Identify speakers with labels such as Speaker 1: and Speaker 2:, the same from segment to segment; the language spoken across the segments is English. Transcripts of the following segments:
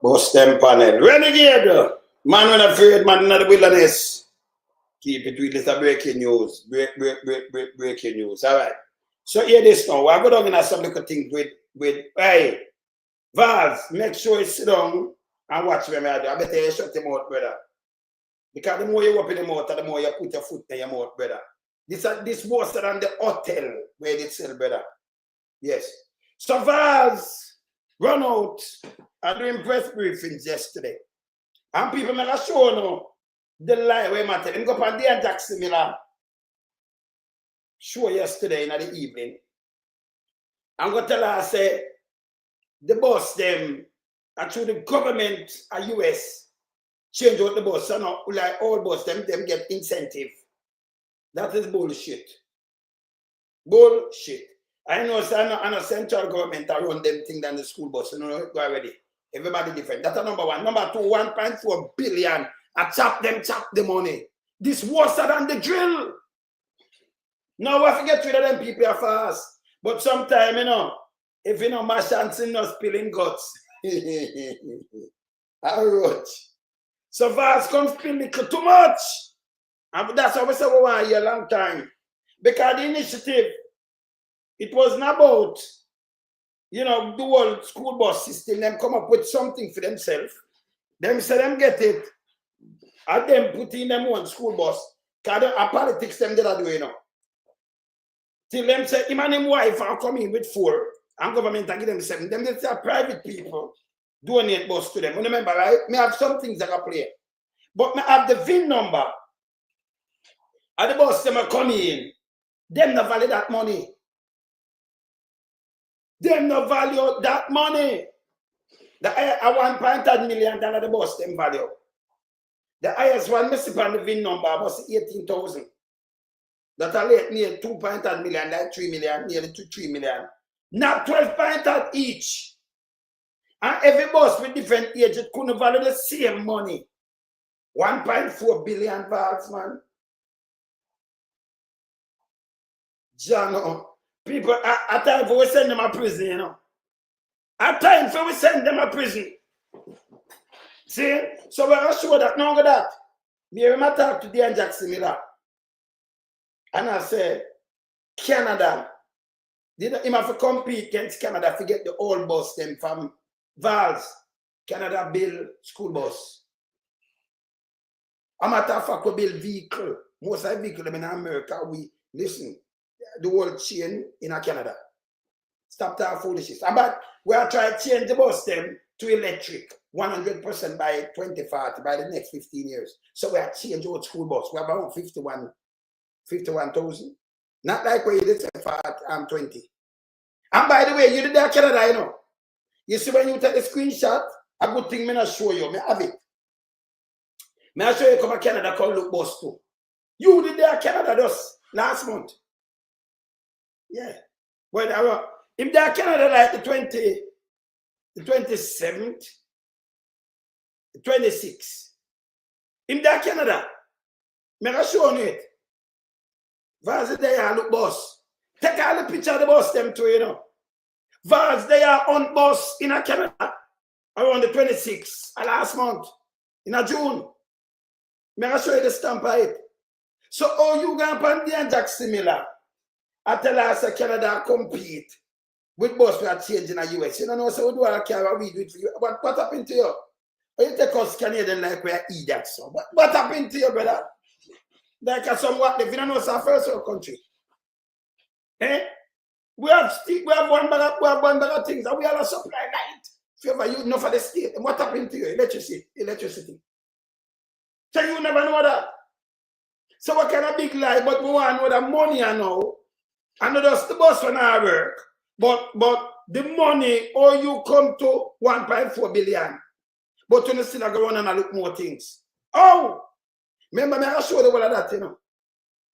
Speaker 1: Bust them panel. Renegade. Man when afraid, man in the wilderness. Keep it with little breaking news. Breaking news. Alright. So hear this now. We're going to organize some little things with hey, Vaz, make sure you sit down and watch me. I better you shut your mouth, brother. Because the more you open your mouth, the more you put your foot in your mouth, brother. This worse than the hotel where they sell, brother. Yes. So Vaz run out and doing press briefings yesterday. And people make a show now. The lie where matter. Them go up on the Jackson Miller show yesterday in the evening. I'm going to tell her, I say, the boss them, actually the government of US change out the boss. So now, like all boss, them get incentive. That is bullshit. Bullshit. I know, so I know central government I run them thing than the school bus. You know, go already. Everybody different. That's number one. Number two, 1.4 billion. I chop the money. This worse than the drill. Now I forget rid of them people are fast. But sometimes, you know, if you know my chance in not spilling guts. I wrote. So Vaz come spill little too much. And that's how we say we want a long time. Because the initiative, it wasn't about, you know, the whole school bus system. Them come up with something for themselves. Them say them get it. And them put in them one school bus. Because the politics them they are doing now. Till them say, him and him wife are coming with 4. And government are give them 7. Them they say private people donate bus to them. You remember, right? Me have some things that I play. But me have the VIN number. And the bus them are coming in. Them not value that money. Them not value that money. The $1.8 million the bus them value. The highest one missing on the VIN number was 18,000. That are late near 2.8 million, like 3 million, nearly 3 million. Not 12.8 each. And every bus with different age, it couldn't value the same money. 1.4 billion Vaz, man. Jano, people, at time for we send them a prison, you know. At time for we send them a prison. See? So we're going to show that, no, that. Me talk to the Jackson Miller. And I say, Canada, him have to compete against Canada to get the old bus them from Vaz, Canada build school bus. I'm matter of fact, we build vehicle. Most of the vehicle in America, we listen, the whole chain in Canada. Stop that foolishness. But we are trying to change the bus them to electric 100% by 2040, by the next 15 years. So we are changing our school bus. We have around 51,000. Not like where you did say for 20. And by the way, you did that Canada, you know. You see when you take the screenshot, a good thing me not show you. Me have it. Me I show you come to Canada come look bus too. You did that Canada just last month. Yeah. Well, if they're Canada like the 27th, the 26th. If they're Canada, me I show you it. Vaz there look bus. Take all the picture of the bus them too, you know. Vaz there on bus in a Canada around the 26th last month. In a June. May I show you the stamp of it. So how you going to the Jackson Miller? I tell us that Canada compete with bus we are changing in the US. You don't know, so we do our car, we do it for you. What happened to you? You take us Canadian like we are idiots. So what happened to you, brother? Like somewhat, if you don't know, it's our first world country. Eh? We have one better things, and we have a supply light. If you ever use enough for the state, and what happened to you? Electricity. So you never know that. So what kind of big lie? But we want to know the money I know. I know that's the bus when I work. But the money, or you come to 1.4 billion. But you still go on and look more things. Oh! Remember me, I'll show the one of that, you know.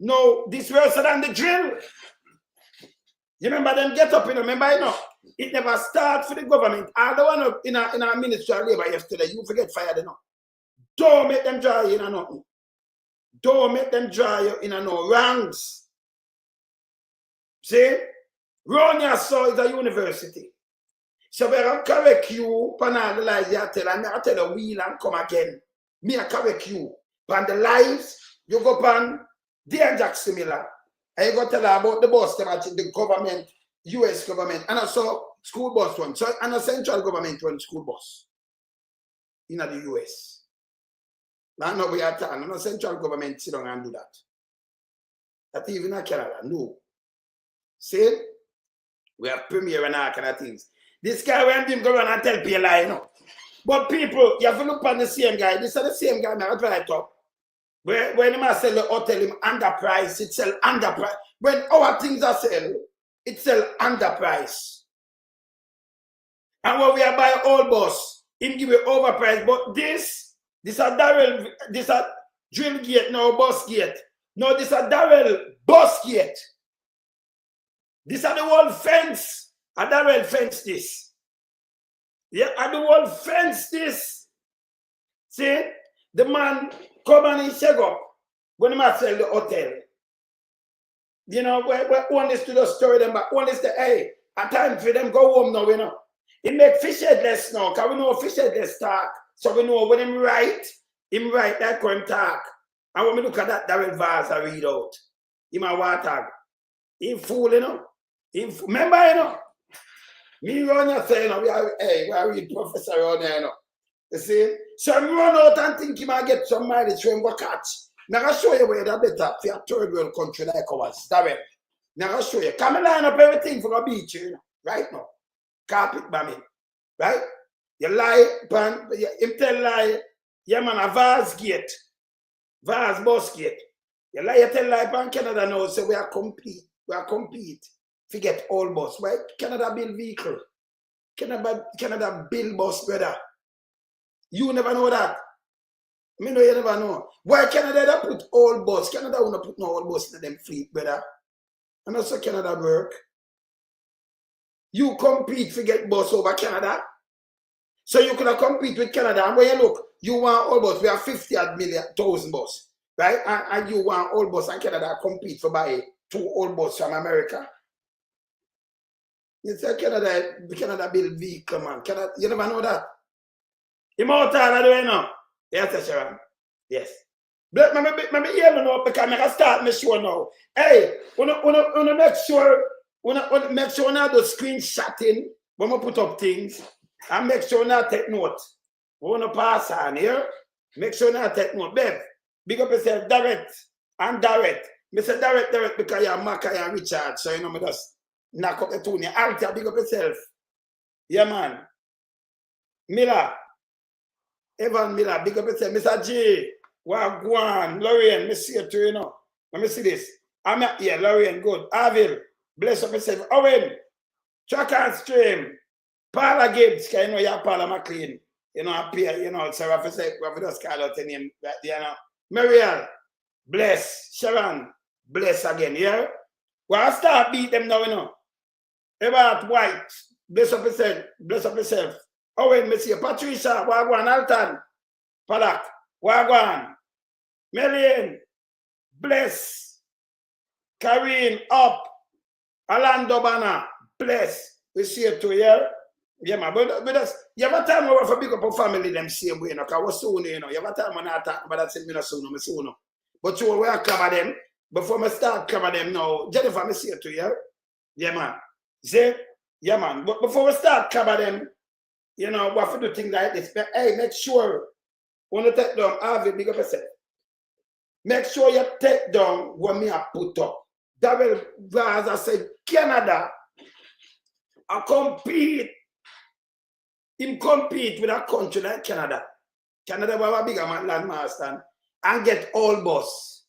Speaker 1: No, this worse than the drill. You remember them get up, you know, remember, you know, it never starts for the government. I don't want to, in our Ministry of Labor yesterday, you forget fired, you know. Don't make them dry you in nothing. Don't make them dry you in no ranks. See? Run your soul is a university. So we are correct you, pan all the lies you tell, and I tell you wheel and come again. Me I correct you. Pan the lies, you go pan danger similar. And you go tell her about the bus, the government, US government, and also school bus one. So and a central government one school bus in the US. Now no we are talking, no central government sit down and do that. That even in Canada, no. See? We have premier and all kind of things. This guy when him go around and tell people lie, you know. But people, you have to look on the same guy. This is the same guy now right up. When him sell the hotel, him underprice, it sell underprice. When our things are sell, it sell underprice. And when we are buy old bus, him give you overprice. But this a Darrell, this a drill gate, no bus gate. No, this a Darrell bus gate. This are the whole fence. A Darrell fence this. Yeah, and the whole fence this. See, the man come and he check up when he must sell the hotel. You know, where one is to the story them, but one is the hey, a time for them go home now, you know. He make fish headless now, because we know fish headless talk. So we know when him write that him talk. And when we look at that Darrell Vaz I read out, he my water. He fool, you know. Remember, you know. Me run and say, you know, we are read professor around there, you know. You see? So I run out and think he might get some mileage when we catch. Now I'll show you where that better for a third world country like ours. Darrell. Now I'll show you. Come and line up everything for a beach, you know, right now. Carpet bombing. Right? You lie, him tell lie, yeah man, a Vaz gate. Vaz bus gate. You lie, you tell lie, pan Canada now, so we are compete. Forget all bus. Why Canada build vehicle? Canada build bus, brother. You never know that. Me know you never know. Why Canada put all bus? Canada will not put no all bus in them fleet, brother. And also Canada work. You compete to get bus over Canada. So you could compete with Canada. And when you look, you want all bus. We have 50,000 bus. Right? And you want all bus and Canada compete for buy 2 all bus from America. You say Canada build vehicle, man. Canada, you never know that. Immortal, I don't know. Yes, Sharon. Yes. But maybe you know because I start my show now. Hey, wanna make sure not do screenshotting when we put up things and make sure not take note. We wanna pass on here. Make sure not take note. Babe, big up yourself direct and direct. Me say direct because you're Maka and Richard, so you know me just knock up the tune. Alta, big up yourself. Yeah, man. Miller. Evan Miller, big up yourself. Mr. J. Wagwan. Lorraine, me see it too, you know. Let me see this. Yeah, Lorraine, good. Avil, bless up yourself. Owen, track and stream. Paula Gibbs, because you know you're Paula McLean. You know, appear, you know, so I say, we just call out the name, you know. Mariel, bless. Sharon, bless again, yeah? Well, I start beat them now, you know. Ebert White, bless up yourself. Bless up yourself. Owen, Monsieur Patricia, Wagwan, Alton, Palak, Wagwan, Melian, Bless, Karine, Up, Orlando Banner, Bless. We see it too, yeah? Yeah, man, but that's, you have a time where we pick up a family them same way, you know, because we're soon, you know, you have a time when I talk about that, say, me not soon. But you will cover them, before I start cover them now, Jennifer, me see it too, yeah? Yeah, man. See? Yeah, man, but before we start cover them, you know, what for do things like this? But, hey, make sure when you take down, have it big up yourself. Make sure you take down what me I put up. That will, as I said, Canada, I compete with a country like Canada. Canada will have a bigger man landmaster and get all boss.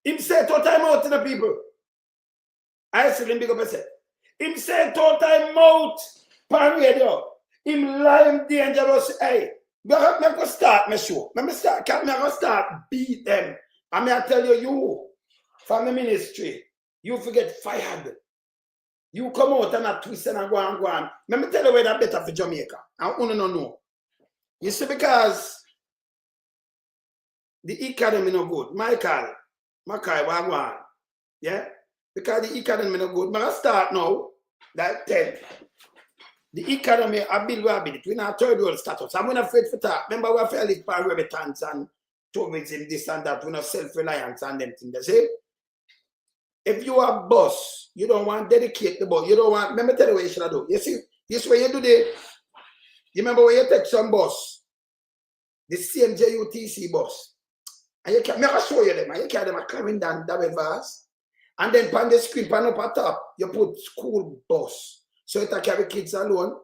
Speaker 1: Him say two time out to the people. I see him big up yourself. Him say two time out. Pan radio, him lying dangerous. Hey, me go start my show. Me go start beat them. And me I tell you from the ministry, you forget fired. You come out and a twist and a go on. Let me tell you where that better for Jamaica. I want to know. You see, because the economy no good. Michael, Wagwan. Yeah? Because the economy no good. I'm going to start now, like 10. the economy, I build Robbery. We're not third world status. I'm not afraid for talk. Remember, we're fairly for remittance and tourism, this and that. We're not self-reliance and them things. See? If you are boss, you don't want to dedicate the boss. You don't want, remember, tell you what you should do. You see, this way you do the, you remember when you take some boss, the same JUTC boss, and you can, me I show you them, and you can them a carrying down that Vaz, and then on the screen, pan up at top, you put school bus. So it carry kids alone.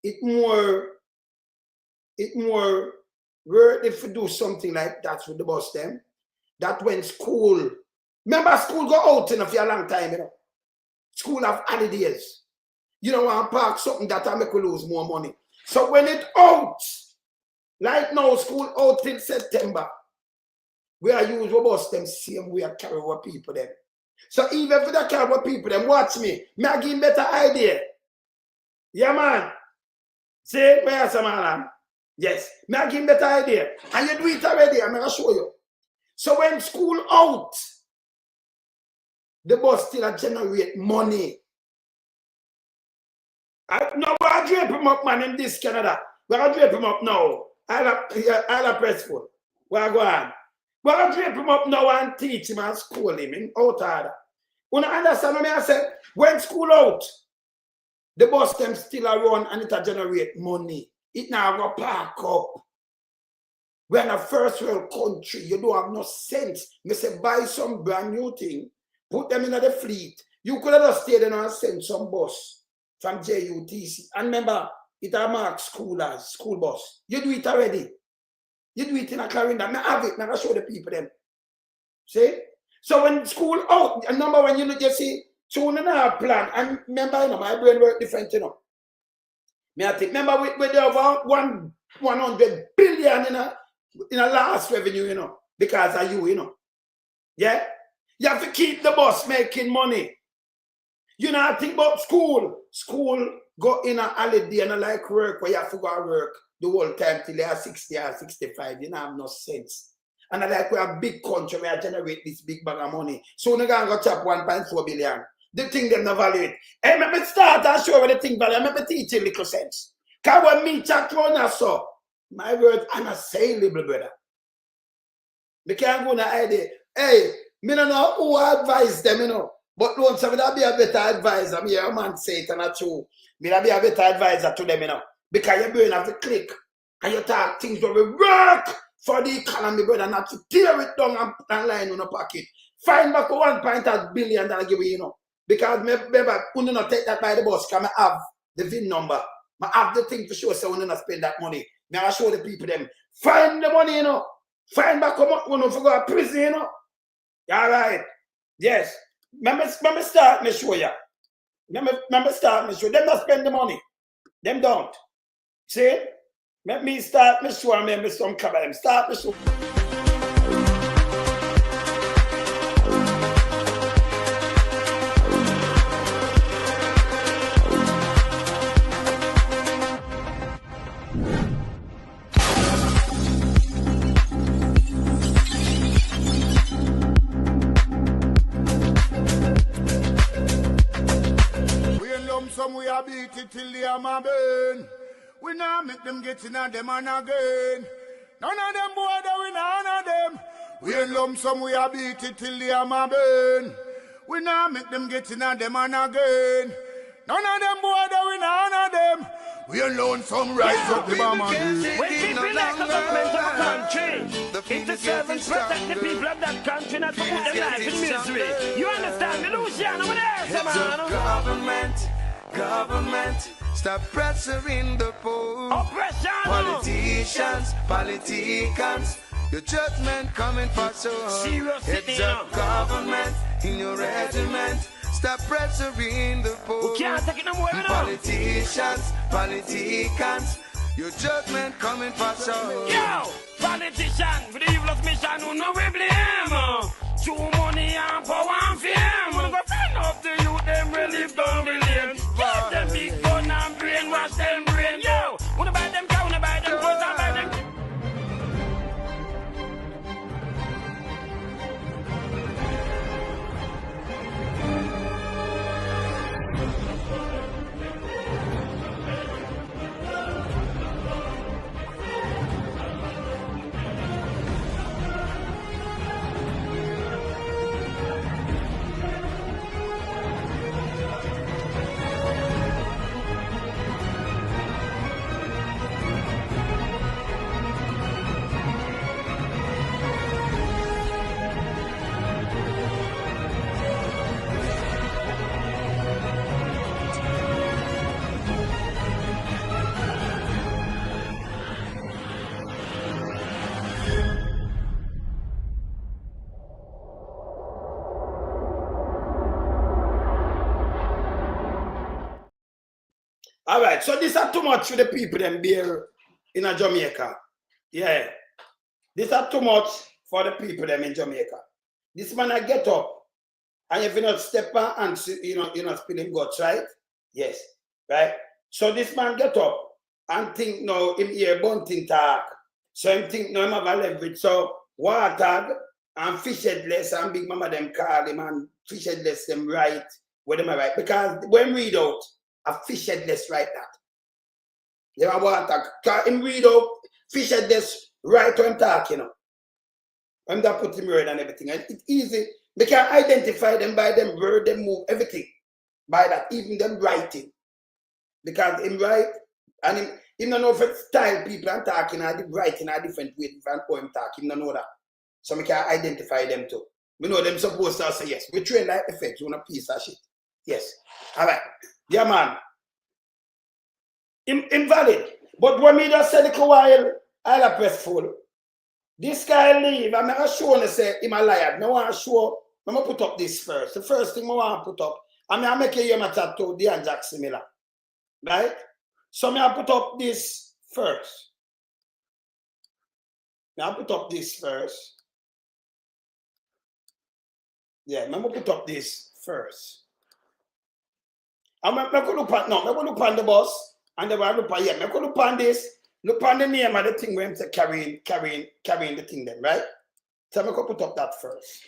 Speaker 1: It more worth if you do something like that with the bus them. That when school, remember school go out for a long time, you know. School have holidays. You don't want to park something that will make you lose more money. So when it out, like now, school out till September, we are use our bus them same way and carry our people them. So even if they carry our people them, watch me. Me I give better idea. Yeah, man. See, where's some man? Yes. Me I give better idea. And you do it already, I'm going to show you. So when school out, the bus still generate money. No, we're drape him up, man, in this Canada. We're drape him up now. I'll pressful. We're going. We're drape him up now and teach him and school him in out order. You understand what I said? When school out, the bus them still around and it generate money. It now go park up. We're in a first world country. You don't have no sense. You say buy some brand new thing, put them in the fleet. You could have just stayed there and send some bus from JUTC. And remember, it a mark school bus. You do it already. You do it in a calendar. I have it. I show the people them. See? So when school out, and number one, you see, soon in our plan. And remember, you know, my brain work different, you know. Me I think, remember, we have 100 billion in a last revenue, you know, because of you, you know. Yeah? You have to keep the boss making money. You know, I think about school. School go in a holiday and I like work where you have to go to work the whole time till you are 60 or 65. You don't have no sense. And I like we have a big country where I generate this big bag of money. So we're going to chop 1.4 billion. The thing them not value it. Hey, let me start and show you the thing value. Let me teach you little sense. Because when me chat on so, my word, I'm a say little brother. Me can't go na idea. Hey, me don't know who advise them, you know. But don't say that be a better advisor. Me a man say it and not true. Me that be a better advisor to them, you know. Because your brain have to click. And you talk things that will work for the economy, brother, not to tear it down and line in a pocket. Find back 1.8 billion that I give you, know. Because remember, you not take that by the bus, because I have the VIN number. I have the thing for sure, so you not spend that money. Now I show the people them. Find the money, you know. Find back come up, you know, for go to prison, you know. All right. Yes. Remember start me show you. Remember start me show. Them not spend the money. Them don't. See? Let me start me show and maybe some cover them. Start me show.
Speaker 2: We are beat it till the hammer burn. We now make them get in on them and again. None of them boy that we none of them. We in lump sum we are beat it till the hammer burn. We now make them get in on them and again. None of them boy that we none of them. We alone some rise up the bomb and
Speaker 3: we keep it like a government of a country. It's the servants protect the people of that country, not to put them life in misery. You understand me, Luciano? What else, man?
Speaker 2: Government, stop pressuring the poor.
Speaker 3: Oppression.
Speaker 2: Politicians, your judgment coming for sure. It's a government in your regiment. Stop pressuring the poor.
Speaker 3: We can't take it no more, you know.
Speaker 2: Politicians, your judgment coming for sure.
Speaker 3: Yo, politician, for the evilest mission, who know we blame. Too money and power and fame. We're gonna find out the youth, them really down the lane. Give them big gun and brainwash them brain. Yo, wanna buy them cow, wanna buy them clothes, and buy them.
Speaker 1: right, so this is too much for the people them bear in a Jamaica. Yeah. This is too much for the people them in Jamaica. This man I get up and if you not step on and you're not spilling guts, right? Yes. Right? So this man get up and think now him hear bunting talk. So him think now him have a leverage. So water and fish headless and big mama them call him and fish headless them right where them are right. Because when read out a fish headless right that. You have water. Because him read out fish headless right when talk, you know. When that put him word and everything. And it's easy. They can identify them by them word, them move, everything. By that, even them writing. Because him write, and him don't know if it's style people and talking or the writing are different way different poem talk. Him don't know that. So we can identify them too. We know them supposed to say yes. We train like effects, you want a piece of shit. Yes. Alright. Yeah man. Invalid. But when me just said a while, I'll press full. This guy leave, I'm not sure to say him a liar. I want to show, I'm going to put up this first. The first thing I want to put up, I'm going to make a yama tattoo, the Jack similar. Right? So I'm going to put up this first. Now I put up this first. Yeah, I'm going to put up this first. I'm going to look at, no, I'm going to look on the bus, and then I'm going to look at, yeah, I'm going to look on this. Look on the name of the thing where I'm carrying the thing then, right? So I'm going to put up that first.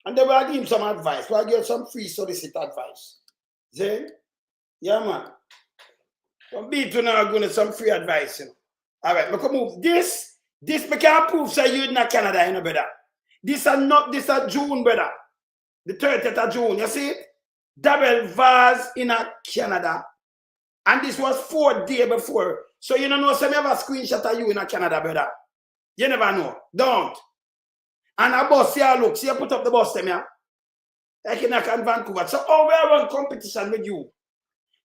Speaker 1: And then we'll give him some advice. We'll give some free solicit advice. See? Yeah, man. Don't be too now going to some free advice, you know. All right, I'm going to move this. This I can prove so you're in Canada, you know, brother. This is June, brother. The 30th of June, you see it? Double Vaz in Canada. And this was 4 days before. So you don't know, so I have a screenshot of you in Canada, brother. You never know. Don't. And a bus here, look. See, you put up the bus them here. Like in Vancouver. So we are on competition with you.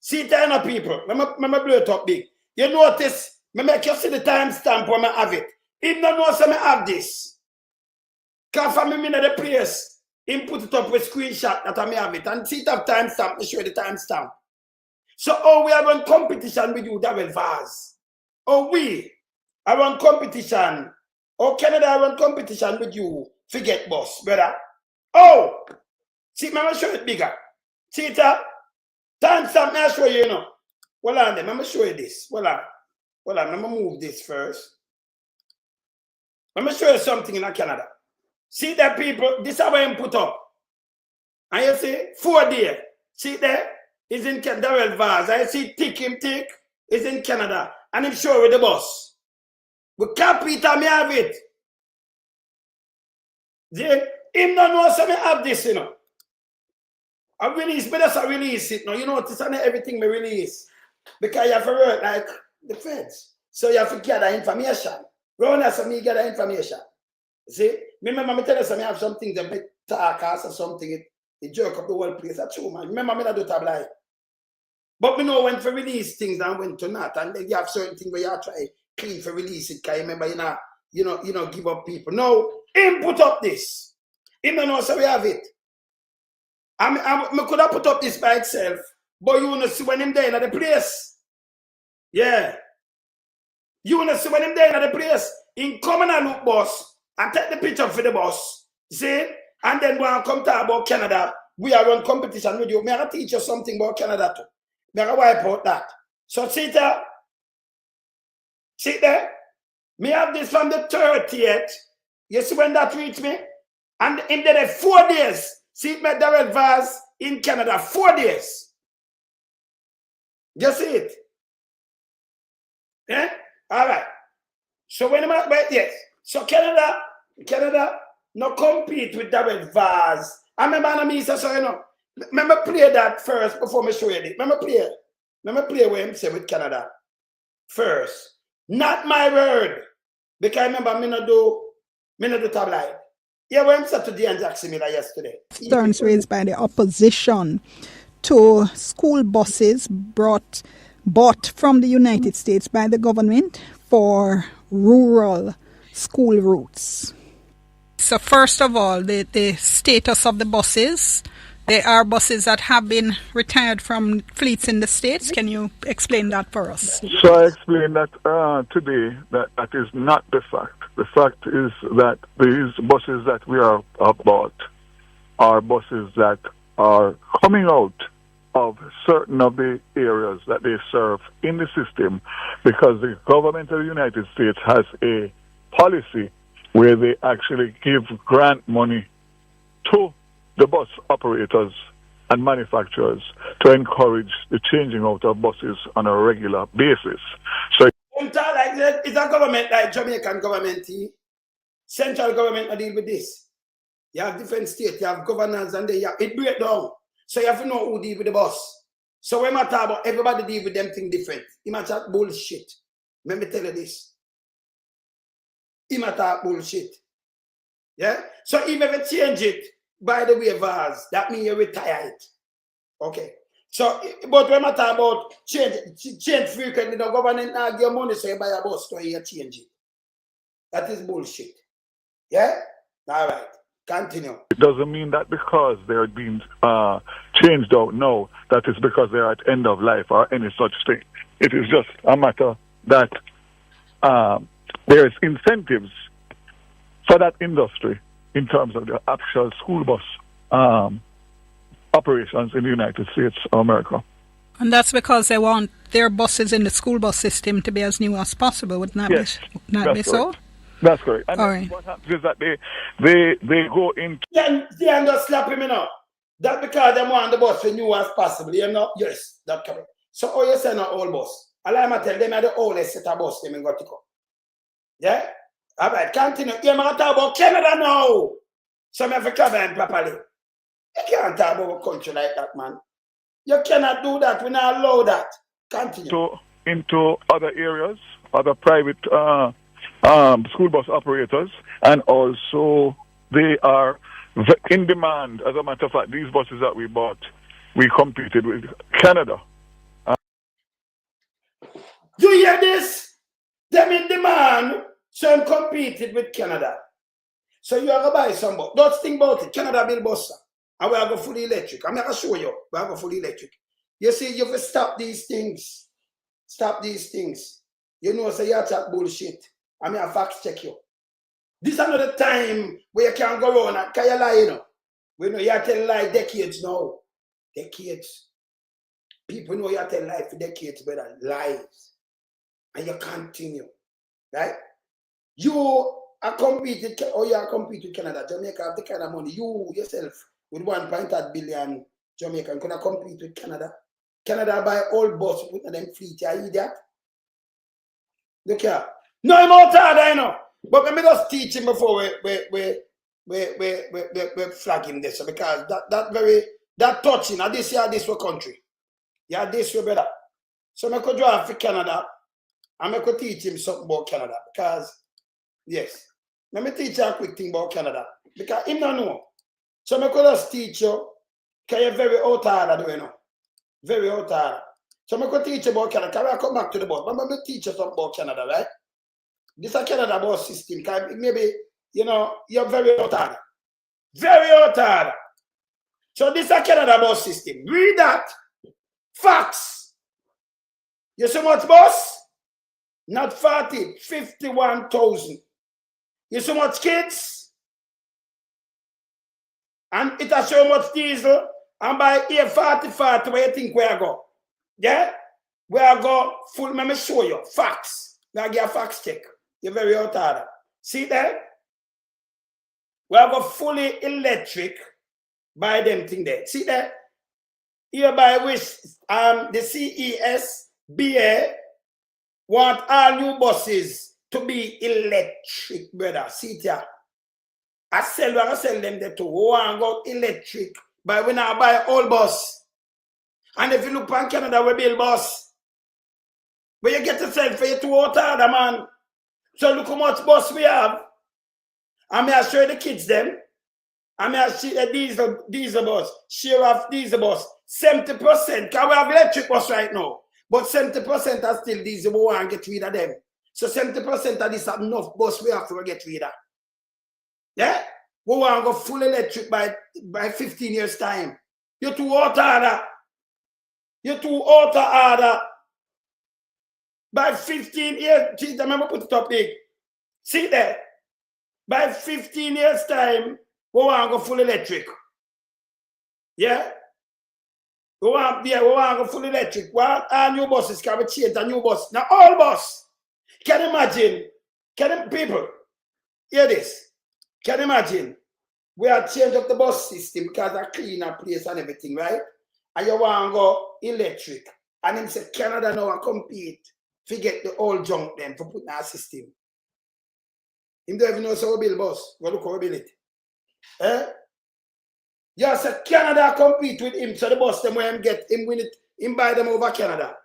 Speaker 1: See, there are people. Remember blow it up big. You notice, I make you see the timestamp when I have it. If you don't know, so I have this. Because for me in the place, he put it up with screenshot that I may have it. And see it have timestamp, to show you the timestamp. So, we are on competition with you, that will Vaz. We are on competition. Canada are on competition with you, forget boss, brother. See, I'm going to show it bigger. See it up? Time stamp, I'll show you, you know. Hold on, then. I'm going to show you this. Hold on. I'm going to move this first. I'm going to show you something in Canada. See that, people? This is how I put up. And you see, 4 days. See there? Is in Canada, Vaz. I see tick is in Canada. And I'm sure with the boss. We can't beat me have it. Then, him don't know so me have this, you know. I release, but that's I release it. Now, you know, it's not everything me release. Because you have to work like the feds. So you have to gather information. Round us, me gather information. See? Remember, me tell you, I have some things that make talk or something. It jerk up the whole place. That's true, man. Remember, me not do tablet. But we know when to release things and when to not. And then you have certain things where you have to try clean for release it. Because remember, you know, give up people. No, him put up this. Him don't know, so we have it. I could have put up this by itself. But you want to see when him there in the place. Yeah. You want to see when him there in the place. In come and look, boss. And take the picture for the boss. See? And then when I come talk about Canada, we are on competition with you. May I teach you something about Canada too? May I wipe out that? So see there? See there? Me have this from the 30th. You see when that reach me? And in there 4 days. See it, my direct Vaz in Canada. 4 days. You see it? Yeah? All right. So when I'm yes. So Canada no compete with direct Vaz. I remember me so you know. Remember play that first before me show you it. Remember play where him say with Canada first. Not my word. Because remember me no do tabloid. Yeah, when I said to Dean Jackson Miller yesterday.
Speaker 4: Concerns raised by the opposition to school buses bought from the United States by the government for rural school routes. So first of all, the status of the buses. There are buses that have been retired from fleets in the States. Can you explain that for us?
Speaker 5: So I explained that today that is not the fact. The fact is that these buses that we are about are buses that are coming out of certain of the areas that they serve in the system because the government of the United States has a policy where they actually give grant money to the bus operators and manufacturers to encourage the changing out of buses on a regular basis. So
Speaker 1: it's a government like Jamaican government, central government to deal with this. You have different states, you have governors, and it break down. So you have to know who deal with the boss. So when I talk about everybody deal with them thing different, you might talk bullshit. Let me tell you this. You might talk bullshit. Yeah? So even if you change it, by the way, Vaz, that means you retire it. Okay. So, but when I talk about change frequently, the government now give money, so you buy a bus, so you change it. That is bullshit. Yeah? All right. Continue.
Speaker 5: It doesn't mean that because they're being changed out now, that is because they're at end of life or any such thing. It is just a matter that there is incentives for that industry in terms of the actual school bus operations in the United States of America.
Speaker 4: And that's because they want their buses in the school bus system to be as new as possible. Would not be so?
Speaker 5: That's correct. And
Speaker 4: right.
Speaker 5: What happens is that they go into...
Speaker 1: They just slap him, That because they want the bus as new as possible, Yes, that's correct. So, you say not all bus. Allow me to tell them are the oldest set of bus they got to go. Yeah? All right, continue. You're not talking about Canada now. So, I have to cover properly. You can't talk about a country like that, man. You cannot do that. We're not allow that. Continue.
Speaker 5: Into other areas, other private school bus operators, and also they are in demand. As a matter of fact, these buses that we bought, we competed with Canada.
Speaker 1: You hear this? Them in demand, so I'm competed with Canada. So you are going to buy some bus. Don't think about it. Canada build bus. And we are going fully electric. I'm going to show you. We are going fully electric. You see, you have to stop these things. Stop these things. You know, so you have to bullshit. I'm going to fact check you. This is another time where you can't go around and can you lie, We know you have to tell lie decades now. Decades. People know you have to tell lie for decades, brother. Lies. And you continue. Right? You are competing, or you are competing with Canada. Jamaica have the kind of money. You yourself, with 1.8 billion Jamaican, can compete with Canada. Canada buy all bus with them fleet. You hear that? Look here. No, I'm out there, But let me just teach him before we flag him this, because that touching, and this year, this country. Yeah, this way better. So I could draw for Canada, and I could teach him something about Canada, because, yes, let me teach you a quick thing about Canada, because him don't know. So I could just teach you, because you're very out there, very out there. So I could teach you about Canada, because I come back to the board, but I'm going to teach you something about Canada, right? This is Canada bus system. Maybe, you're very out there. Very out there. So this is a Canada bus system. Read that. Facts. You see much bus? Not 40, 51,000. You see much kids? And it has so much diesel. And by here 40, where you think we are go? Yeah? We are go full, let me show you. Facts. Now give a facts check. You're very out there. See that? We have a fully electric by them thing there. See that? Hereby which the CES BA want all new buses to be electric, brother. See it here. I sell them there too. We want to go electric. But we now buy all bus. And if you look on Canada, we build bus. Where you get yourself for you to out there, man. So look how much bus we have. I may show the kids them. I may see a diesel bus. Share of diesel bus. 70%. Because we have electric bus right now. But 70% are still diesel. We want to get rid of them. So 70% of this enough bus we have to get rid of. Yeah? We want to go full electric by 15 years' time. You're too out order. You're too out of order. By 15 years, geez, I remember put it up big. See there. By 15 years time, we want to go full electric. Yeah? We want to go full electric. Well, our new buses can be changed a new bus. Now all bus. Can you imagine? People, hear this. Can you imagine? We have changed up the bus system because of cleaner place and everything, right? And you want to go electric. And him say Canada now and compete to get the old junk them for put in our system. Him don't even know so we build bus. We look how we build it. Eh? You say Canada compete with him, so the bus them where him get him win it, him buy them over Canada.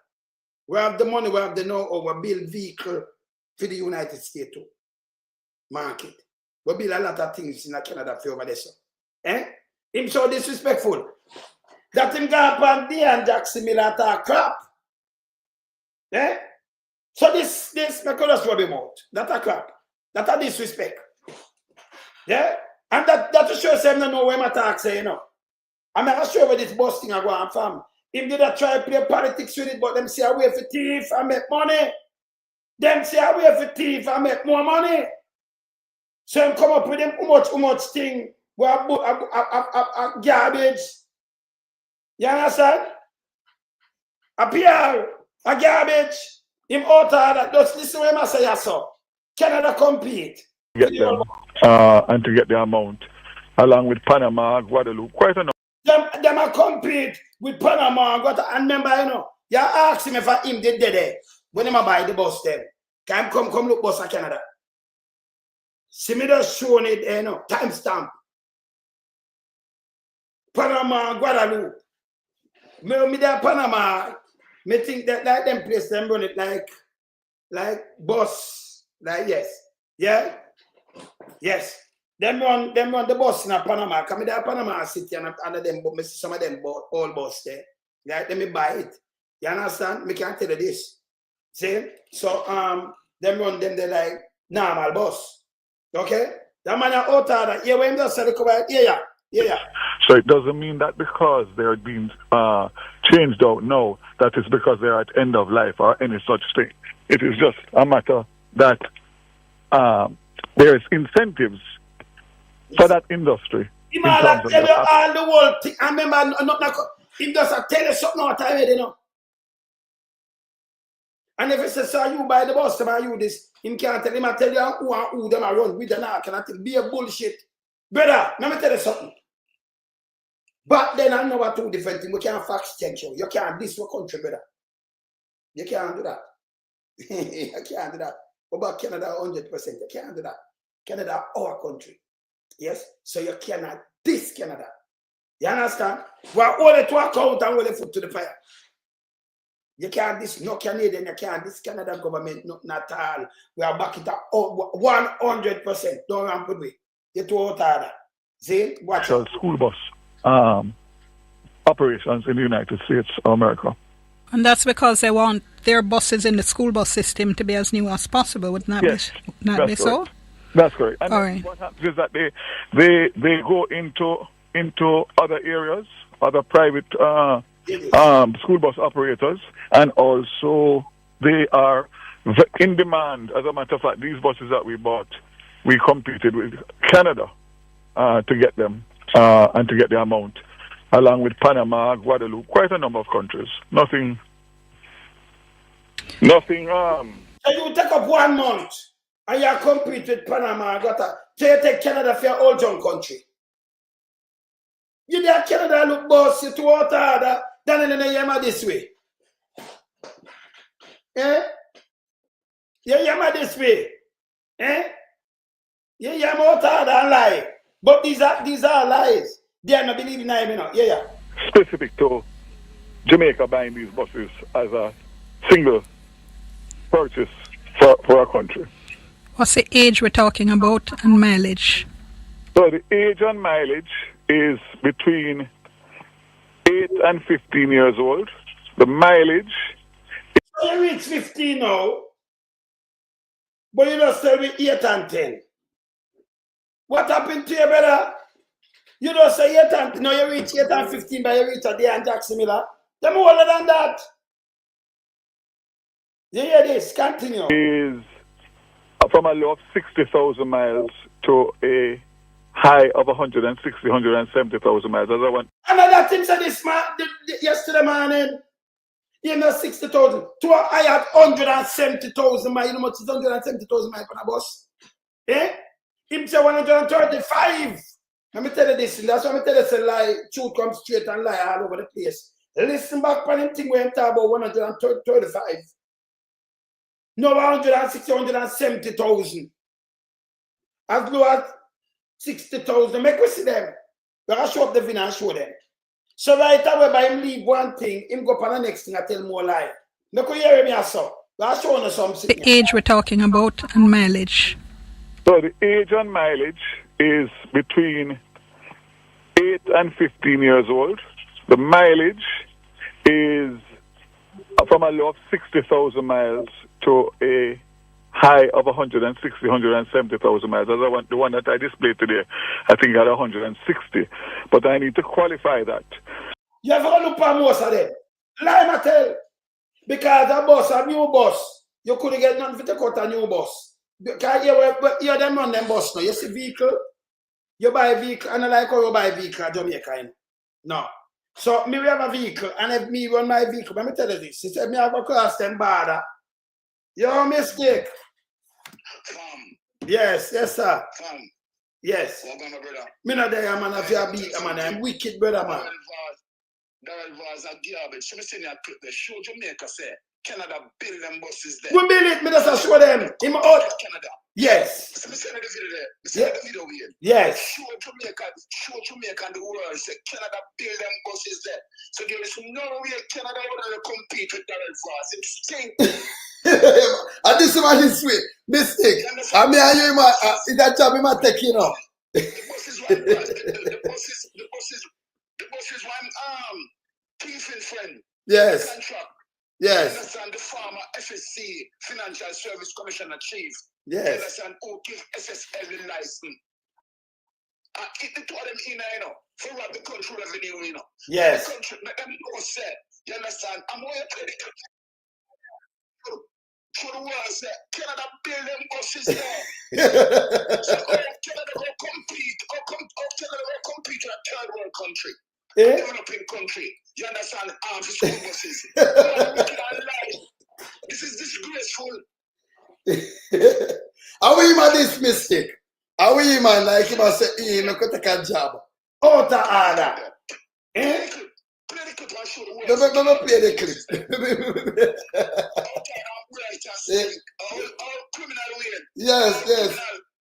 Speaker 1: We have the money, we have the know-how, we build vehicle for the United States too. Market. We build a lot of things in Canada for over there. So. Eh? Him so disrespectful. That him go up and D and Jack similar to crap. Eh? So this make us rub him out. That's a crap. That's a disrespect. Yeah? And that to show them no know where my talk say, you know. I'm not sure where this boss thing I go on from. Him did not try to play politics with it, but them say I wait for thief and make money. Them say I wait for thief and make more money. So him come up with them how much thing where a garbage. You understand? A PR, a garbage. Him out of that. Just listen to him I say yes, sir. Canada compete.
Speaker 5: Get them and to get the amount along with Panama, Guadeloupe, quite enough.
Speaker 1: Them are compete with Panama and Guadeloupe. And remember, you know, you ask him if him did there when him buy the bus them. Can come look bus of Canada. See me just showing it, you know, timestamp. Panama, Guadeloupe. Me there Panama. Me think that like them place them run it like bus. Like yes. Yeah? Yes. Them run the bus in Panama. Come there Panama City and them some of them all bus there. Like let me buy it. You understand? Me can't tell you this. See? So them run them they like normal bus. Okay? That man are out of that. Yeah, when just say yeah.
Speaker 5: So it doesn't mean that because they're being changed out now, that is because they're at end of life or any such thing. It is just a matter that there's incentives for that industry.
Speaker 1: He might tell you all the whole thing. I remember he does tell you something out already, you know. And if he says, so you buy the bus, and you this, him can't tell him, I tell you who them I run with, and I cannot be a bullshit. Brother, let me tell you something. But then I know what two different things. We can't fax check you. You can't this your country, brother. You can't do that. You can't do that. What about Canada 100%? You can't do that. Canada, our country. Yes? So you cannot diss Canada. You understand? We are only to account and only foot to the fire. You can't diss no Canadian, you can't diss Canada government, not at all. We are back it up 100%. Don't run good way. You're too out of that. See? Watch
Speaker 5: out. School bus operations in the United States of America.
Speaker 4: And that's because they want their buses in the school bus system to be as new as possible. Wouldn't that be so?
Speaker 5: That's correct. And
Speaker 4: all right.
Speaker 5: What happens is that they go into other areas, other private school bus operators, and also they are in demand. As a matter of fact, these buses that we bought, we competed with Canada to get them and to get the amount, along with Panama, Guadeloupe, quite a number of countries. Nothing. So
Speaker 1: you take up 1 month and you compete with Panama, so you take Canada for your old young country. You there Canada look boss, you too out harder than in the Yama this way. Eh? You Yama this way. Eh? You Yama out harder and lie. But these are lies. They are not believing in him, you know.
Speaker 5: Specific to Jamaica buying these buses as a single purchase for a country.
Speaker 4: What's the age we're talking about and mileage?
Speaker 5: So the age and mileage is between 8 and 15 years old. The mileage...
Speaker 1: So you reach 15 now, but you don't still with 8 and 10. What happened to you, brother? You don't say 8 and no, you reach 8 and 15, but you reach a day and Jackson Miller. Them older than that. You hear this? Continue.
Speaker 5: Is from a low of 60,000 miles to a high of 160, 170,000 miles. As I want.
Speaker 1: Another thing said this yesterday morning. You know 60,000 to a high at 170,000 miles. You know how much is 170,000 miles on a bus? Eh? Him say 135. Let me tell you this, and that's why I tell you say lie, truth comes straight and lie all over the place. Listen back on him thing when he talk about 135. No 160, 170,000. As low as 60,000. Make we see them. We are show up the video and show them. So right away by him leave one thing, him go on the next thing and tell more lie. Make we hear me also. We are showing us something.
Speaker 4: The age we're talking about and mileage.
Speaker 5: So the age and mileage is between 8 and 15 years old. The mileage is from a low of 60,000 miles to a high of 160, 170,000 miles. As I want the one that I displayed today, I think at 160. But I need to qualify that.
Speaker 1: You have to look for most of them. Lie my tell. Because a bus, a new bus, you couldn't get nothing to cut a new bus. Because you them run them bus now. You see vehicle, you buy a vehicle, and I like how you buy a vehicle at Jamaica. No. So me have a vehicle, and if me run my vehicle, let me tell you this. He said me have a cross them border. Your mistake. Yes, sir. Yes. Me not there, man. If you are beat, man, I'm wicked, brother, man.
Speaker 6: Vaz a garbage. So me send you a clip there. Show Jamaica say Canada build them buses there.
Speaker 1: We build it. Me just show them. Him out.
Speaker 6: Canada.
Speaker 1: Yes.
Speaker 6: So me send you the video there. Me send you the video here.
Speaker 1: Yes.
Speaker 6: Show Jamaica and the world say Canada build them buses there. So there is no way Canada will compete with Vaz. It's stink.
Speaker 1: And this man is sweet. Mistake. I mean, you man, that job you might take, you know.
Speaker 6: The bus is one. The bus is one thieving friend.
Speaker 1: Yes.
Speaker 6: Contract.
Speaker 1: Yes.
Speaker 6: You understand the former FSC Financial Service Commissioner Chief.
Speaker 1: Yes.
Speaker 6: You understand who give SSL the license. It the two of them in, you know, for rob the country revenue, you know.
Speaker 1: Yes.
Speaker 6: The country, let them know say, you understand? I'm going to play the for the world say Canada build them buses there. So Canada go compete, Canada go compete with a third world country. Developing country. You understand? For school buses. This is disgraceful.
Speaker 1: How we man this mistake? How we man like him say he no could take a job? Out of order. Eh?
Speaker 6: Play the clip and show the world.
Speaker 1: No play the clip.
Speaker 6: All criminal way.
Speaker 1: Yes.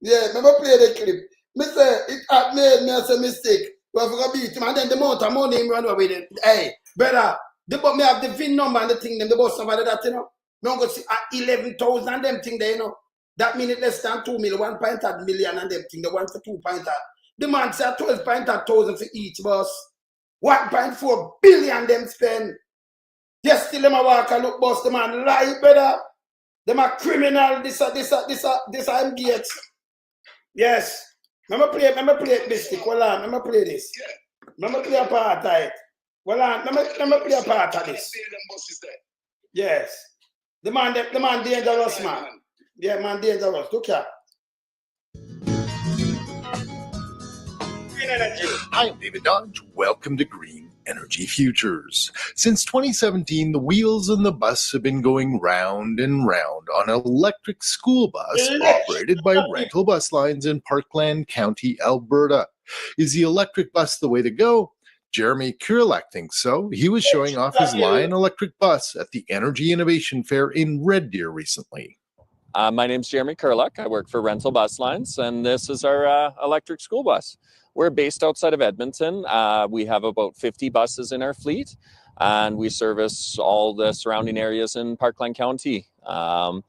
Speaker 1: Yeah, remember play the clip. Me say it had made me as a mistake. Well, if I beat him and then the amount of money him run away with it. Hey, brother, me have the VIN number and the thing, them the boss somebody that, you know. Me go see 11,000 and them thing there, you know. That mean it less than 2 million, 1.8 million and them thing, the one for 2.8. The man say 12.8 thousand for each bus. 1.4 billion them spend. Yes, still them a walk and look boss, the man lie, brother. Them a criminal, this I'm gates. Yes. Let me play it, Mystic. Hold on, let me play this. Let me play a part of it. Hold on, let me play a part of this. Yes. The man dangerous, man. Yeah, man dangerous. Look here.
Speaker 7: Hi, I'm David Dodge. Welcome to Green Energy Futures. Since 2017, the wheels on the bus have been going round and round on an electric school bus operated by Rental Bus Lines in Parkland County, Alberta. Is the electric bus the way to go? Jeremy Kurlak thinks so. He was showing off his Lion electric bus at the Energy Innovation Fair in Red Deer recently.
Speaker 8: My name's Jeremy Kurlak. I work for Rental Bus Lines, and this is our electric school bus. We're based outside of Edmonton. We have about 50 buses in our fleet, and we service all the surrounding areas in Parkland County. So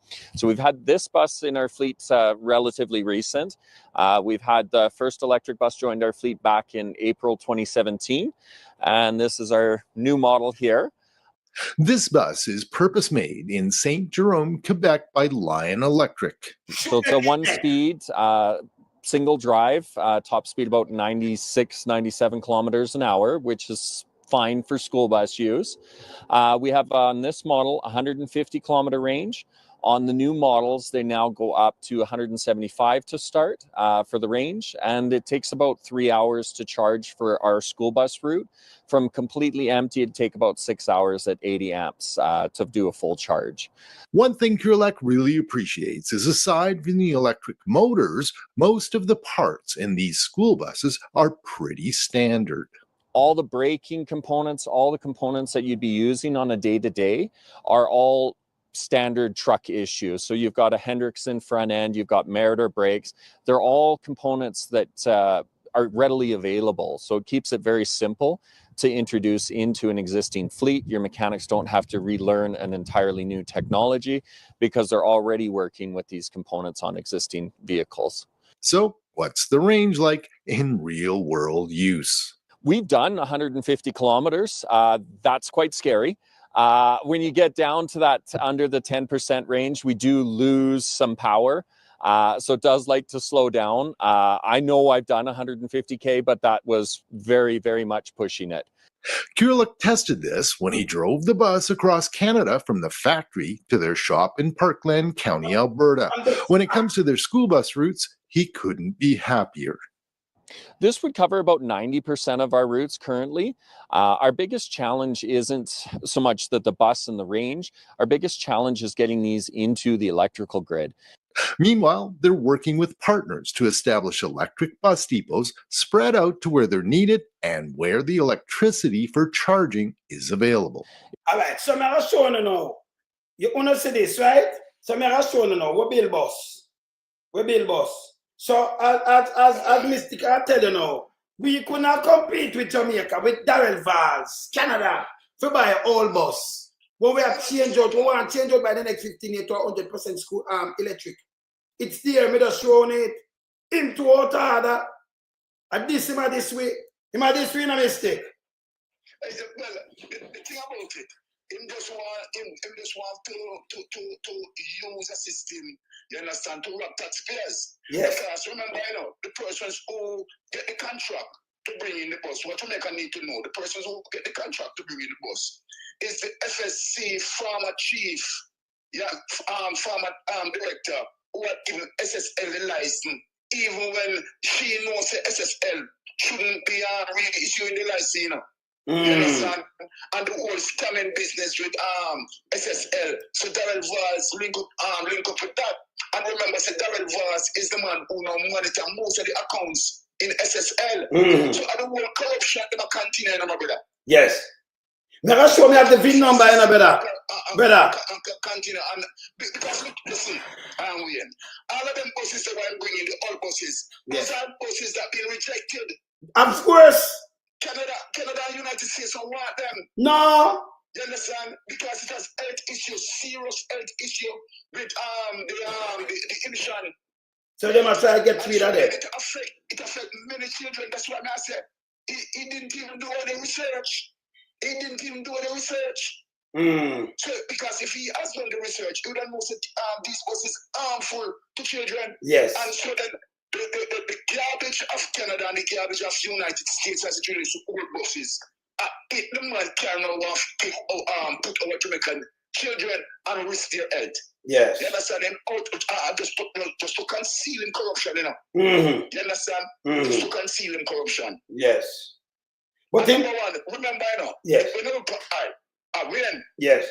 Speaker 8: we've had this bus in our fleet relatively recent. We've had the first electric bus joined our fleet back in April 2017, and this is our new model here.
Speaker 7: This bus is purpose-made in St. Jerome, Quebec by Lion Electric.
Speaker 8: So it's a one-speed single drive, top speed about 96, 97 kilometers an hour, which is fine for school bus use. We have on this model 150 kilometer range. On the new models, they now go up to 175 to start for the range, and it takes about 3 hours to charge for our school bus route. From completely empty, it'd take about 6 hours at 80 amps to do a full charge.
Speaker 7: One thing Kurlak really appreciates is aside from the electric motors, most of the parts in these school buses are pretty standard.
Speaker 8: All the braking components, all the components that you'd be using on a day-to-day are all standard truck issues. So you've got a Hendrickson front end, you've got Meritor brakes. They're all components that are readily available. So it keeps it very simple to introduce into an existing fleet. Your mechanics don't have to relearn an entirely new technology because they're already working with these components on existing vehicles.
Speaker 7: So what's the range like in real world use?
Speaker 8: We've done 150 kilometers. That's quite scary. When you get down to that under the 10% range, we do lose some power. So it does like to slow down. I know I've done 150K, but that was very, very much pushing it.
Speaker 7: Kurlak tested this when he drove the bus across Canada from the factory to their shop in Parkland County, Alberta. When it comes to their school bus routes, he couldn't be happier.
Speaker 8: This would cover about 90% of our routes currently. Our biggest challenge isn't so much that the bus and the range. Our biggest challenge is getting these into the electrical grid.
Speaker 7: Meanwhile, they're working with partners to establish electric bus depots spread out to where they're needed and where the electricity for charging is available.
Speaker 1: All right, so I'm showing you now. You want to see this, right? So I'm showing you now. We build bus. We build bus. So as Mystic, I tell you now, we could not compete with Jamaica, with Vaz, Canada, to buy an old bus. But we have changed out. We want to change out by the next 15 years to 100% school electric. It's there, me just showing it. Him to out order. And this him this way. Him this way, no mistake.
Speaker 6: Well, the thing about it, him just want to use a system, you understand, to rob taxpayers.
Speaker 1: Yes.
Speaker 6: Because remember, the persons who get the contract to bring in the bus, what Jamaica need to know, the persons who get the contract to bring in the bus is the FSC farmer chief, farmer director, who had given SSL the license, even when she knows the SSL shouldn't be reissuing the license, You understand? And the whole scamming business with SSL. So Darrell Vaz link up with that. And remember, Darrell Vaz is the man who now monitor most of the accounts in SSL. So I don't want corruption in a continue, my brother.
Speaker 1: Yes. Now show me have the VIN number, brother. Brother.
Speaker 6: Continue. And because listen, I'm waiting. All of them buses that I'm bringing, the old buses, those are buses that have been rejected.
Speaker 1: Of course.
Speaker 6: Canada and United States don't want them.
Speaker 1: No.
Speaker 6: You understand? Because it has health issues, serious health issue with the emission.
Speaker 1: So they must try to get rid of it.
Speaker 6: It affects many children. That's why I said he didn't even do any research. So because if he has done the research, he would have known that these buses are harmful to children.
Speaker 1: Yes.
Speaker 6: And so then the garbage of Canada and the garbage of the United States as it relates to old buses, the man can now put our Jamaican children and risk their health.
Speaker 1: Yes.
Speaker 6: You understand? Them out just to conceal in corruption, You understand? Just to conceal in corruption.
Speaker 1: Yes. But
Speaker 6: number one, remember,
Speaker 1: yes.
Speaker 6: When
Speaker 1: yes.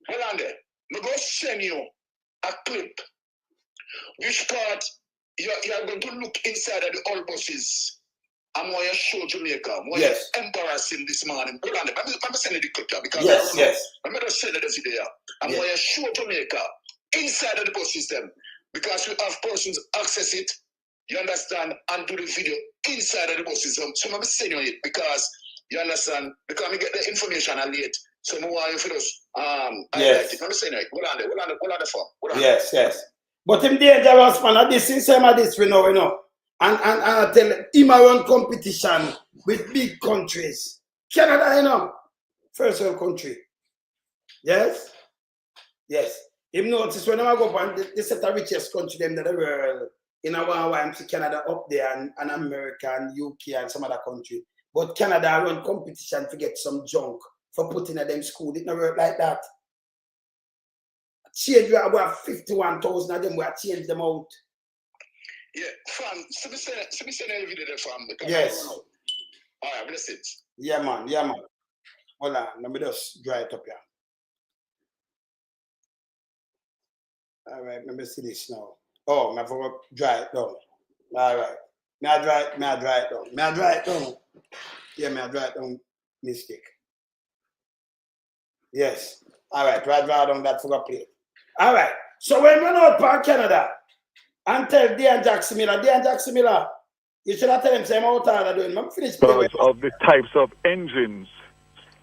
Speaker 6: Hold on there. I'm going to send you a clip. Which part you are going to look inside of the old buses. I'm going to show Jamaica. I'm going to embarrass him this morning. Hold on there. I'm sending the clip there because I'm going to send the video. I'm going to show Jamaica inside of the bus system because we have persons access it, you understand, and do the video inside of the bus system. So I'm sending it because, you understand, because we get the information late. So I want you for those.
Speaker 1: Yes.
Speaker 6: I'm saying it. Hold on the phone.
Speaker 1: Yes. But him dangerous man. At this same this we know. And I tell him around competition with big countries. Canada, first world country. Yes. Him notice when I go up and they set the richest country them in the world in a one to Canada up there and America and UK and some other country. But Canada run competition to get some junk for putting at them school. It don't work like that. Change we have 51,000 of them, we have changed them out.
Speaker 6: Yeah, fam, so we send a video there, fam.
Speaker 1: Yes.
Speaker 6: All right, bless it.
Speaker 1: Yeah, man. Hold on, let me just dry it up here. All right, let me see this now. Oh, I forgot to dry it down. All right. May I dry it down? Yeah, may I dry it down? Mistake. Yes. All right, dry down that for a plate. All right. So when we out for Canada and tell Dan Jackson Miller, you should have tell him say I'm out of doing. I'm finished.
Speaker 5: Because of the types of engines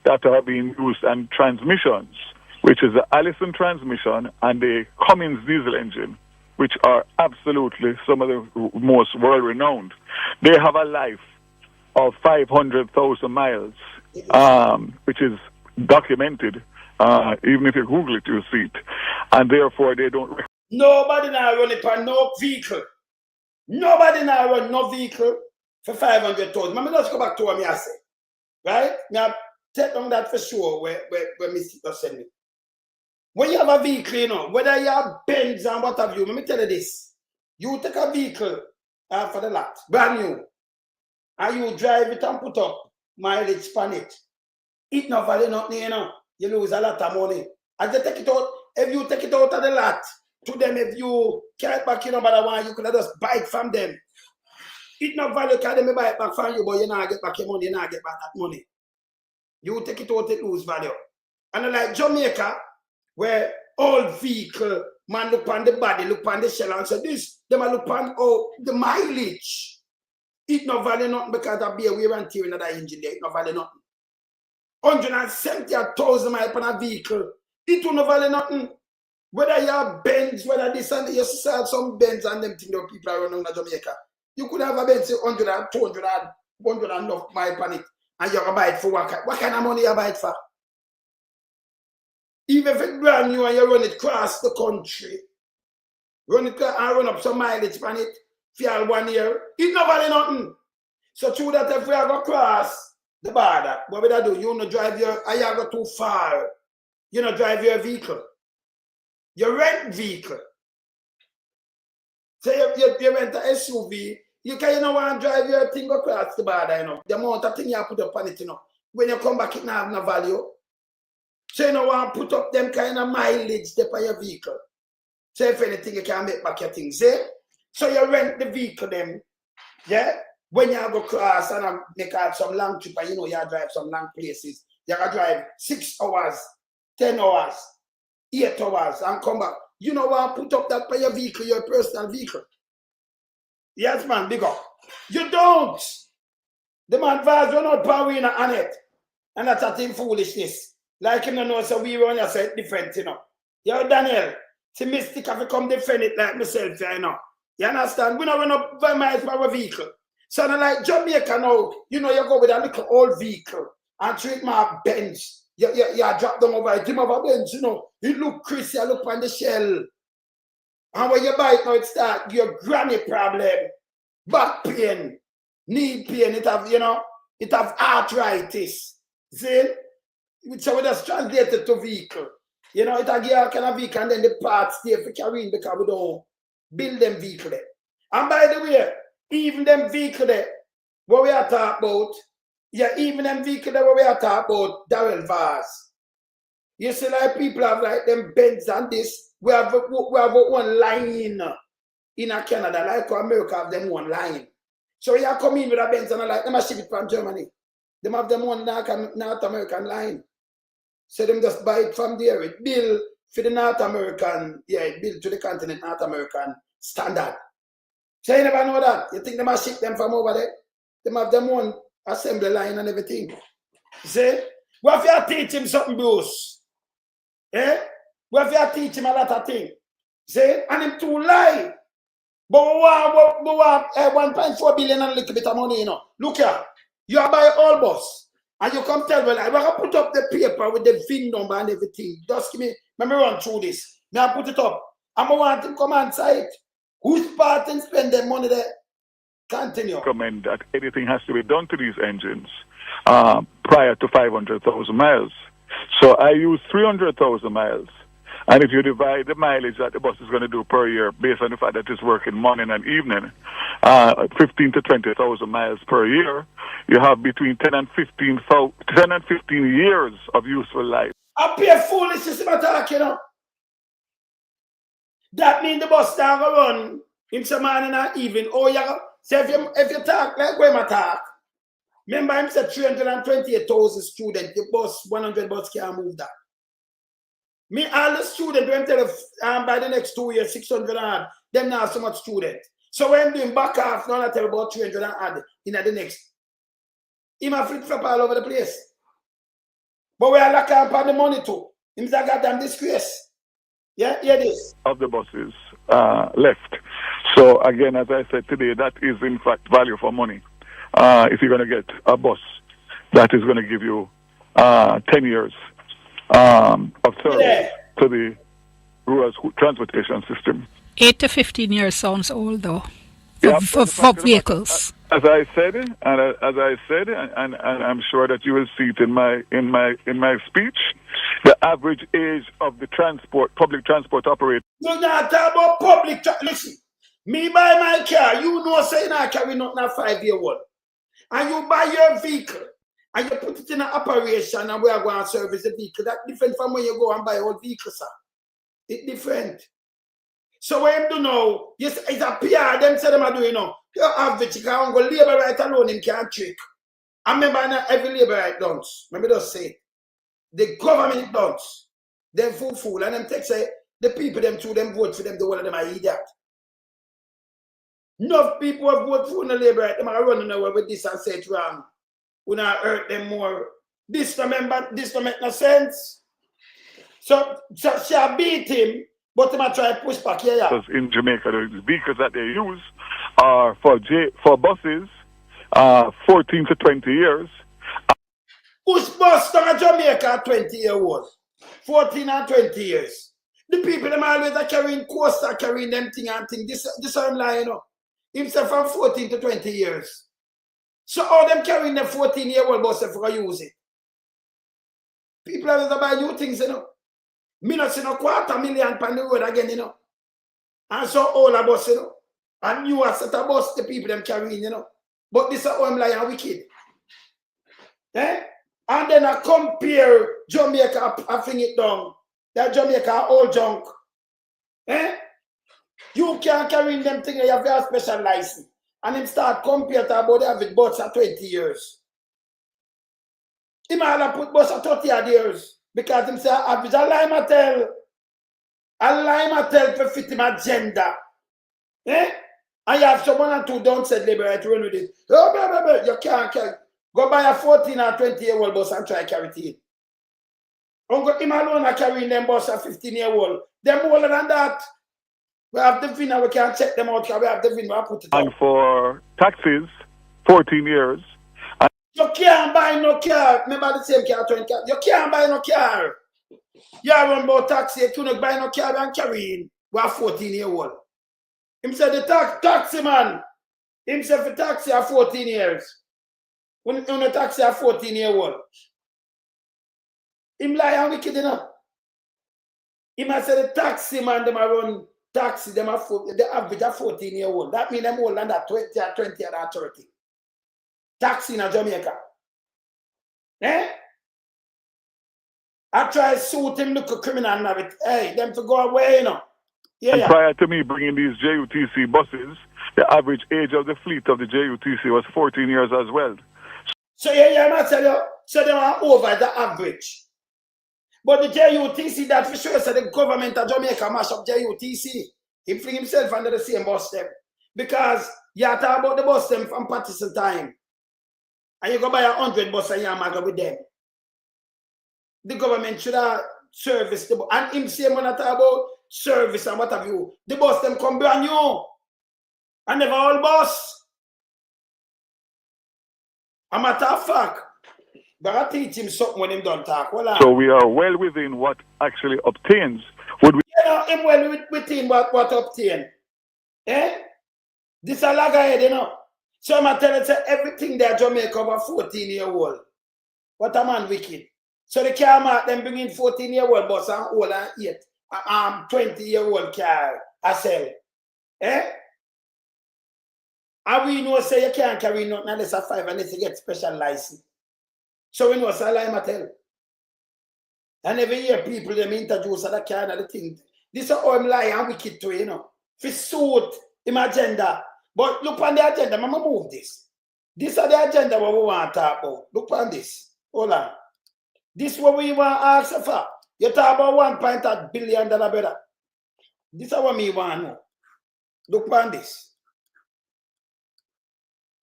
Speaker 5: that are being used and transmissions, which is the Allison transmission and the Cummins diesel engine, which are absolutely some of the most world-renowned. They have a life of 500,000 miles, which is documented. Even if you Google it, you'll see it. And therefore, they don't...
Speaker 1: Nobody now run it on no vehicle. Nobody now run no vehicle for 500,000. Let me just go back to what I say. Right? Now, take on that for sure where Mr. send me. When you have a vehicle, you know, whether you have Benz and what have you, let me tell you this. You take a vehicle for the lot, brand new, and you drive it and put up mileage on it. It not value nothing, you know. You lose a lot of money. And they take it out, if you take it out of the lot, to them, if you carry back, you know, but one, you could just buy it from them. It not value, can they buy it back from you, but you not get back your money, you not get back that money. You take it out, it lose value. And like Jamaica, where old vehicle, man look on the body, look on the shell, and say this, them look on the mileage. It not value nothing because that be a wear and tear in that engine there, it not value nothing. 170,000 miles on a vehicle, it will not value nothing. Whether you have Benz, whether this and you sell some Benz and them things that people are running in Jamaica. You could have a Benz 100 and 200 and 100 and enough miles on it, and you can buy it for what kind of money you buy it for? Even if it's brand new and you run it across the country, run it and run up some mileage on it for 1 year, it not value nothing. So true that if we are going to cross the border, what would I do? You not drive your, you go too far. You not drive your vehicle. You rent vehicle. So you rent an SUV, you don't want to drive your thing across the border, you know. The amount of thing you put up on it, you know. When you come back, it not have no value. So you don't want to put up them kind of mileage there for your vehicle. So if anything, you can make back your things, see? So you rent the vehicle them, yeah? When you go across and make out some long trip, and you know you drive some long places, you can drive 6 hours, 10 hours, 8 hours, and come back. You know what? Put up that for your vehicle, your personal vehicle. Yes, man, big up. You don't. The man Vaz run out power in on it. And that's a thing foolishness. Like him, you know, so we run yourself different, you know. Yo, Daniel, see mystic have to come defend it like myself, you know. You understand? We don't run up 5 miles per our vehicle. So like Jamaica now, you know, you go with a little old vehicle and treat my Benz. You drop them over, give them over Benz, you know. You look Chris, you look on the shell. And when you buy it now, it start your granny problem, back pain, knee pain, it have, you know, it have arthritis. See? So we just translate it to vehicle. You know, it have your kind of vehicle and then the parts stay for carrying because we don't build them vehicle there. And by the way, even them vehicle there, what we are talking about, yeah, even them vehicle there, what we are talking about, Darrell Vaz. You see, like people have like them Benz and this. We have one line in Canada, like America have them one line. So you come in with a Benz and like them ship it from Germany. They have them one North American line. So them just buy it from there. It bill for the North American, yeah, it bill to the continent North American standard. So you never know that. You think they must ship them from over there? They have them one assembly line and everything. See? What if you teach him something, Bruce? Eh? What if you teach him a lot of things? See? And him too lie. But we want 1.4 billion and a little bit of money, you know. Look here. You are buy all bus. And you come tell me, like, we're going to put up the paper with the VIN number and everything. Just give me, let me run through this. Now I put it up. And I want him come on site. Who's part and spend their money there? Continue.
Speaker 5: Recommend that anything has to be done to these engines prior to 500,000 miles. So I use 300,000 miles. And if you divide the mileage that the bus is going to do per year based on the fact that it's working morning and evening, 15 to 20,000 miles per year, you have between 10 and 15 years of useful life.
Speaker 1: I pay foolish system attack, you know. That means the bus down go run in some morning and evening. Oh, yeah. So if you talk like where I talk, remember him said 328,000 students, the bus, 100 bus can't move that. Me, all the students, when tell by the next 2 years, 600 odd, them now so much student. So when doing back off, now I tell about 300 odd in the next. He might flip flop all over the place. But we are locking up on the money too. Him say goddamn disgrace. Yeah, hear this.
Speaker 5: Of the buses left. So again, as I said today, that is in fact value for money. If you're going to get a bus that is going to give you 10 years of service to the rural transportation system.
Speaker 4: 8 to 15 years sounds old though.
Speaker 5: Yeah,
Speaker 4: for vehicles.
Speaker 5: As I said, and I'm sure that you will see it in my speech, the average age of the public transport operator.
Speaker 1: You're not talking about public listen, me buy my car, you know saying I carry not a 5-year-old. And you buy your vehicle and you put it in an operation and we are going to service the vehicle. That's different from when you go and buy old vehicles, sir. It's different. So what you do now, yes, it's a PR, them say them are doing now. You average, you can't go labor right alone, him can't trick. I remember not every labor right dons. Remember just say, the government dons. Them fool, and them take say, the people them too, them vote for them, the whole of them are idiot. Enough people have voted for the labor right, them are running away with this and say it wrong. We not hurt them more. This don't make no sense. So she beat him. But they might try to push back here.
Speaker 5: Because in Jamaica, the vehicles that they use are for buses, 14 to 20 years.
Speaker 1: Who's bus down Jamaica 20-year-old? 14 and 20 years. The people them always are carrying coaster, carrying them thing and thing. This I'm lying, you know. Himself from 14 to 20 years. So all them carrying the 14-year-old bus if we use it. People always buy new things, you know. Me not see no 250,000 on the road again, you know. And so all a bus, you know. And you are set a bus, the people them carrying, you know. But this is how I'm lying wicked. Eh? And then I compare Jamaica, I bring it down. That Jamaica all junk. Eh? You can't carry them things, you have a special license. And him start compare to about the average bus at 20 years. He might have put bus at 30 years. Because him say, average a lime tell for fit him agenda. Eh? And you have someone and two don't say liberate run with it. Oh, you can't carry. Go buy a 14 or 20-year-old bus and try carry it in. Uncle him alone are carrying them bus a 15-year-old. Them older than that. We have the VIN and we can't check them out because we have the VIN, we have put it
Speaker 5: And
Speaker 1: out.
Speaker 5: for taxis, 14 years.
Speaker 1: You can't buy no car. Remember the same car, 20 car. You can't buy no car. You run about taxi, you cannot buy no car and carry in. We are 14-year-old. Him said the taxi man. Him said for taxi are 14 years. When the taxi are 14-year-old. Him lie and wicked enough. Him said the taxi man, them are run taxi, them are the average are 14-year-old. That means them older than that 20 or 20 or 30. Taxi in Jamaica. Eh? I try to suit him, look a criminal and have it. Hey, them to go away, you know. Yeah,
Speaker 5: And prior to me bringing these JUTC buses, the average age of the fleet of the JUTC was 14 years as well.
Speaker 1: So yeah, I tell you, so they are over the average. But the JUTC, that for sure, so the government of Jamaica mash up JUTC. He fling himself under the same bus them. Because you talk about the bus them from Patterson time. And you go buy 100 buses and you mag with them. The government should have service the bus. And him say when I talk about service and what have you, the bus them come brand new. And never all bus. A matter of fact, but I teach him something when him don't talk. Well,
Speaker 5: so we are well within what actually obtains. Would we?
Speaker 1: You know, him well within what obtain. Eh? This a lag ahead, you know. So I'm tell you, say everything there Jamaica over 14-year-old. What a man wicked. So the car mark them bring in 14-year-old bus and old and 20-year-old car I sell. Eh? And we know say you can't carry nothing unless a 5 unless you get special license. So we know say I tell. And every year people them introduce that kind of the thing. This is how I'm lying and wicked to, you know. For suit him agenda. But look on the agenda, Mama move this. This is the agenda what we want to talk about. Look on this. Hold on. This is what we want to ask for. You talk about $1.8 billion, brother. This is what me want to know. Look on this.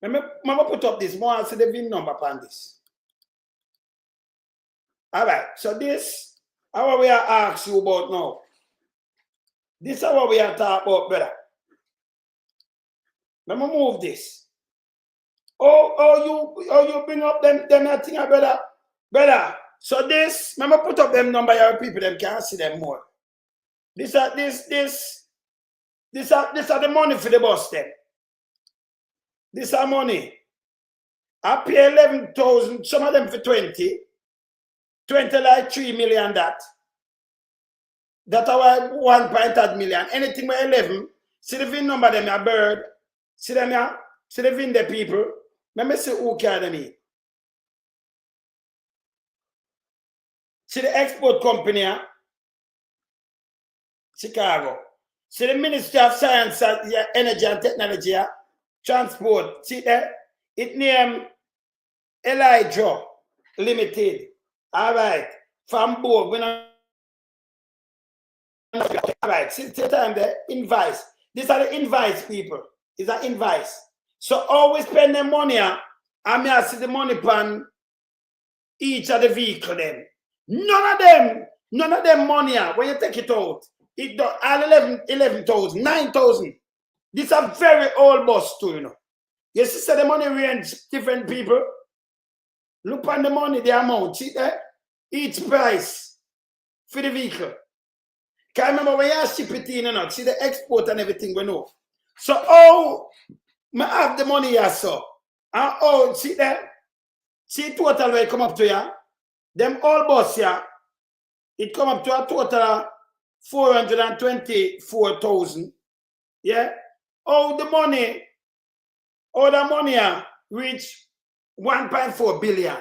Speaker 1: Mama put up this. More see the VIN number on this. All right. So this is what we are asking you about now. This is what we are talking about, brother. Let me move this. You bring up them thing, brother. Brother. So this, let me put up them number your people, them can't see them more. This are the money for the bus then. This are money. I pay 11,000, some of them for 20. 20 like 3 million that. That are 1.8 million. Anything with 11. See the VIN number them a bird. See them here? See the VIN the people. Let me see who can them in. See the export company here. Chicago. See the Ministry of Science, Energy and Technology here. Transport. See there? It named Elijah Limited. All right. From board. All right. See the time there? Invoice. These are the invoice people. These are invoice. So always spend the money. I may see the money pan each of the vehicle them. None of them money when you take it out. It do all 11,000, 9,000. These are very old bus too, you know. You see the money range different people. Look on the money, the amount. See there? Each price for the vehicle. Can remember when you ship it in, you know, see the export and everything we know. So I have the money here, so. And see there? See total where it come up to ya. Them all bus here, it come up to a total of 424,000. Yeah? The money reach 1.4 billion.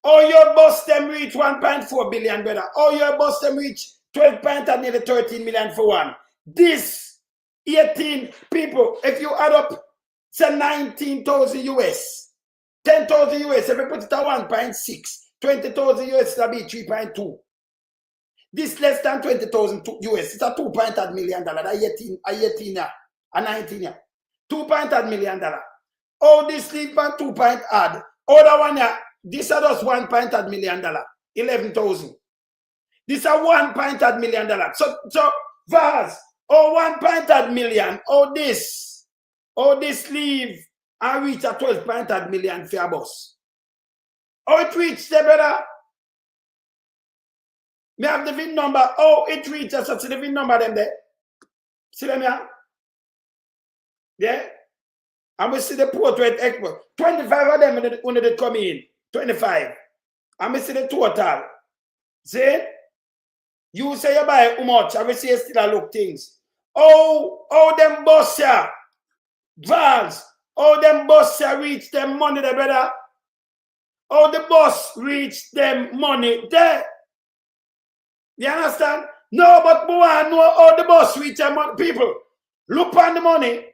Speaker 1: Your bus them reach 1.4 billion, brother. Your bus them reach 12.8 nearly 13 million for one. This 18 people, if you add up, say 19,000 US, 10,000 US, if you put it at 1.6, 20,000 US, that'll be 3.2. This less than 20,000 US, it's a $2.8 million. That 18 year, a 19 year. $2.8 million. This leave one 2.8. That one here, this are just $1.8 million. 11,000. This are $1.8 million. So Vaz, 1.8 million. This leave and reach a 12.8 million for a bus. It reached there, brother. Me have the VIN number. It reaches. So see the VIN number them there. See them here? Yeah? And we see the portrait export. 25 of them when they come in. 25. And we see the total. See? You say you buy how much, and we see you still look things. Them bus here. Vans. Them bus here reach them money there, brother. The bus reach them money there. You understand? No, but we want to know how the bus reach them money. People, look on the money.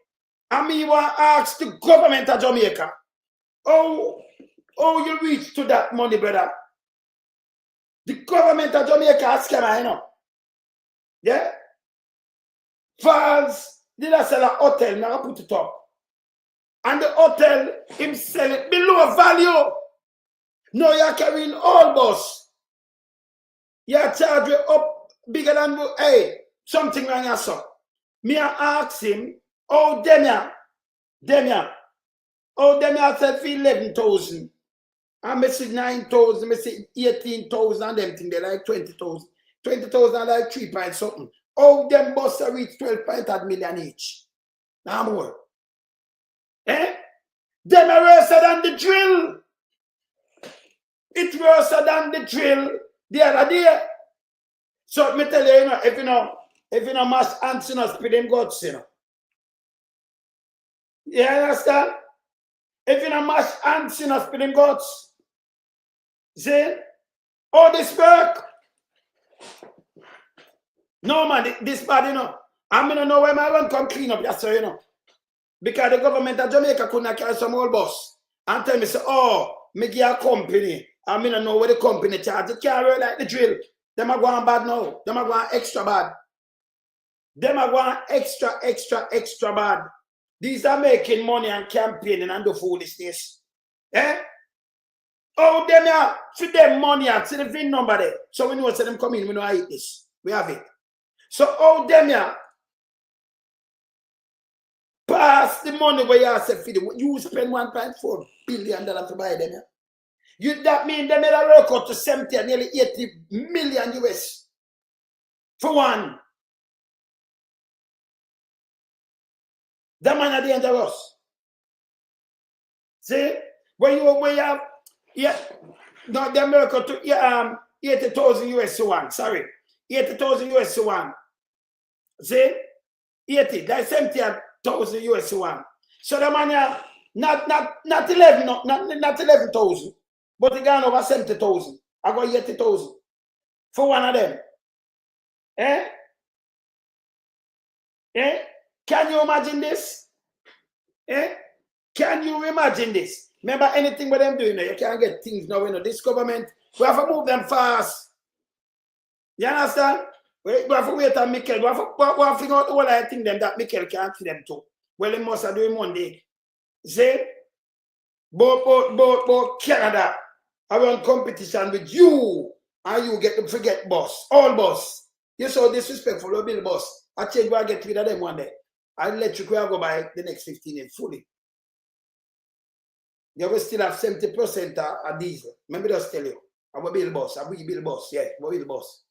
Speaker 1: And me want to ask the government of Jamaica. You reach to that money, brother. The government of Jamaica has come, you know. Yeah? Vaz did I sell a hotel, now I put it up. And the hotel, him sell it below value. No, you're carrying all bus. You're charging up bigger than, hey, something wrong here, so. Me ask him, Demia said for 11,000. I message 9,000, I say 18,000 and them thing, they like 20,000. 20,000 like 3 point something. How them bus reach 12.8 million each? Now more. Eh? Them are worse than the drill. It's worse than the drill the other day. So me tell you, you know, if you know mass ants in us, them guts, you know. You understand? If you know mass ants in us, them guts. See? All this work. No man, this bad, you know. I'm gonna know where my run come clean up, that's so you know. Because the government of Jamaica couldn't carry some old bus. And tell me, say, oh, me give a company. I'm gonna know where the company charge. It can't work like the drill. Them are going bad now. Them are going extra bad. Them are going extra bad. These are making money and campaigning and do foolishness. Eh? Oh, them are for them money and see the VIN number there. So we know say them come in, we know I eat this. We have it. So oh them are pass the money where you say feed. You spend $1.4 billion to buy them. You that mean they made a work out to 70 and nearly 80 million US for one. That man are dangerous. See? When you have no they work out to 80,000 US to one. Sorry. 80,000 US to one. See? 80, that's 70,000 US to one. So the man not 11, not 11,000. But they got over 70,000. I got 80,000 for one of them. Eh? Eh? Can you imagine this? Eh? Can you imagine this? Remember anything with them doing? You can't get things now. You know, this government, we have to move them fast. You understand? We have to wait on Mikel. We have to figure out all I think them that Mikel can't see them too. Well, he must have doing Monday. See? But Canada. I run competition with you and you get to forget boss. All boss. You're so disrespectful, you bill boss. I change where I get rid of them one day. I'll let you go by the next 15 years fully. You will still have 70% of diesel. Remember just tell you. I will build boss. I will build boss. Yeah, I will build boss.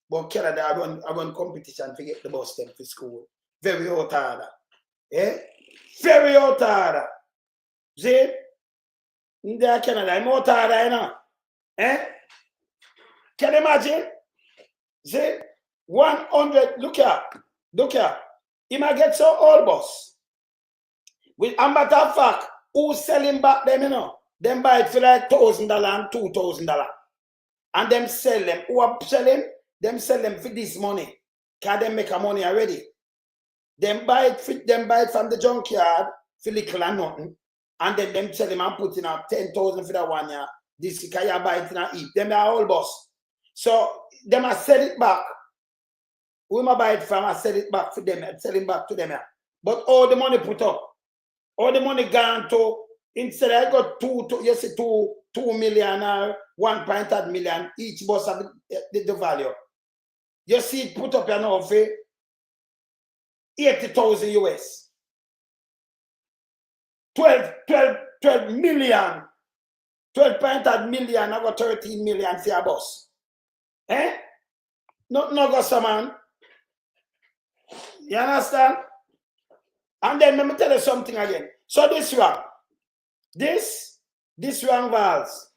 Speaker 1: But Canada, I run competition to get the boss them for school. Very hot harder. Yeah? Very hot harder. See? In there, Canada, I'm out harder, you know. Eh? Can you imagine? See? 100, look here. He might get so old boss. With a matter of fact, who's selling back them, you know? Them buy it for like $1,000 and $2,000. And them sell them. Who are selling? Them sell them for this money. Can they make a money already? Them buy it from the junkyard for little and nothing. And then them sell them and put in a 10,000 for that 1 year. This can you buy it in a heap. Them are all boss. So them I sell it back. Who am I buy it from? I sell it back for them. I'm selling back to them. But all the money put up. All the money gone to, instead I got 2 million or 1.8 million. Each boss have the value. You see it put up your now for 80,000 US. 12 million. 12.8 million, I got 13 million for your boss. Eh? No go some man. You understand? And then let me tell you something again. So this wrong. This wrong Vaz.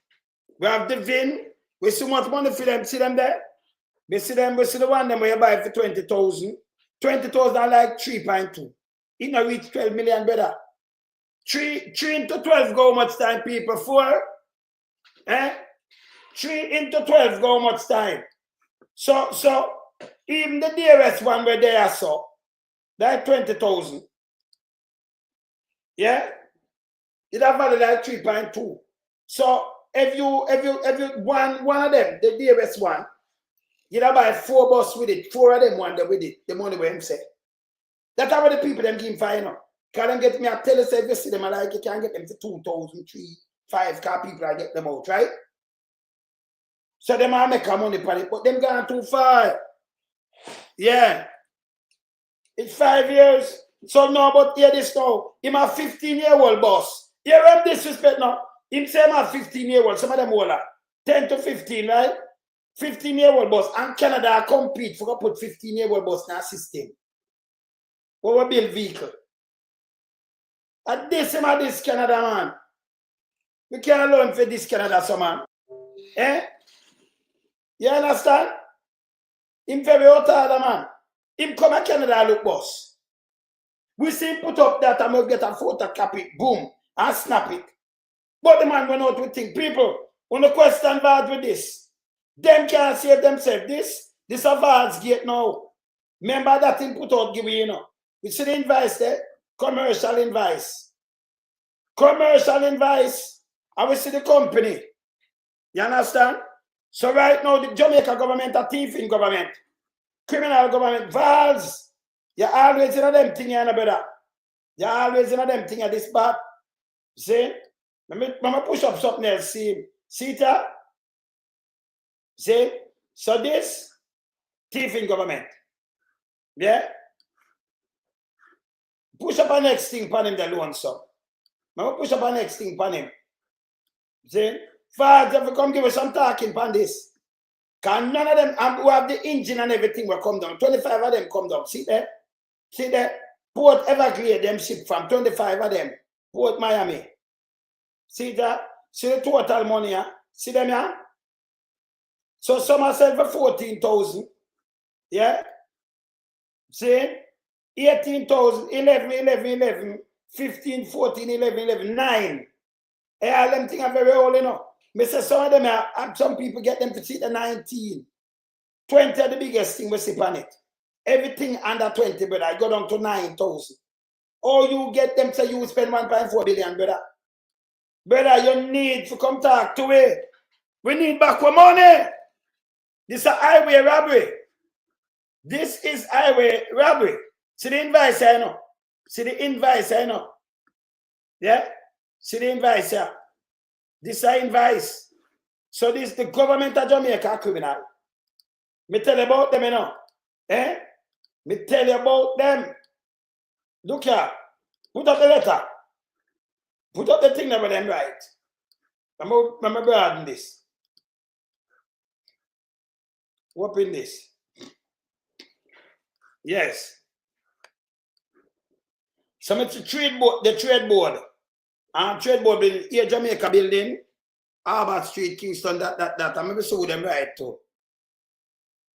Speaker 1: We have the VIN. We see much money for them. See them there? We see the one them where you buy for 20,000. 20,000 are like 3.2. It not reach 12 million, brother. 3 into 12 go much time, people? 4? Eh? 3 into 12 go much time. So even the dearest one where they are so, like 20,000. Yeah? It have value like 3.2. So if you one of them, the dearest one, you buy 4 bus with it, 4 of them one day with it, the money where him say. That's how the people them give fine up. Can them get me a tell us if you see them like you can get them for 2,000, 3, 5 car people I get them out, right? So them I make a money for it, but them gone too far. Yeah. It's 5 years. So no, but hear this now. Him a 15-year-old boss. Hear him disrespect now. Him say him a 15-year-old. Some of them older. 10 to 15, right? 15-year-old bus, and Canada compete for put 15-year-old bus in our system. What we build vehicle. At this Canada, man. We can't learn for this Canada, so man. Eh? You understand? Him very hot, man. Him come to Canada look boss. We see him put up that and we'll get a photocopy, boom, and snap it. But the man went out to think, people, on the question Vaz with this, them can't save themselves. This a Vaz gate now. Remember that thing put out give you know. You see the invoice there? Commercial invoice. Commercial invoice. I will see the company. You understand? So right now, the Jamaica government, a thieving government, criminal government, Vaz, you're always in a them thing, you know, brother. You're always in a them thing, this bad. See? Let me push up something else. See that? See? So this, thieving government. Yeah? Push up a next thing upon him, the loan, so. I'm push up a next thing upon him. See? Vaz, if you come give us some talking upon this. Because none of them, who have the engine and everything will come down. 25 of them come down. See there? See there? Port Everglades, them ship from 25 of them. Port Miami. See that? See the total money, yeah? See them, yeah? So some are sell for 14,000. Yeah? See? 18,000, 11, 15, 14, 11, 9. Hey, all them things are very old, you know. Me say some of them are, some people get them to see the 19. 20 are the biggest thing we see on it. Everything under 20, brother, I go down to 9,000. Or you get them to you spend 1.4 billion, brother. Brother, you need to come talk to it. We need back our money. This is a highway robbery. This is highway robbery. See the invoice, I know. See the invoice, I know. Yeah? See the invoice, yeah. This is an invoice. So this is the government of Jamaica criminal. Me tell you about them, you know. Eh? Me tell you about them. Look here. Put up the letter. Put up the thing that with them right. I'm broaden this. Open this. Yes. So it's the trade board building, here Jamaica building, Albert Street, Kingston, that. I'm going to show them right too.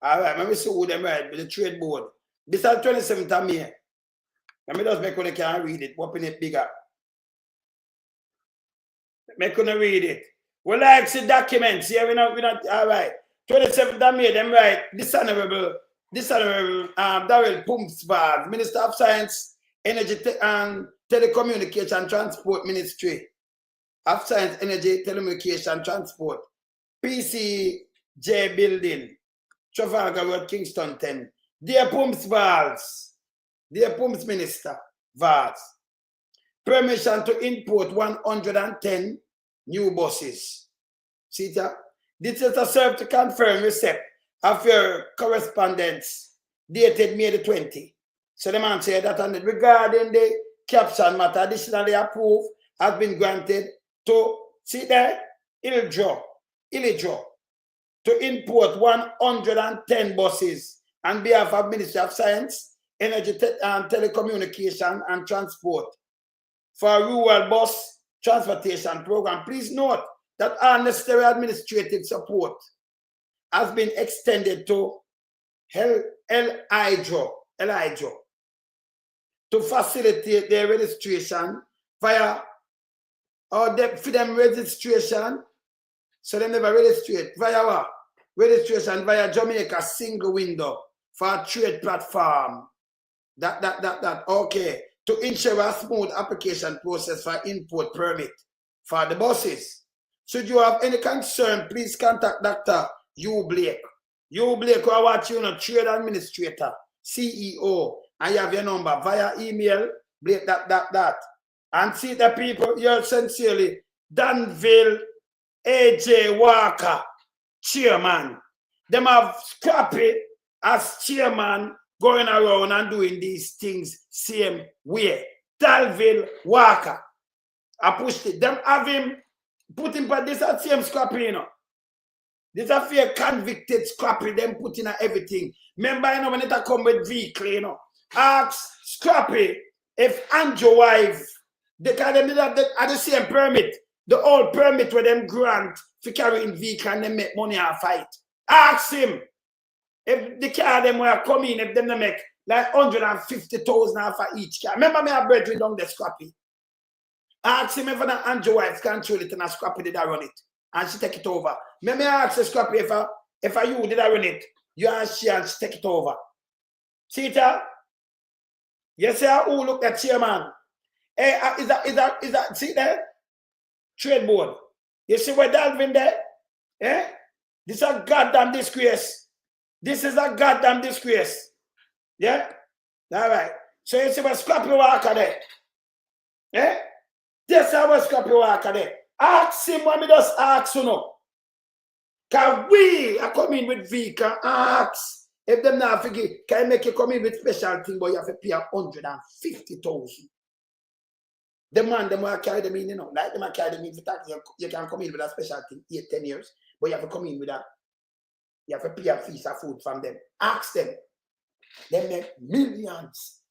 Speaker 1: Alright, I'm going to show them right with the trade board. This is 27th of May. Let me just make sure they can read it, open it bigger. Make sure they read it. We like see documents here, we're not alright. 27th of May, them right. This honorable Darrell Pumps Vaz, Minister of Science, Energy and Telecommunication Transport Ministry of Science, Energy, Telecommunication Transport, PCJ Building, Trafalgar Road, Kingston 10. Dear Pumps Vaz, dear Pumps Minister Vaz, permission to import 110 new buses. See that? This is a serve to confirm receipt of your correspondence dated May the 20th. So the man said that regarding the caption matter additionally approved has been granted to, see there, Iljo, to import 110 buses on behalf of Ministry of Science, Energy and Telecommunication and Transport for a rural bus transportation program. Please note that all necessary administrative support has been extended to Elijah to facilitate their registration via, or for them registration, so they never register via what? Registration via Jamaica single window for a trade platform. That, okay. To ensure a smooth application process for import permit for the buses. Should you have any concern, please contact Dr. Hugh Blake. Hugh Blake, who I watch you, trade administrator, CEO. I have your number via email, Blake, that. And see the people, you're sincerely, Danville AJ Walker, chairman. Them have Scrappy as chairman going around and doing these things same way. Danville Walker. I pushed it. Them have him, put him by this at same Scrappy, you know. This a fear convicted Scrappy, them put in everything. Remember, you know, when it a come with vehicle, you know. Ask Scrappy if Andrew wife, they can them at the same permit. The old permit where them grant for carrying vehicle and they make money and fight. Ask him if the car them were coming, if them they make like 150,000 for each car. Remember me a brethren down the Scrappy. Ask him if an Andrew wife control it and a Scrappy did I run it. And she take it over. Maybe I ask the Scrappy if I you did I run it. You and she take it over. See it? You see how who look at chairman? Hey, is that see there? Trade board. You see where Dalvin there? Eh? This is a goddamn disgrace. This is a goddamn disgrace. Yeah? All right. So you see where Scrappy Walker there? Eh? This is where Scrappy Walker there. Ask him when we just ask you know. Because we are coming with vehicle. Ask. If them not forget, can I make you come in with special thing, but you have to pay 150,000. The man, them will carry them in, you know. Like them will carry them in for tax. You can come in with a special thing, 8-10 years, but you have to come in with that. You have to pay a fees of food from them. Ask them. They make millions.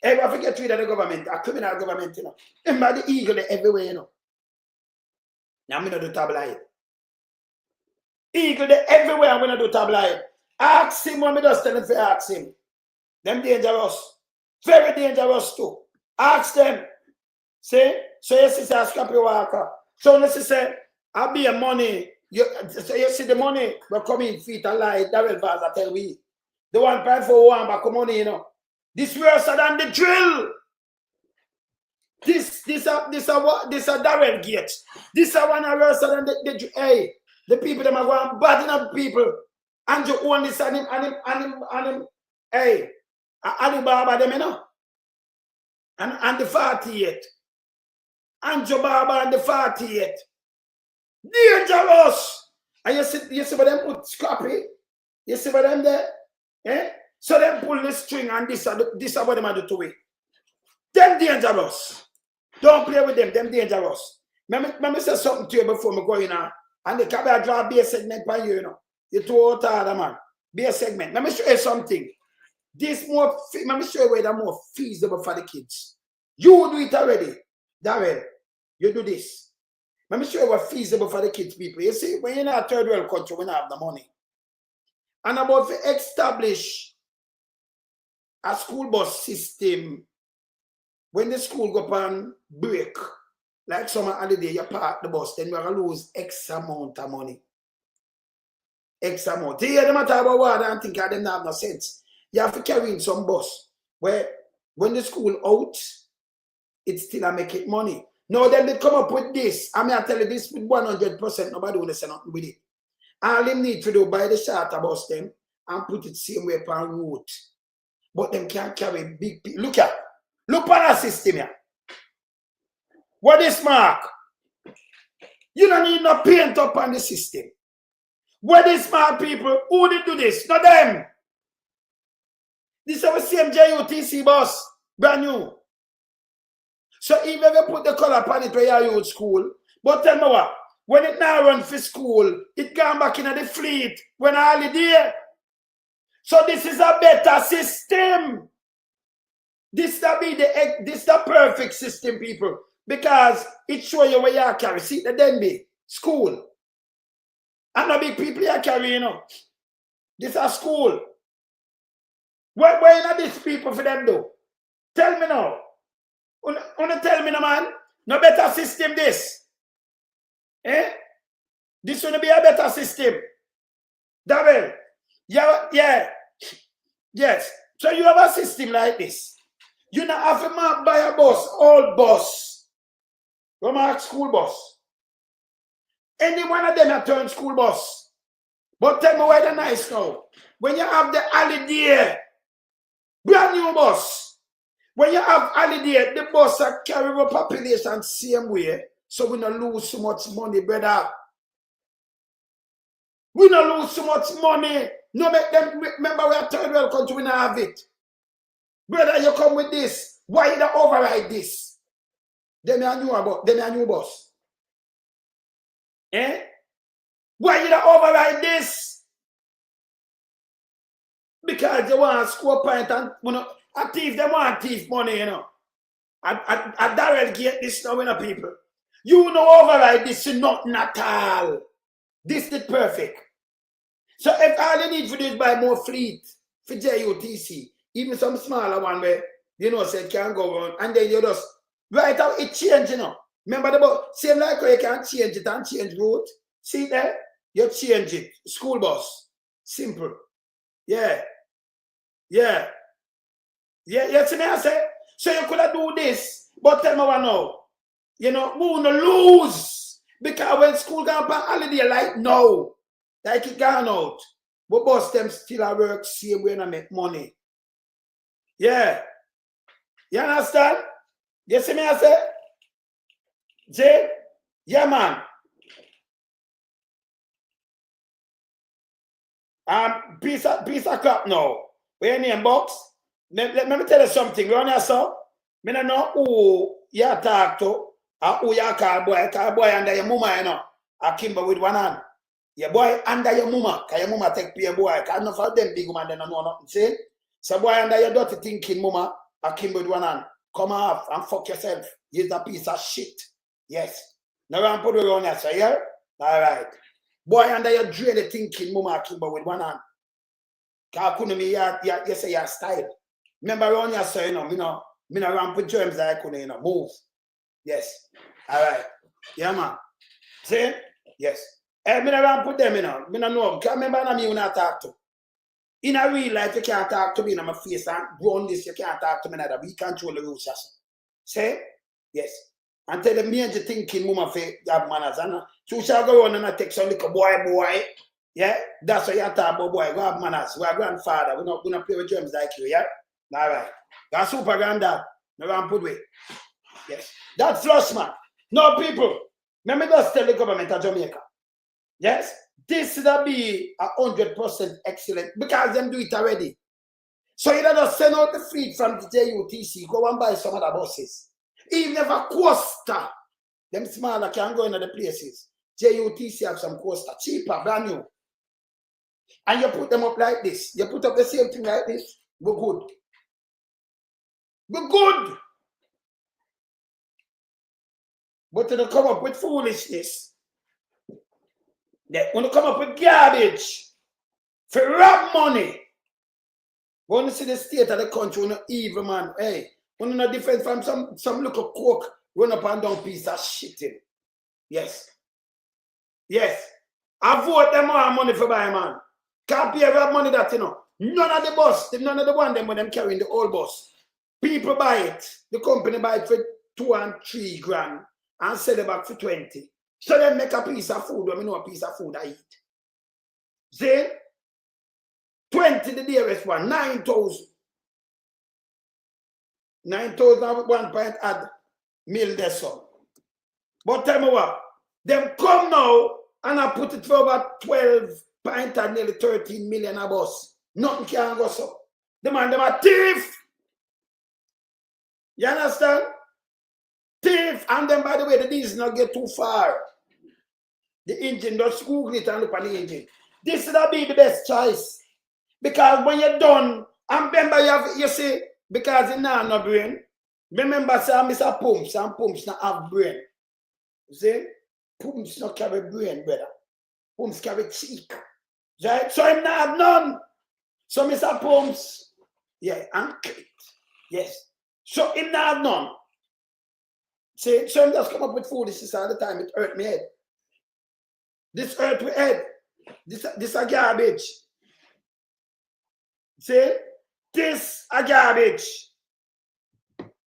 Speaker 1: Everyone forget rid of the government, a criminal government, you know. Remember the eagle everywhere, you know. Now I'm going to do tabloid. Eagle everywhere, I'm going to do tabloid. Ask him when we just tell him to ask him. Them dangerous. Very dangerous too. Ask them. See? So you see a Scrappy Walker. So let's say, I'll be a money. So you see the money will come in feet and lie. That will Vaz, I tell we. The 1.4 back money, you know. This worse than the drill. This a Darrell gate. This a one worse than the hey. The people them are going bad enough people. And you own this and him, hey, Alibaba them, you know. And the 48. And Baba and the 48. Dangerous. And you see what them put Scrappy? You see what them there? Eh? So them pull the string and this is what them do to it. Them dangerous. Don't play with them, them dangerous. Let me say something to you before me go in now. And the cabin draw be a segment for you, you know. You too hard, man. Be a segment. Let me show you something. This more, let me show you where they're more feasible for the kids. You do it already. Darrell, you do this. Let me show you what's feasible for the kids, people. You see, when you're in a third world country, we don't have the money. And about to establish a school bus system, when the school go on break, like summer holiday, you park the bus, then you're going to lose X amount of money. X amount. You hear them talk about water and think them not have no sense. You have to carry in some bus where when the school out, it still make it money. Now then they come up with this. I mean I tell you this with 100%, nobody will say nothing with it. All them need to do buy the charter bus them and put it same way per route. But them can't carry big people. Look at our system here. What is Mark? You don't need no paint up on the system. What is smart people? Who did do this? Not them. This is our same JUTC bus. Brand new. So even if you put the color on it where you use school, but tell me what, when it now run for school, it gone back in the fleet when I holiday. So this is a better system. This is the perfect system, people. Because it show you where you carry. See the Denby school. And the big people you carry, you know. This is a school. What are these people for them do? Tell me now. Wanna tell me no man? No better system this. Eh? This will be a better system. Double. Yeah. Yes. So you have a system like this. You not have to mark by a bus, old bus. You mark school bus. Any one of them have turned school bus. But tell me why they're nice now. When you have the holiday, brand new bus. When you have holiday, the bus are carry the population same way. So we don't lose so much money, brother. We don't lose so much money. No make them remember we are third world country, we don't have it. Brother, you come with this. Why you don't override this? Them are new bus. Eh? Why you don't override this? Because you want to score point and you know, a thief, they want thief money, you know. I Darrell get this now, you know, people. You know override this is nothing at all. This is perfect. So if all you need for this buy more fleet for JUTC, even some smaller one where you know say can go on, and then you just write out it change, you know. Remember the book, same like how you can change it and change route. See there? You change it. School bus. Simple. Yeah. Yeah. Yeah, you see me I say? So you could have do this, but tell me what now. You know, we wanna lose. Because when school gone back holiday like no. Like it gone out. But boss them still at work same way and make money. Yeah. You understand? You see me I say? Jay? Yeah man. Piece of crap now. Where your name box? Let me tell you something. Run here, sir. I don't know who you talk to or who you call boy under your mama, you know. I Kimber with one hand. Your boy under your mama, because your mama take pay boy. Because enough of them big woman, they don't know nothing. See? So boy under your dirty thinking mama, I Kimber with one hand. Come off and fuck yourself. You're a piece of shit. Yes. Now I'm put it around here, so yeah? Alright. Boy under your dreaded thinking mama, I Kimber with one hand. Because I couldn't be you say your style. Remember around here, so you know, me no ramp with germs that I couldn't, you know, move. Yes. Alright. Yeah, man. See? Yes. Me no ramp with them, you know. Me no know. Because remember me when I talk to. In a real life, you can't talk to me in my face and grown this, you can't talk to me neither. We control the rules, yes. See? Yes. And tell the major thinking mama for have manners. And so shall go on and I take some little boy. Yeah? That's what you talk about, boy. Go have manners. We are grandfather. We're not play with germs like you, yeah? All right. That's super granddad. No one put way. Yes. That's flush, man. No, people. Let me just tell the government of Jamaica. Yes. This will be 100% excellent because them do it already. So you don't just send out the fleet from the JUTC, go and buy some other buses. Even if a coaster, them smaller can go in other places. JUTC have some coaster, cheaper, brand new. And you put them up like this. You put up the same thing like this. We're good. We're good. But to come up with foolishness, they want to come up with garbage for rob money. Want to see the state of the country, no evil man. Hey, want to know different from some little coke run up and down piece of shit in. Yes. Yes. I vote them more money for buy, man. Can't pay rob money that, you know. None of the bus, none of the one them when them carrying the old bus. People buy it. The company buy it for 2 and 3 grand and sell it back for 20. So they make a piece of food when we know a piece of food I eat. See? 20 the dearest one, 9,000. 9,000 1 point add meal there so. But tell me what, them come now and I put it for about 12 point and nearly 13 million a bus. Nothing can go so. The man them a thief. You understand? Thief. And then by the way, the diesel not get too far. The engine, just Google it and look at the engine. This will be the best choice. Because when you're done, and remember you see, because it now no brain. Remember, say Mr. Pumps, and Pumps not have brain. You see? Pumps not carry brain, brother. Pumps carry cheek. Right? So him not have none. So Mr. Pumps, yeah, and yes. So him not have none. See, so him just come up with foolishness all the time. It hurt me head. This hurt me head. This a garbage. See? This a garbage.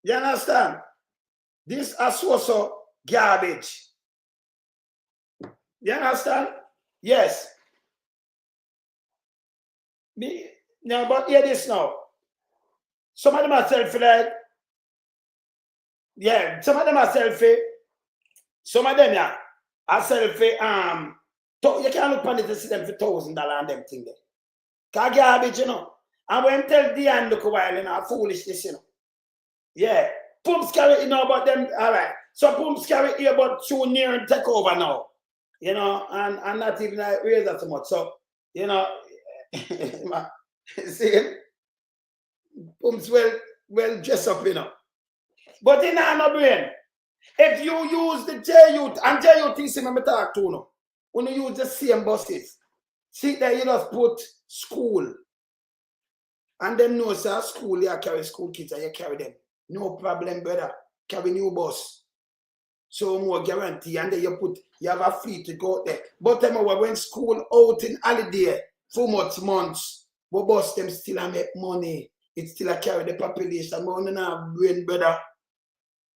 Speaker 1: You understand? This a so garbage. You understand? Yes. No, but hear this now. Some of them are selfie like, yeah, some of them are selfie. Some of them, yeah, are selfie. You can't look on it and see them for $1,000 and them thing there. Cause garbage, you know. And when tell Diane look a while, you know, foolishness, you know. Yeah. Pumps carry, you know, about them, all right. So Pumps carry here, but too near and take over now. you know, and not even raise that so much. So, you know, see him? Pumps well dressed up, you know. But in our brain, if you use the JUT, and JUTC, let me talk to you, when you use the same buses, see there you just put school, and them know, sir, school, you carry school kids, and you carry them. No problem, brother. Carry new bus. So more guarantee, and then you have a fleet to go out there. But when school out in holiday, 4 months, but bus them still a make money. It still a carry the population, but we don't have brain, brother.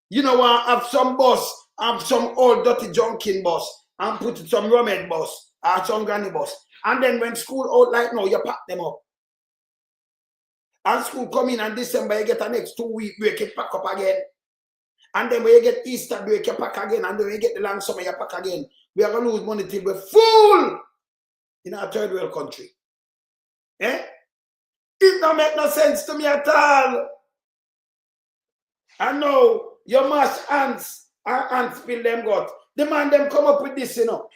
Speaker 1: You know what? Have some bus, have some old dirty junking bus, and put some rumhead bus, or some granny bus. And then when school out like now, you pack them up. And school come in and December, you get a next 2 week break, you pack up again. And then when you get Easter break, you pack again. And then when you get the long summer, you pack again. We are going to lose money till we're full in our third world country. Eh? It don't make no sense to me at all. I know your mash ants and ants spill them gut. The man them come up with this, you know.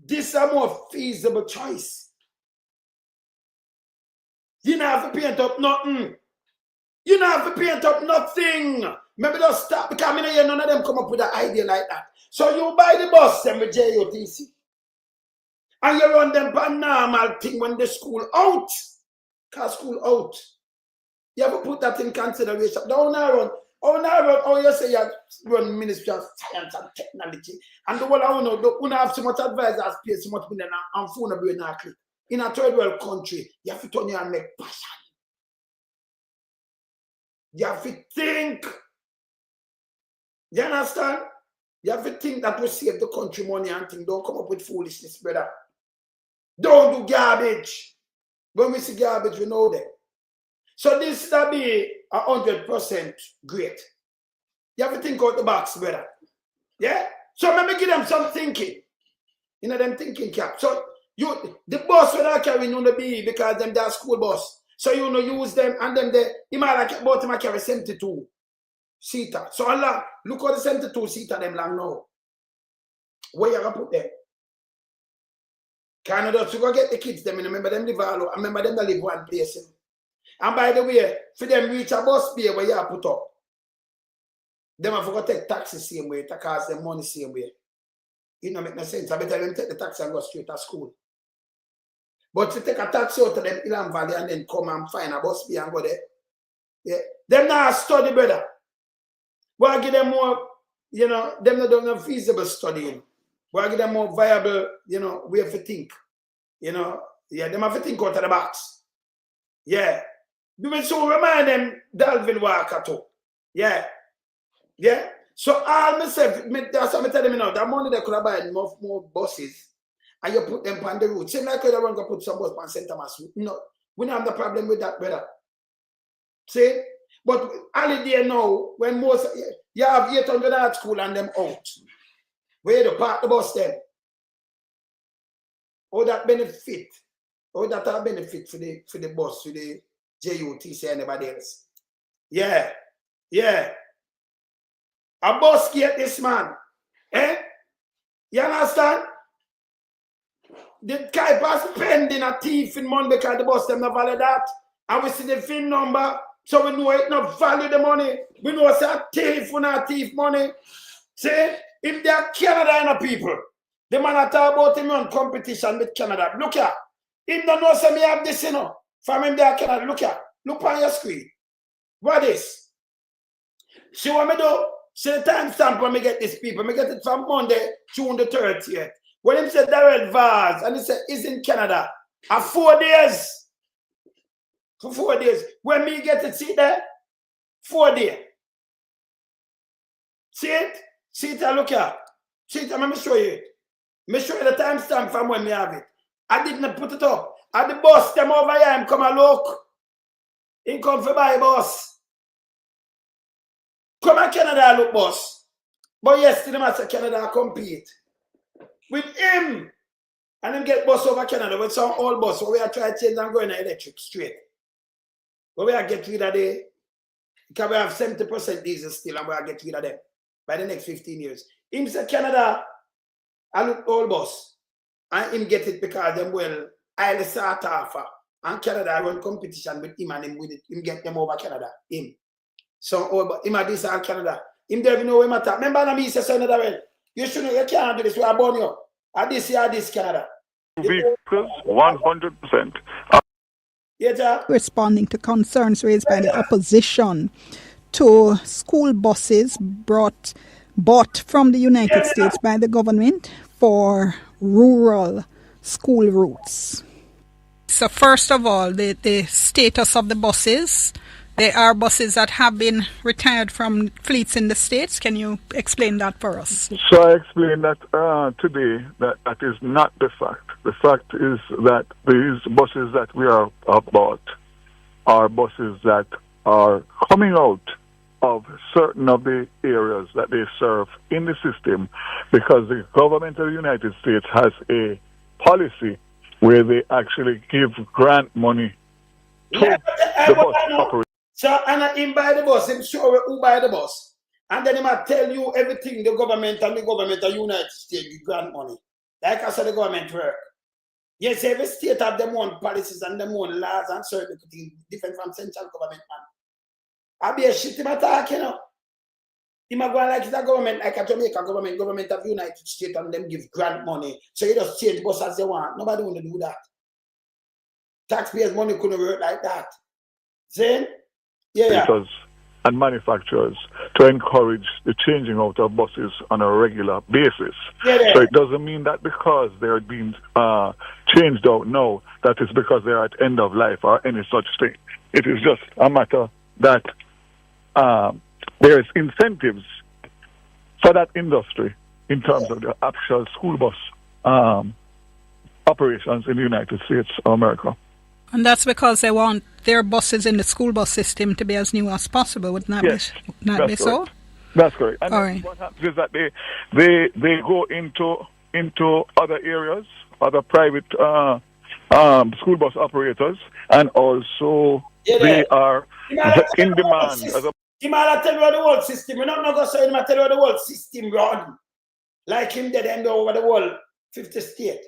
Speaker 1: This is a more feasible choice. You don't have to paint up nothing. You don't have to paint up nothing. Maybe just stop because I mean, none of them come up with an idea like that. So you buy the bus them with JUTC. And you run them for normal thing when the school out. Because school out. You have to put that in consideration. Oh, you say you run Ministry of Science and Technology. And the whole I don't have so much advisors pay so much money and phone a brain and click. In a third world country, you have to turn your and make passion. You have to think. You understand? You have to think that will save the country money and think. Don't come up with foolishness, brother. Don't do garbage. When we see garbage, we know that. So this will be 100% great. You have to think out the box, brother. Yeah? So let me give them some thinking. You know them thinking cap. So the bus will not carry on the B because them they're school bus. So you know use them and them they you might like about them carry 72 seater. So Allah look at the 72 seater them long now. Where you gonna put them? Canada to go get the kids them, remember them live all. I remember them that live one place. And by the way, for them reach a bus pay where you have put up. Them have to take taxi same way, to cost them money same way. It don't make no sense. I better them take the taxi and go straight to school. But to take a taxi out to them Ilam Valley and then come and find a bus pay and go there. Yeah. Them not study, brother. Well, I give them more, you know, them not doing a feasible studying. Well, I give them more viable, you know, way to think. You know, yeah, them have to think out of the box. Yeah. We so remind them Dalvin Walker too. Yeah. Yeah. So all myself, that's what I tell them now, that money they could have buy more buses and you put them on the route. Same like you want to put some bus on St. Thomas route. No, we don't have the problem with that, brother. See? But holiday now, when most you have 800 art school and them out. Where to park the bus then? All that benefit. All that are benefit for the bus, for the JUTC and anybody else. Yeah. Yeah. A bus get this man. Eh? You understand? The guy was spending a thief in money because the bus them not value that. And we see the VIN number, so we know it not value the money. We know it's a thief when a thief money. See? If they are Canada people, the man that talk about him on competition with Canada. Look here. Him don't know say me have this, you know. From him they are Canada. Look here. Look on your screen. What is? See what me do? See the timestamp when me get this people. Me get it from Monday, June the 30th. When him said Darrell Vaz, and he said he's in Canada. For 4 days. For 4 days. When me get it, see there? 4 days. See it? See it, look here. See it, let me show you it. Let me show you the timestamp from when me have it. I didn't put it up. At the bus, them over here, I'm come and look. He come for buy bus. Come and Canada look bus. But yesterday, I said Canada compete. With him. And then get bus over Canada with some old bus. So we are trying to change and go in electric straight. But we are get rid of the, because we have 70% diesel still and we are get rid of them by the next 15 years. Him said Canada I look all bus. And him get it because them well, I'll start off. And Canada run competition with him and him with it. Him get them over Canada. Him. So him at this all Canada. Him don't even know him attack. Remember me say so another way. You shouldn't, you can't do this. We are born you. At this year, this Canada.
Speaker 5: Vehicles, 100%.
Speaker 1: Yeah,
Speaker 4: responding to concerns raised by the opposition to school buses bought from the United States by the government for rural school routes. So first of all, the status of the buses. They are buses that have been retired from fleets in the States. Can you explain that for us?
Speaker 5: So I explained that today that is not the fact. The fact is that these buses that we are about are buses that are coming out of certain of the areas that they serve in the system because the government of the United States has a policy where they actually give grant money to the bus operators.
Speaker 1: So, and him buy the bus, him show who buy the bus. And then he might tell you everything the government of the United States give grant money. Like I said, the government work. Yes, every state have their own policies and their own laws and certain things different from central government, man. I be a shit him attack, you know. He might go like the government, like a Jamaica government of the United States, and them give grant money. So you just change bus as they want. Nobody want to do that. Taxpayers' money couldn't work like that. Then, yeah.
Speaker 5: And manufacturers to encourage the changing out of buses on a regular basis.
Speaker 1: Yeah.
Speaker 5: So it doesn't mean that because they're being changed out now, that is because they're at end of life or any such thing. It is just a matter that there's incentives for that industry in terms of the actual school bus operations in the United States of America.
Speaker 4: And that's because they want their buses in the school bus system to be as new as possible. Would not be so?
Speaker 5: That's correct. And
Speaker 4: all right.
Speaker 5: What happens is that they go into other areas, other private school bus operators, and also they are in demand.
Speaker 1: He might tell you the whole system. We're not going to say him tell you the whole system run. Like him dead end over the whole 50 state.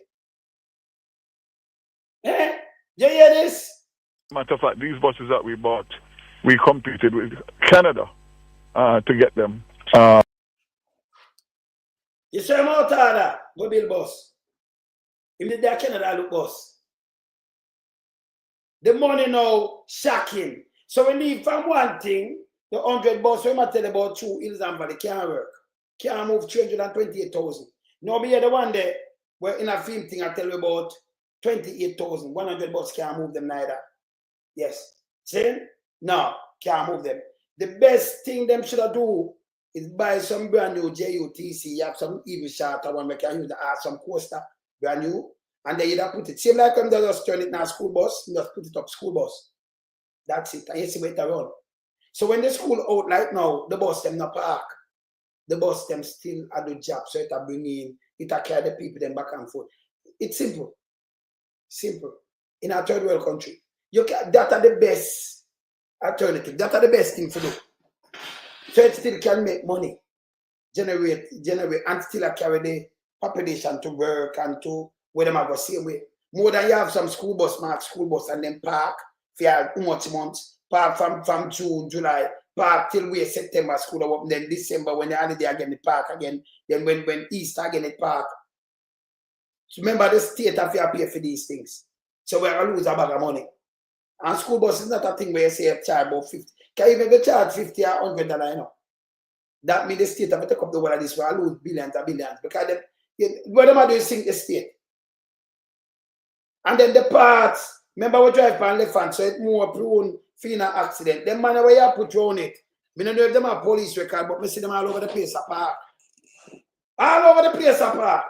Speaker 1: Eh? You hear this?
Speaker 5: Matter of fact, these buses that we bought, we competed with Canada to get them.
Speaker 1: You say I'm out of that, go build bus. If they did Canada look bus. The money now shocking. So we need from one thing, the 100 bus, we might tell about 2 Hills and Valley can't work. Can't move 328,000. Now we hear the one day where in a film thing I tell you about 28,000. 100 bus can't move them neither. Yes. See? No, can't move them. The best thing them should do is buy some brand new JUTC. You have some even shorter one we can use to add some coaster, brand new. And then you put it. Same like when they just turn it now school bus, you just put it up school bus. That's it. And you see where it run. So when the school out like now, the bus them not park. The bus them still at the job. So it bring in, it carry the people them back and forth. It's simple. Simple. In a third world country. That are the best alternative. That are the best thing to do. So it still can make money. Generate, and still carry the population to work and to where them have the same way. More than you have some school bus, and then park for how much months. Park from June, July, park till we September school open, then December when the holiday again, the park again. Then when Easter again, it park. So remember the state have to pay for these things. So we're going to lose a bag of money. And school bus is not a thing where you say you charge about 50. Can you even charge $50 or $100, you know? That means the state have to take up the whole of this where I lose billions and billions. Because what them do is sink the state. And then the parts, remember we drive on left hand, so it's more prone for an accident. Them man where you put on it. I don't know if them have police record, but I see them all over the place apart. All over the place apart.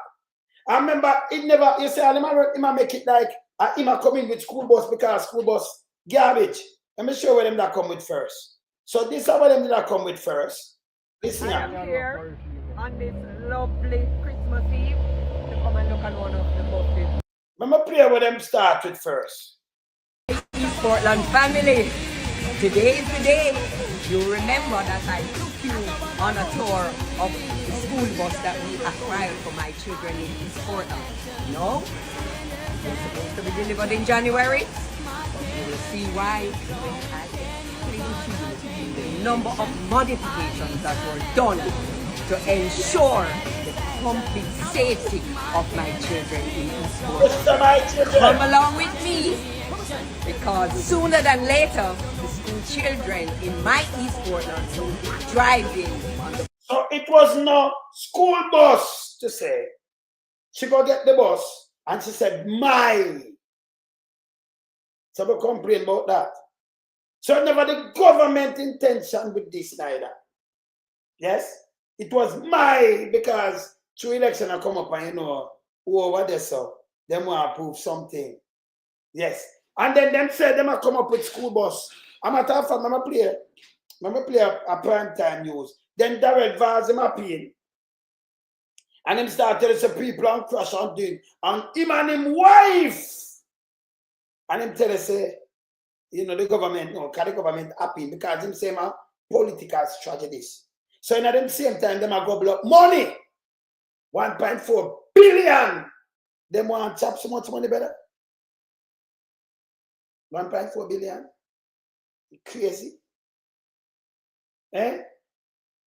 Speaker 1: I remember it never, you say, I might make it like, I might come in with school bus because school bus garbage. Let me show you them that come with first. So this is what them that come with first. Listen
Speaker 9: I am here on this lovely Christmas Eve to come and look at one of the buses.
Speaker 1: I'm going to play with them start with first.
Speaker 9: Portland family, today is the day. You remember that I took you on a tour of the school bus that we acquired for my children in East Portland. No? It was supposed to be delivered in January. But you will see why when I explain to you the number of modifications that were done to ensure the complete safety of my children in East Portland. Come along with me, because sooner than later, the school children in my East Portland will be driving on the...
Speaker 1: So it was no school bus to say. She go get the bus and she said, my. So we complain about that. So never the government intention with this neither. Yes? It was my, because through election I come up and you know, who over there so, them want to prove something. Yes. And then them said them come up with school bus. I'm a tough fan, I'm play a prime time news. Then Darrell Vaz him appeal. And him start telling some people and crash on doing. And him and him wife. And him tell us say, you know, the government, no, can the government happy because him say my political strategies. So in the same time, them are gobble up money. 1.4 billion. Them want to chop so much money better. 1.4 billion. Crazy. Eh?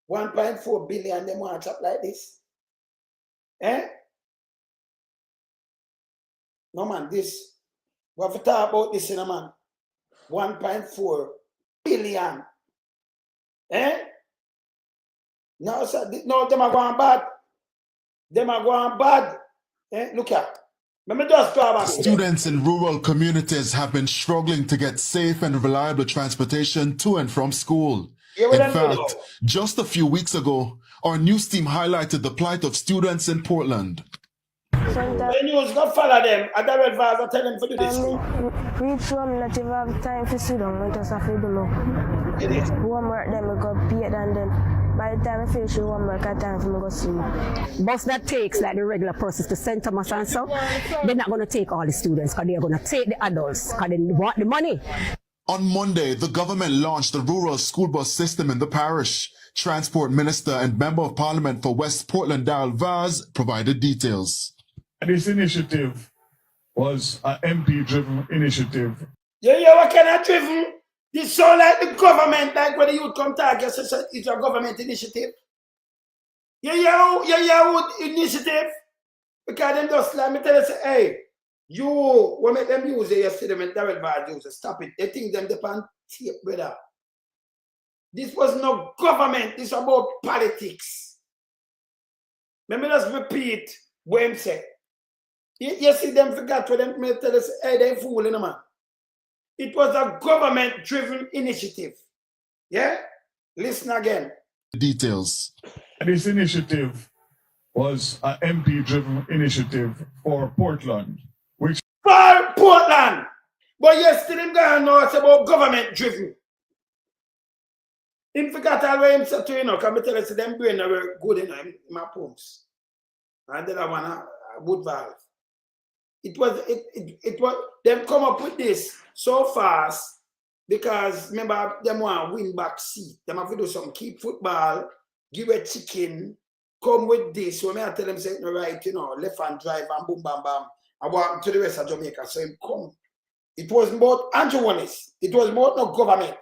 Speaker 1: 1.4 billion, them want to chop like this. Eh? No man, this. We have to talk about this in a man. 1.4 billion. Eh? No, sir, no, them are going bad. Them are going bad. Eh? Look at. Let me just talk about
Speaker 10: Students in rural communities have been struggling to get safe and reliable transportation to and from school. In fact, just a few weeks ago, our news team highlighted the plight of students in Portland.
Speaker 1: The news go follow them. I don't advise I tell them to do this.
Speaker 11: Reach home, not even have time to sit down, I just have to do no. Homework, then we go pay it, and then by the time I finish the homework, I have time for me to go swim.
Speaker 12: Bus that takes like the regular persons to St. Thomas and so, they're not going to take all the students because they're going to take the adults because they want the money.
Speaker 10: On Monday, the government launched the rural school bus system in the parish. Transport Minister and Member of Parliament for West Portland, Darrell Vaz, provided details.
Speaker 5: This initiative was an MP-driven initiative.
Speaker 1: Yeah, what kind of driven? This sound like the government, like when the youth come talk, you say it's a government initiative. Yeah, initiative. Because them just let me tell you, say, hey, you will make them use it yesterday when Darrell Vaz use it. Stop it. They think them depend tape, brother. This was no government, this was about politics. Let me just repeat what I'm saying. You see them forgot what them tell us, hey, they fooling them, man. It was a government-driven initiative. Yeah? Listen again.
Speaker 10: Details.
Speaker 5: This initiative was an MP-driven initiative for Portland, which...
Speaker 1: For Portland! But yesterday, them guys know it's about government-driven. Him forgot all what him said to you, know, because I tell you, them brain are good in my poems. And then I want a wood valve. It was them come up with this so fast because remember them want to win back seat. Them have to do some keep football, give a chicken, come with this. So I tell them say no right, you know, left hand drive and boom bam bam. I walk to the rest of Jamaica. So him come. It was about Andrew Wallace. It was about no government.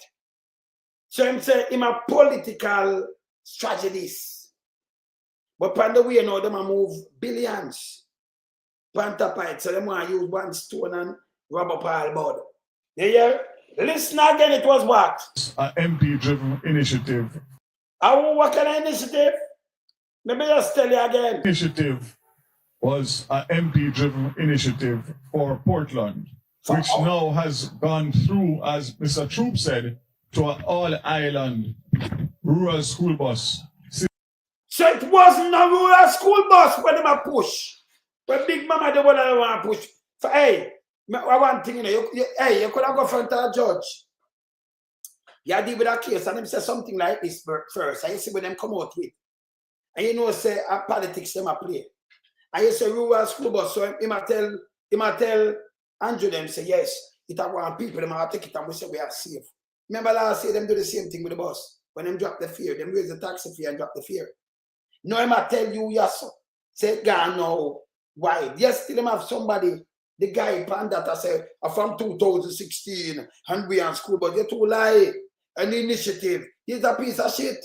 Speaker 1: So him say him a political strategist. But by the way, you know, them a move billions. Pantapite, so them want to use one stone and rub up all board. Yeah, listen again, it was what?
Speaker 5: An MP-driven initiative.
Speaker 1: What kind of initiative? Let me just tell you again.
Speaker 5: Initiative was an MP-driven initiative for Portland, which now has gone through, as Mr. Troop said, to an all-island rural school bus.
Speaker 1: So it wasn't a rural school bus when them a push. But Big Mama, the one I want to push. For, hey, I want thing, you know, you could have go front of a judge. You deal with a case and them say something like this first. And you see what them come out with. And you know, say, politics them a play. And you say, rural school bus. So he might tell Andrew them, say, yes, it have one people, them have to take it and we say we are safe. Remember last year, them do the same thing with the bus. When them drop the fare, them raise the taxi fee and drop the fare. No, I might tell you, yes, sir. Say, God, no. Why? Yes, still them have somebody, the guy, that I said, from 2016, and we are school, but you too lie. An initiative. This is a piece of shit.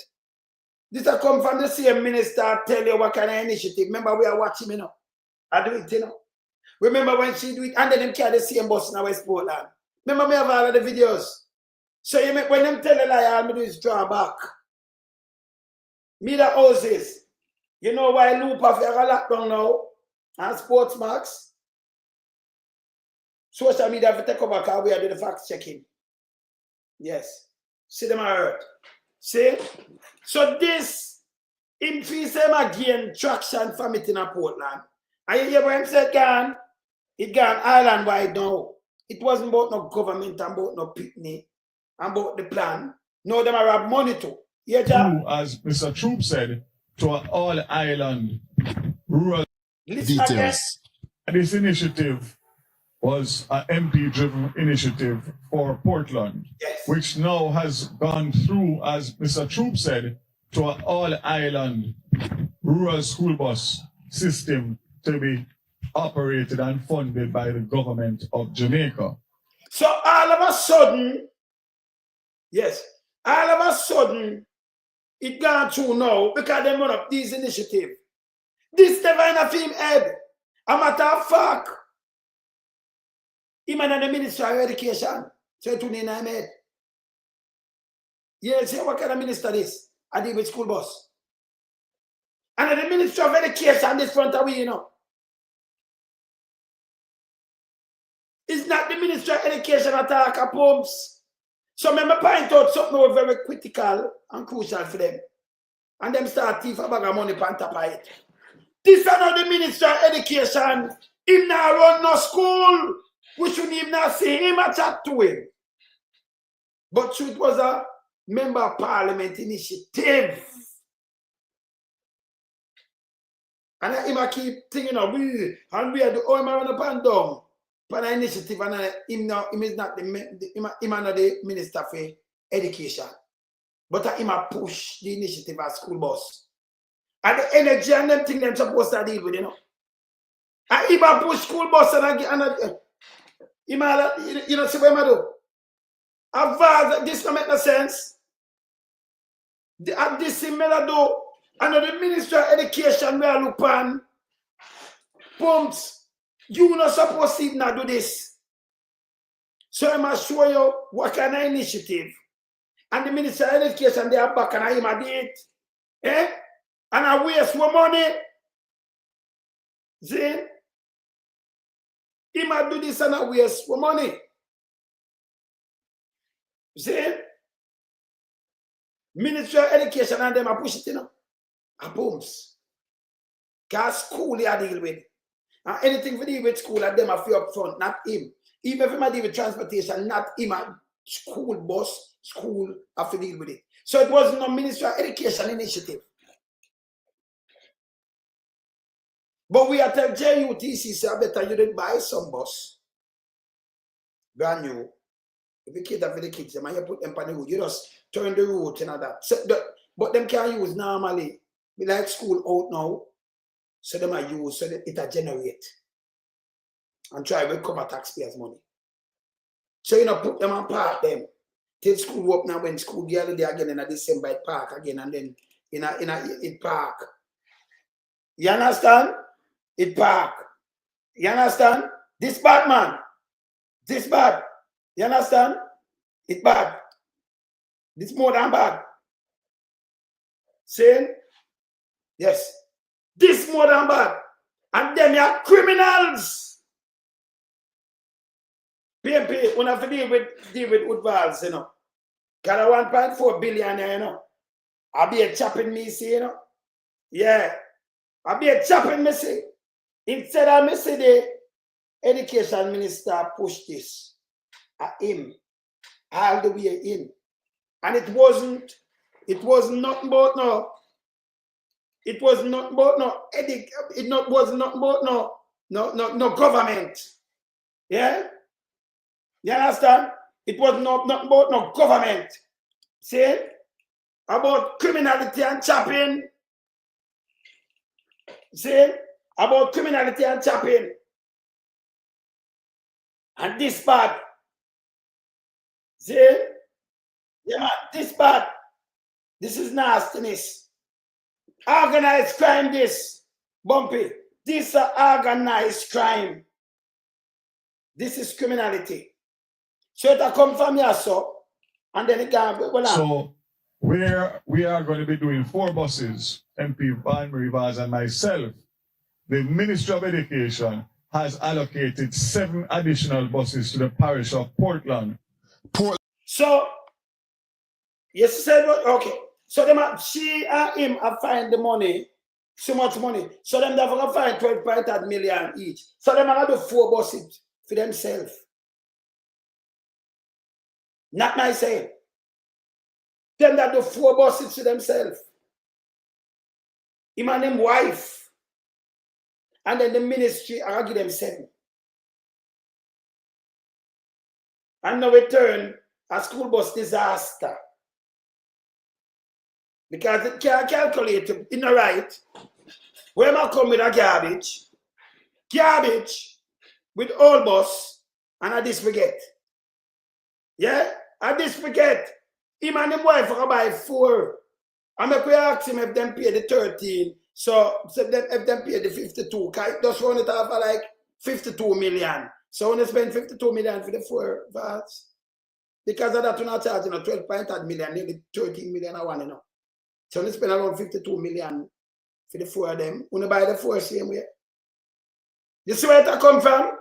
Speaker 1: This has come from the same minister tell you what kind of initiative. Remember, we are watching, you know. I do it, you know. Remember when she do it, and then them carry the same bus in West Portland. Remember me have all of the videos. So you make, when them tell a lie, all me do is draw back. Me the houses. You know why Loop have a lockdown now? And Sports Max? Social media have to take over because we are doing the fact checking. Yes. See them are hurt. See? So this increase them again traction from it in a Portland. And you hear what him said, gone? It gone island wide now. It wasn't about no government and about no picnic and about the plan. No, them are have money too. Yeah, John?
Speaker 13: As Mr. Troop said, to an all-island rural
Speaker 10: Details.
Speaker 13: This initiative was an MP-driven initiative for Portland,
Speaker 1: yes,
Speaker 13: which now has gone through, as Mr. Troop said, to an all-island rural school bus system to be operated and funded by the government of Jamaica.
Speaker 1: So all of a sudden, yes, all of a sudden, it gone through now because they run up these initiatives. This never in a film head. A matter of fact, even in the Ministry of Education, so it in my head. You say what kind of minister this? I deal with school bus. And in the Ministry of Education, this front of we, you know. It's not the Ministry of Education attack a pumps. So let me point out something was very critical and crucial for them. And them start thief a bag of money on top of it. This is not the Minister of Education. Him not run no school. We shouldn't even not see him a chat to him. But it was a member of parliament initiative. And I keep thinking of we are the oil man up and down. But an initiative and him is not the Minister for Education. But him a push the initiative as school bus. And the energy and them thing them supposed to deal with, you know. And him a push school bus and him a, you know, see what I do? A Vaz, this don't make no sense. This thing I do. And the Ministry of Education we are look on. Pumps. You not supposed to not do this. So I must show you what kind of initiative. And the Minister of Education, they are back and I am a date. Eh? And I waste more money. See? He might do this and I waste more money. See? Ministry of Education and them are push it, you know. A booms. Because school they are deal with. And anything for deal with school and them are free up front, not him. Even if I deal with transportation, not him. School bus, school have to deal with it. So it wasn't a Ministry of Education initiative. But we are telling JUTC, so I better you didn't buy some bus. Brand new. If you cater for the kids, you put them on the road. You just turn the road and all that. So but them can use normally. We like school out now. So them are use so that it generate. And try to recover taxpayers' money. So you know, put them and park them. Till school up now when school the other day again in December it park again and then it park. You understand? It park. You understand? This bad man. This bad. You understand? It bad. This more than bad. Saying? Yes. This more than bad. And them are criminals. PMP, when I have to deal with Vaz, you know. Got a 1.4 billion, you know. I'll be a chopping me, see, you know. Yeah. I'll be a chopping me, see. Instead of me see the education minister push this at him all the way in. And it was not about no. It was not about no government. Yeah? You understand? It was not about no government. See? About criminality and chopping. See? About criminality and chopping. And this bad. See? Yeah, this bad. This is nastiness. Organized crime, this. Bumpy. This is organized crime. This is criminality. So it come from here, so, and then it can be.
Speaker 13: So where we are going to be doing 4 buses, MP Van Vaz and myself, the Ministry of Education has allocated 7 additional buses to the parish of Portland.
Speaker 1: So, yes, said okay. So she and him have find the money, so much money. So them they're gonna find 12.8 million each. So them are gonna do 4 buses for themselves. Not my saying. Them that do 4 buses for themselves. Him and him wife. And then the ministry are give them 7. And now we turn a school bus disaster. Because it can't calculate it in the right. Where am I come with a garbage? Garbage with old bus and I disforget. Yeah? I disforget. Him and his wife are buy 4. And if we ask him if them pay the 13, so if them pay the 52, just run it off for like 52 million. So when they spend 52 million for the 4 Vaz, because of that, we're not charging 12.8 million, nearly 13 million I want to know. So they spend around 52 million for the 4 of them. When you buy the 4 same way. You see where it come from?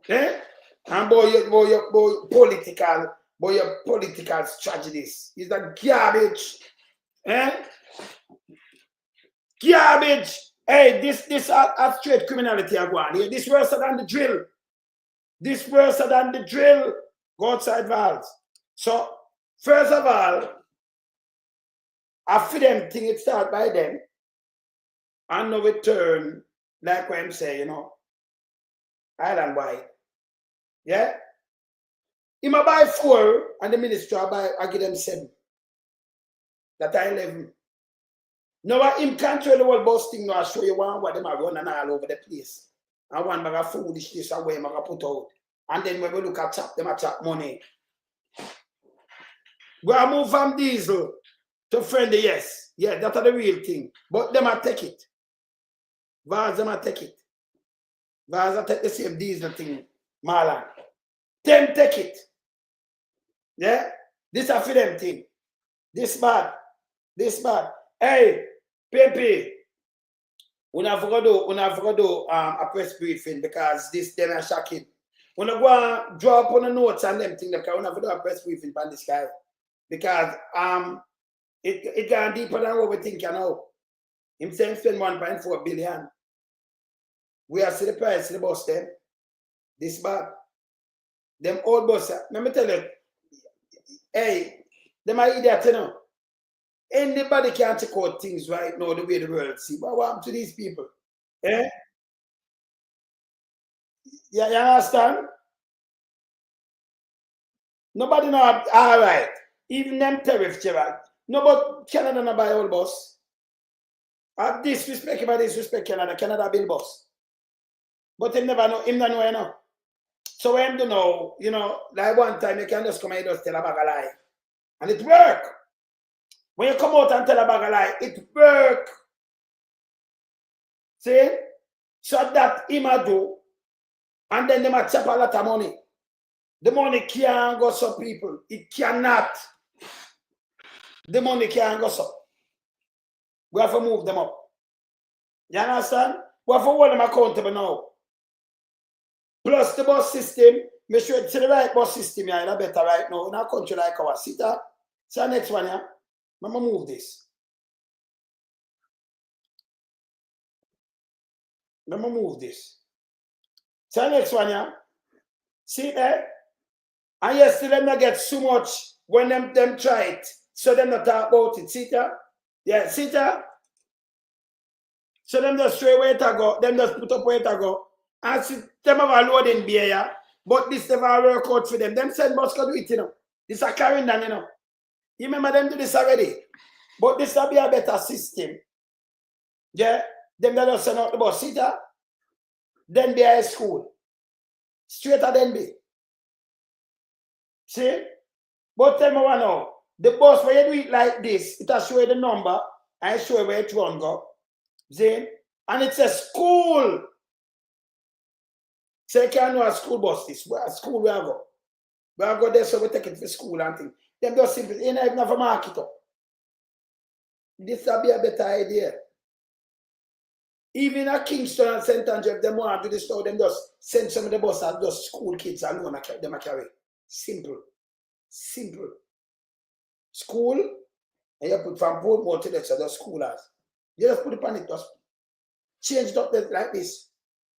Speaker 1: Eh? And boy, your political strategies. Is that garbage? Eh? Garbage. Hey, this are straight criminality I go on here. This worse than the drill. This worse than the drill. Go outside Vaz. So, first of all, after them thing it start by them, and now we turn, like what I'm saying, you know, island wide. Yeah? He might buy 4 and the ministry I give them 7. That I 11. Now him control the whole bus thing now I show you one what them are running all over the place. And one bag of foolishness and where I put out. And then when we look at chop, them a chop money. We are move from diesel to friendly, yes. Yeah, that's the real thing. But them a take it. Vaz them a take it. Vaz a take the same diesel thing, Marlon. Them take it. Yeah? This a for them thing. This bad. This bad. Hey, Pepe, we have to do a press briefing because this them are shocking. When I go and draw up on the notes and them thing, because we have to do a press briefing on this guy. Because it gone deeper than what we think you know. Him saying spend 1.4 billion. We have seen the price of the bus them. This bad. Them old bus, let me tell you, hey, them are idiots, you know. Anybody can check out things right now the way the world see. What happened to these people? Eh? Yeah, you understand? Nobody know. All right. Even them tariff, Gerald. No, but Canada not buy old bus. I disrespect about disrespect Canada. Canada build bus. But him never know. Him don't know, you know. So when do know, you know, like one time you can just come and just tell a bag of lie. And it work. When you come out and tell a bag of lie, it work. See? So that him a do. And then they might chop a lot of money. The money can't go so people. It cannot. The money can't go so. We have to move them up. You understand? We have to hold them accountable now. Plus the bus system, make sure it's the right bus system here, yeah, better right now in a country like ours. See that? See the next one, yeah? I'm going to move this. I'm going to move this. See the next one, yeah? See there? And yesterday them not get so much when them try it. So them not talk about it. See that? Yeah, see that? So them just straight where to go. Them just put up where to go. And see them have a loading beer, yeah? But this never work out for them. Them said bus could do it, you know. This are carrying down, you know. You remember them do this already. But this will be a better system. Yeah? Them that just send out the bus. See that? Then be at school. Straighter than be. See? But tell me one now. The bus, when you do it like this, it will show you the number and show you where it run go. See? And it's a school. So you can't know a school bus this. Where a school we go. We go there so we take it for school and things. Them just simple. You know, even have a market up. This will be a better idea. Even at Kingston and St. Andrew, if they want to do this now, them just send some of the bus and just school kids alone and them carry. Simple. Simple. School, and you put from Portmore to the other schoolers. You just put it on it, just change it up like this.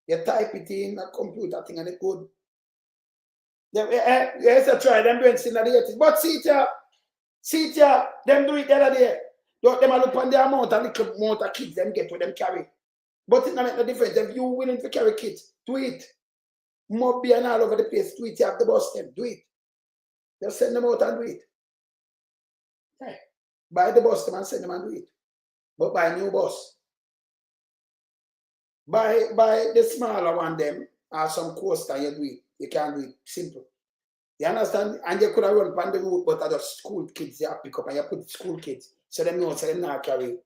Speaker 1: You type it in a computer thing and it good. Yes, I try them doing sin at the 80s. But see it here, them do it the other day. Don't them look on the amount of kids them get with them carry. But it don't make no difference. If you willing to carry kids, do it. Mob be and all over the place, do it. You have the bus them, do it. Just send them out and do it. Yeah. Buy the bus them and send them and do it. But buy a new bus. Buy the smaller one them or some coaster you do it. You can do it. Simple. You understand? And you could have run on the route, but other school kids you have pick up and you put school kids. So them know so them not carry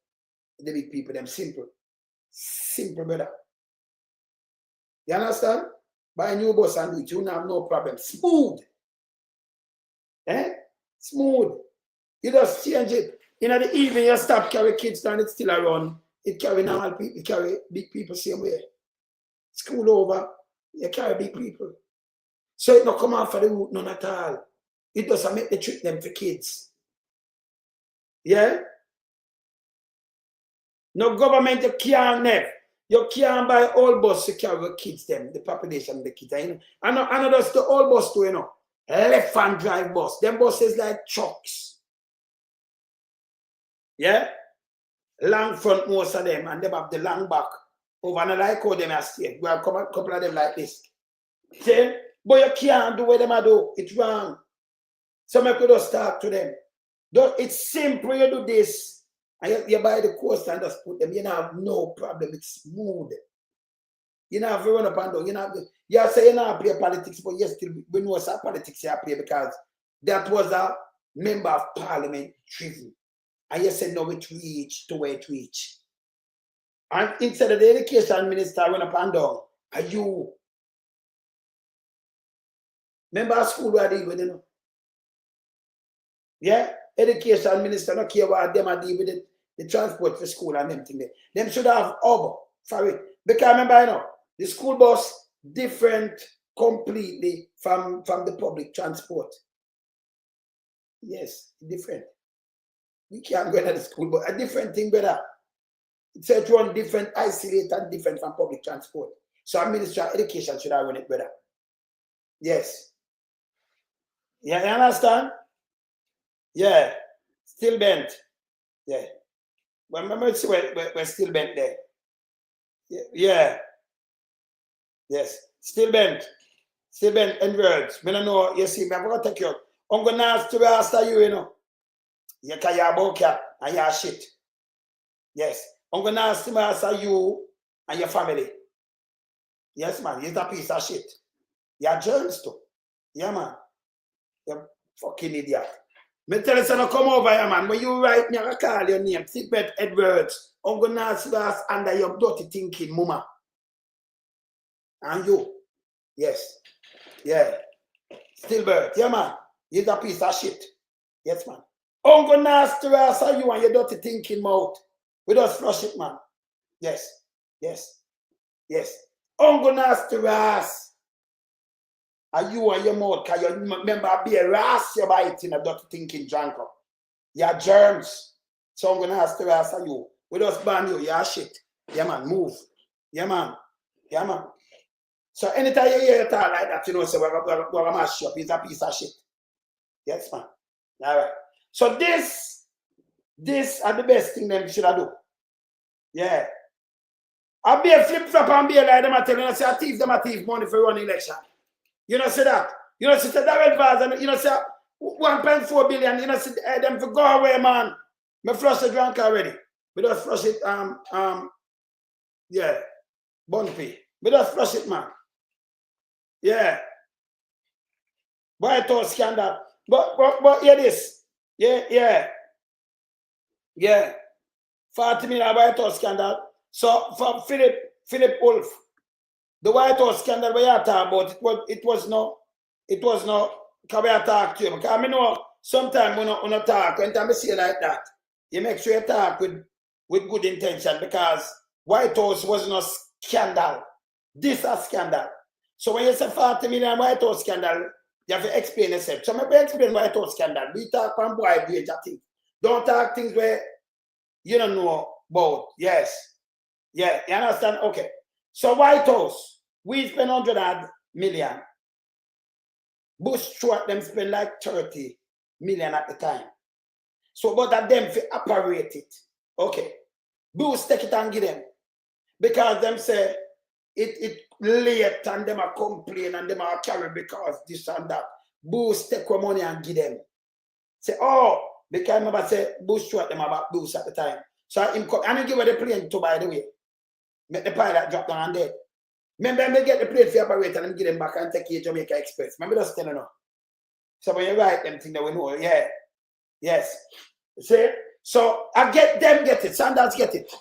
Speaker 1: the big people, them simple. Simple, brother. You understand? Buy a new bus and do it. You don't have no problem. Smooth. Eh? Smooth. You just change it. In the evening, you stop carry kids and it's still around. It carry normal people, it carry big people same way. School over, you carry big people. So it not come out for the route, none at all. It doesn't make the trip them for kids. Yeah? No government you can't never. You can't buy all bus to carry the kids them, the population, the kids. You know? I know that's the old bus too, you know. Left hand drive bus. Them buses like trucks. Yeah? Long front most of them and them have the long back. Over and I like how them are staying. We have a couple of them like this. See? But you can't do what them are do. It's wrong. So I could just talk to them. It's simple. You do this. And you buy the coaster and just put them. You don't have no problem. It's smooth. You don't have to run up and down. You say you don't play politics, but you still we know some politics you play because that was a member of parliament driven. And you said no, it reach to where it reach. And instead of the education minister run up and down, are you member of school where I deal with, you know? Yeah? Education minister don't care what them are deal with the transport for school and them thing there. Them should have hub for it. Because remember, you know, the school bus different completely from the public transport. Yes, different. We can't go to the school, but a different thing, brother. It's a run different, isolated, and different from public transport. So our Ministry of Education should have run it, brother. Yes. Yeah, you understand? Yeah. Still bent. Yeah. But remember, we're still bent there. Yeah. Yes. Still bent. Still bent in words. I don't know, you see, I'm going to take you. I'm going to ask to after you, you know. You can have a cat and your shit. Yes. I'm going to ask him after you and your family. Yes, man. You're a piece of shit. You're germs too. Yeah, man. You're fucking idiot. Me tell you, so come over here, man. When you write me, I call your name. Sigbert Edwards. I'm going to ask you under your dirty thinking, mama. And you. Yes. Yeah. Stillbirth. Yeah, man. You're a piece of shit. Yes, man. I'm going to ask you and your dirty thinking mouth. We just flush it, man. Yes. Yes. Yes. I'm going to ask you and you and your mouth, because you remember be a ras you bite in a dirty thinking junker. You're germs. So I'm going to ask you. We just ban you. You're shit. Yeah, man. Move. Yeah, man. Yeah, man. So anytime you hear it all like that, you know, say, we're going to mash you up. It's a piece of shit. Yes, man. All right. So this are the best thing them should have do. Yeah. I'll be a flip-flop and be a lie, them I tell you, I say, I thief them a thief money for run election. You know, see that? You know, see that Vaz, and you know, see 1.4 billion, you know, see them for go away, man. Me flush the drunk already. We just flush it, yeah, bumpy. We just flush it, man. Yeah. White House scandal. But hear this. Yeah. 40 million White House scandal. So for Philip Wolf, the White House scandal we are talking about, it was no, can we talk to you? Because I know sometimes when you talk, when I say like that, you make sure you talk with good intention, because White House was no scandal. This is a scandal. So when you say 40 million White House scandal, you have to explain yourself. So maybe explain White House scandal. We talk from boy age, I think. Don't talk things where you don't know about. Yes. Yeah, you understand? Okay. So White House, we spend 100 million. Bush Stewart them spend like 30 million at the time. So both of them fi operate it. Okay. Bush take it and give them. Because them say it late and them are complain and them are carry because this and that. Bush take money and give them. Say, oh, because I remember say Bush Stewart them about Bush at the time. So him come and he give her the plane too, by the way. Make the pilot drop down and dead. Remember, me get the plane for operator and give them back and take you to Jamaica Express. Remember, just tell you now. So when you write them thing that we know, yeah. Yes. See? So I get it. Sandals get it.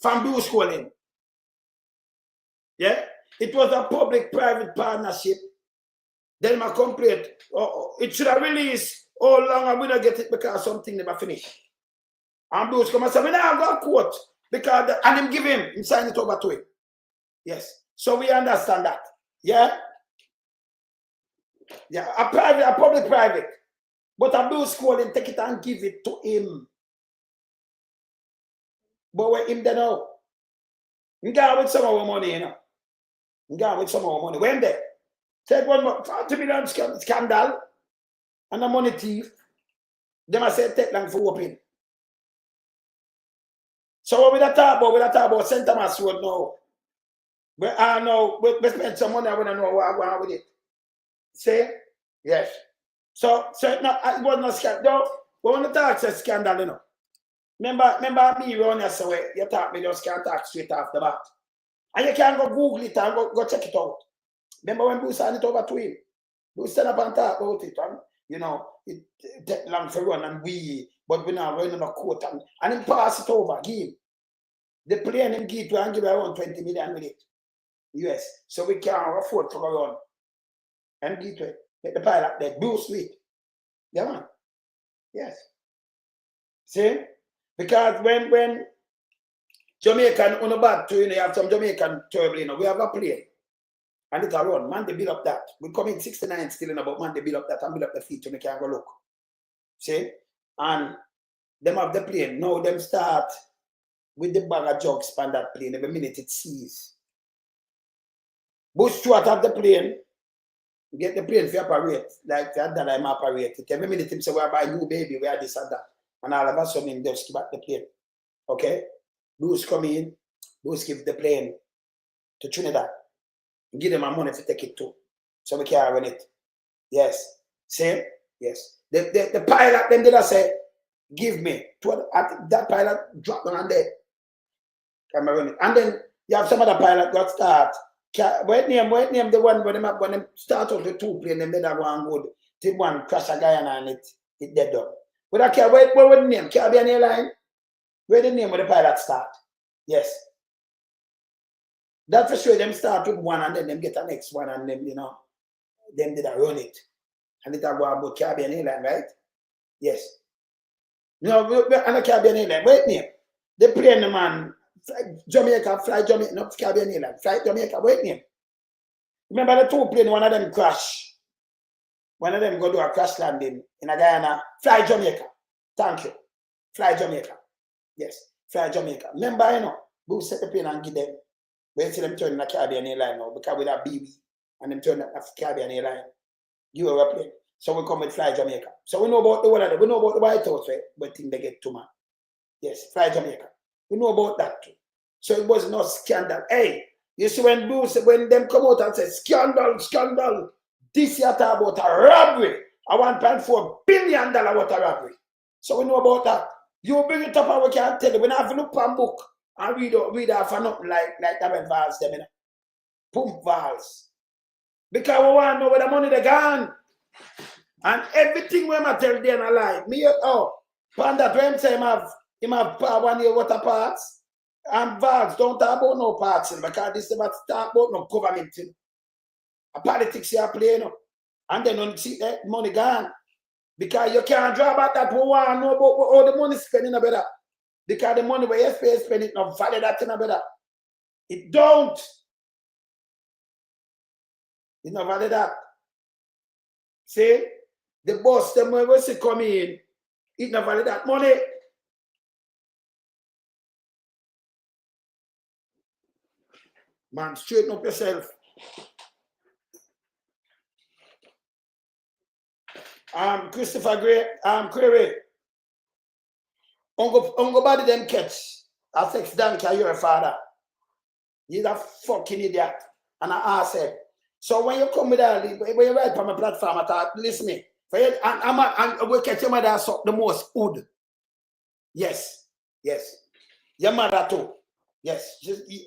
Speaker 1: From Blue Schooling. Yeah? It was a public-private partnership. Then my complaint, it should have released how long I'm going to get it because something never finished. And Bruce come and say, we now got court because, and him give him sign it over to him. Yes. So we understand that. Yeah? Yeah. A public-private. But a Bruce Schooling take it and give it to him. But where him there now? He got with some of our money, you know. He got with some of our money. When there? Take 40 million scandal and a money thief. They must say take long for open. So what we talk about St. Thomas Road now. We spend some money, I want to know what I want with it. See? Yes. So it was not scandal. We want to talk about scandal, you know. Remember me around here, so you talk, me just can't talk straight off the bat. And you can go Google it and go check it out. Remember when Bruce signed it over to him? Bruce stand up and talk about it, and you know, it take long for run and but we now running a court and him pass it over, give him. The plane him give to and give around 20 million with it. US. So we can afford to go run. And give to it. Let the pilot there, Bruce with. Yeah, man. Yes. See? Because when Jamaican on a bad too, you have some Jamaican terrible, you know, we have a plane. And it's a run. Man, they build up that. We come in 69 still in about man, they build up that and build up the feet so they can go look. See? And them have the plane. Now them start with the bag of jugs on that plane every minute it sees. Bush Stewart have the plane. Get the plane for operate. Like that I'm operate it. Every minute him say, we are buying new baby, we are this and that. And all of a sudden him just give back the plane. Okay? Bruce come in, Bruce give the plane to Trinidad. Give them my money to take it too. So we can run it. Yes. See? Yes. The pilot them did I say, give me. That pilot drop down and there. Can I run it? And then you have some other pilot got start. What name the one when them start out the two plane, them did that one good. The one crash a guy and it dead done. But I care what the name? Caribbean Airline? Where the name of the pilot start? Yes. That for sure them start with one and then them get the next one and then, you know, them did I run it. And it go about Caribbean Airline, right? Yes. No, and the Caribbean Airline, wait name. The plane the man, fly Jamaica, not Caribbean Airline, fly Jamaica, wait name. Remember the two plane, one of them crash. One of them go do a crash landing in a Guyana, fly Jamaica. Thank you. Fly Jamaica. Yes, fly Jamaica. Remember, you know, go set the plane and give them. We see them turn the Caribbean Airline now because with that BB and them turn the Caribbean Airline. Give a plane. So we come with Fly Jamaica. So we know about the one of them. We know about the White House, right? But think they get to man. Yes, Fly Jamaica. We know about that too. So it was no scandal. Hey, You see when Bruce, when them come out and say, scandal, scandal, this year talk about a robbery, a $1.4 billion worth of robbery. So we know about that. You bring it up and we can tell you. We don't have to look for a book and read off for nothing like that Vaz them, you know. Pump Vaz. Because we want to know where the money they gone. And everything we might tell them a lie. Me, Panda, when say him have 1 year water parts, and Vaz don't talk about no parts, because this is about talk about no government. A politics you are playing, and then you see that money gone. Because you can't draw back that we want to know about all the money spending a better. Because the money where you spend it not valid that in a better. It don't. It's not valid that. See? The boss, them when we see come in, it not valid that money. Man, straighten up yourself. Christopher Gray, Query. Ungo body them catch. A sex donkey, you're a father. You're a fucking idiot. And I said, so when you come with that, when you write from a platform, I thought, listen me. And we catch your mother suck the most wood. Yes. Yes. Your mother too. Yes.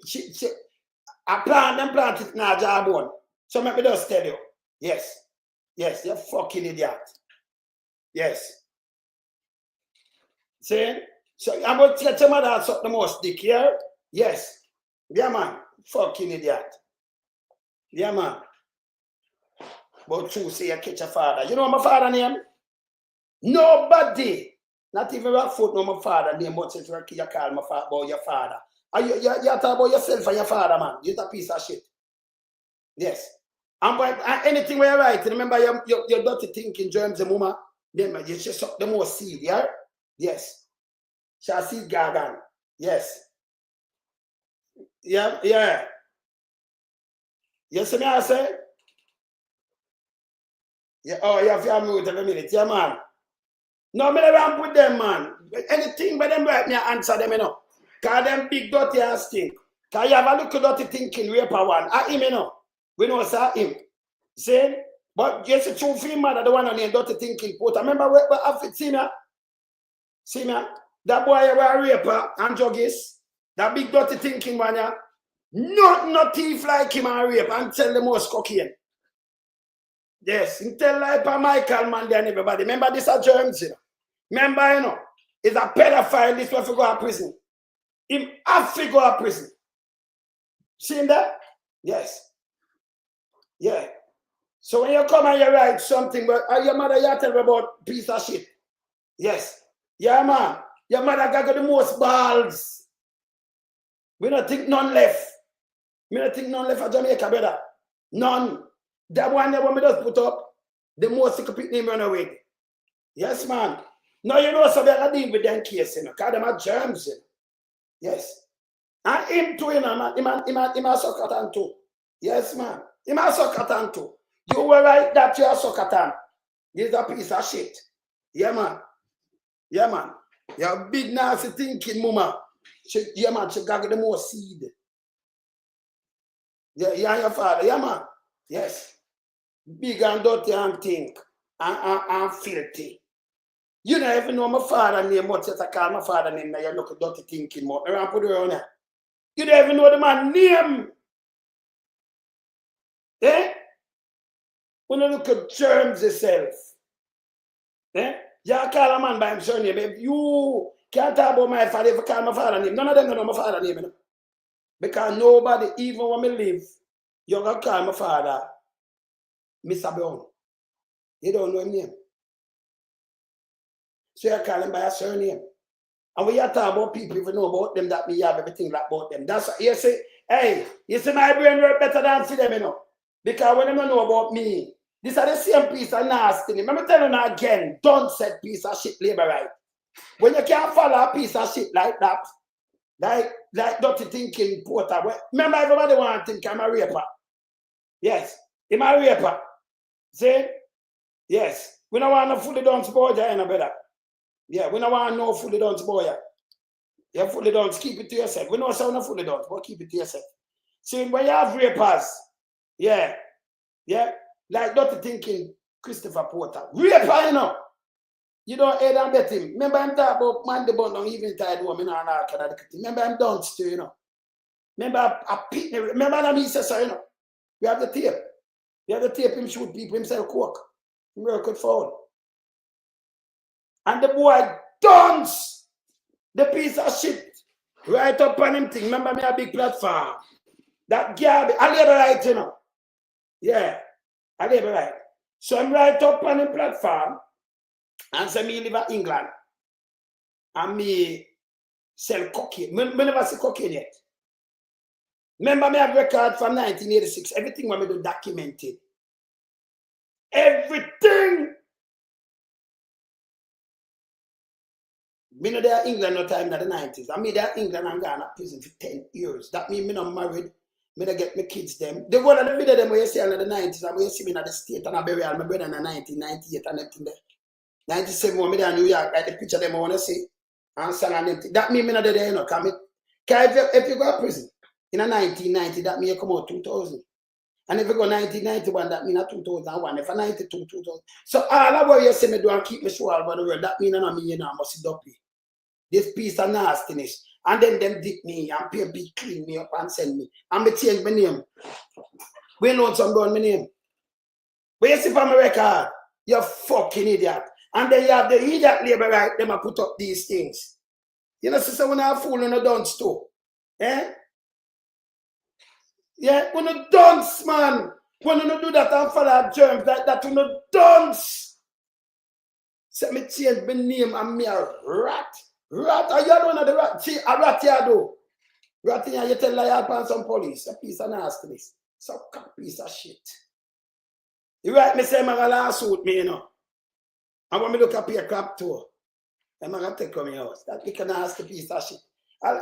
Speaker 1: She I plant it in a jawbone. So let me just tell you. Yes. Yes, you're fucking idiot. Yes. See? So I'm going to tell your mother suck the most dick here. Yes. Yeah, man. Fucking idiot. Yeah, man. But you say you catch a father. You know my father name? Nobody. Not even a foot know my father name, but since you call my father about your father. You talk about yourself and your father, man. You're a piece of shit. Yes. And anything where you write, remember your dirty thinking germs and mama, then you just suck the more seed, yeah? Yes. Shall seed gargan. Yes. Yeah, yeah. You see me I say? Yeah, oh, you have to mute every minute, yeah, man. No, me never put them, man. Anything but them right, me answer them, you know. Because them big dirty and stink. Because you have a little dirty thinking, raper one. I him, you know. We know, sir, him. See? But just a true film, man, the one on the dirty thinking put. I remember where I see me? See me? That boy was a raper and druggist. That big dirty thinking one, yeah. No thief like him and rape and tell the most cocaine. Yes, he tell like Michael Mandy and everybody. Remember this are germs, you know. Remember, you know, it's a pedophile, this will go to prison. Him have to go to prison. Seen that? Yes. Yeah. So when you come and you write something, but your mother, you tell me about piece of shit. Yes. Yeah, man. Your mother got the most balls. We don't think none left. We don't think none left for Jamaica, brother. None. That one that when we just put up, the most sick people name run away. Yes, man. Now you know so they're dealing with them case, you know, because them are germs, you know. Yes. And him too, you know, him a suckatan too. Yes, man. Him a suckatan too. You were right that you are suckatan. He's a piece of shit. Yeah, man. Yeah, man. You're a big nasty thinking, mama. Yeah, man, she got the more seed. Yeah, you and your father. Yeah, man. Yes. Big and dirty and think. And filthy. You don't even know my father name, much as I call my father name, now you look at dirty thinking more. I put it around there. You don't even know the man name. Eh? When you look at germs yourself. Eh? You call a man by his surname. If you can't talk about my father, if you call my father name, none of them know my father name. You know? Because nobody, even when we live, you're going to call my father Mr. Brown. You don't know his name. So you call him by a surname. And when you talk about people, if you know about them, that me have everything like about them. That's what you say, hey, you see my brain work better than see them, you know. Because when they don't know about me, this are the same piece of nasty. Let me tell you now again, don't set piece of shit labor right. When you can't follow a piece of shit like that, like dirty thinking porter. Remember everybody want to think I'm a raper. Yes, I'm a raper. See? Yes. We don't want no fully done boy, you know, brother. Yeah, we don't want no fully done boy. Yeah, fully done, keep it to yourself. We know so no fully done, but keep it to yourself. See, when you have rapers, yeah, like not thinking Christopher Porter. Raper, you know. You don't aid and bet him. Remember him talk about man the bun on even tide woman and all kind of thing. Remember him dance too, you know. Remember I remember that he says so, you know. We have the tape. We have the tape him shoot people himself coke. He work with foul. And the boy dance the piece of shit right up on him thing. Remember me a big platform. That garbage, I labor right, you know. Yeah, I labor right. So I'm right up on the platform and say me live in England. And me sell cocaine. Me never see cocaine yet. Remember me have record from 1986. Everything when me do documented. Everything. Me no there England no time in the 90s. I me there England and gone to prison for 10 years. That mean me not married. Me not get my kids them. The one of the video them where you see in the 90s and where you see me in the state and I bury all my brother in the 1998 and everything there. 97 when me there in New York, like the picture them I want to see. And song and everything. That mean me not there, you know. Cause if you go to prison in a 1990, that mean you come out 2000. And if you go 1991, that mean a 2001. If a 92, 2000. So all of what you see me do and keep me sure all over the world, that mean I mean you know I must see dopey. This piece of nastiness. And then them dip me and pay big clean me up and send me. And me change my name. We know some done my name. But you see from my record, you fucking idiot. And then you have the idiot labor right, them a put up these things. You know, sister, when I fool on a dance too. Eh? Yeah, when you dance, man. When you do that and follow germs, that when you dance. So me change my name and me a rat. Rat, are you one of the rat? See, a rat here do. Rat here, you tell lie upon some police. A piece of nastiness. Some piece of shit. You right, me say, I'm going to lawsuit me, you know. And when me look up here, crap too. I'm going to take from your house. That big nasty piece of shit.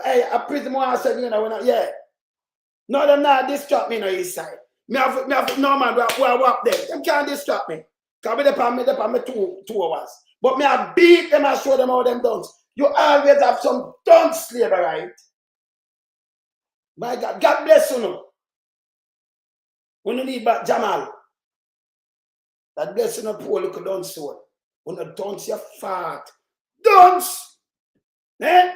Speaker 1: Hey, a prison more said, you know, when I, yeah. No, them not distract me on the east side. Me have no man who I walk there. Them can't distract me. Because me depend me 2 hours. But me I beat them and show them how them done. You always have some dunce slavery, right? My God, God bless you now. When you need back Jamal, that bless you no poor little dunce soul. When you dunce your fart. Dunce! Eh?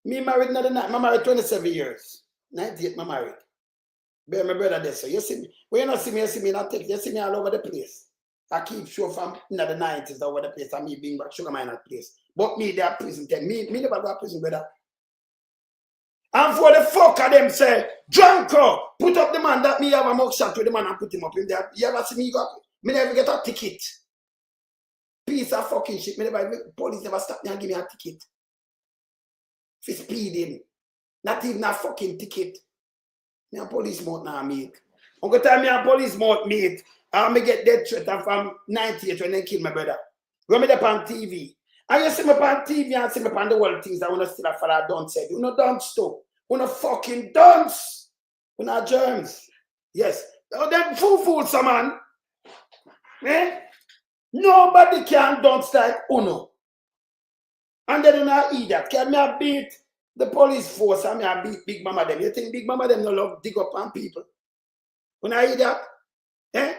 Speaker 1: Me married another night. I married 27 years. 98 I married. Bear my brother there. So you see me. When you not see me, you see me in a text. You see me all over the place. I keep show from the 90s over the place and me being back sugar mine at place. But me there prison 10. Me never go to prison, brother. And for the fuck of them say, Drunko, put up the man that me have a mug shot with the man and put him up in there. You ever see me go? Me never get a ticket. Piece of fucking shit. Me never, police never stop me and give me a ticket. For speeding. Not even a fucking ticket. Me a police mouth now meet. Uncle tell me a police mouth meet. And me get dead threat from 98 when they kill my brother. When me up on TV. And you see me on TV and see me on the world things that wanna still a fella don't say. You know dunce too. You know fucking dunce. You know germs. Yes. Oh, them fool some man. Eh? Nobody can dunce like Uno. And they do not eat that. Can me a beat the police force and me a beat Big Mama them. You think Big Mama them no love dig up on people? When I eat that? Eh?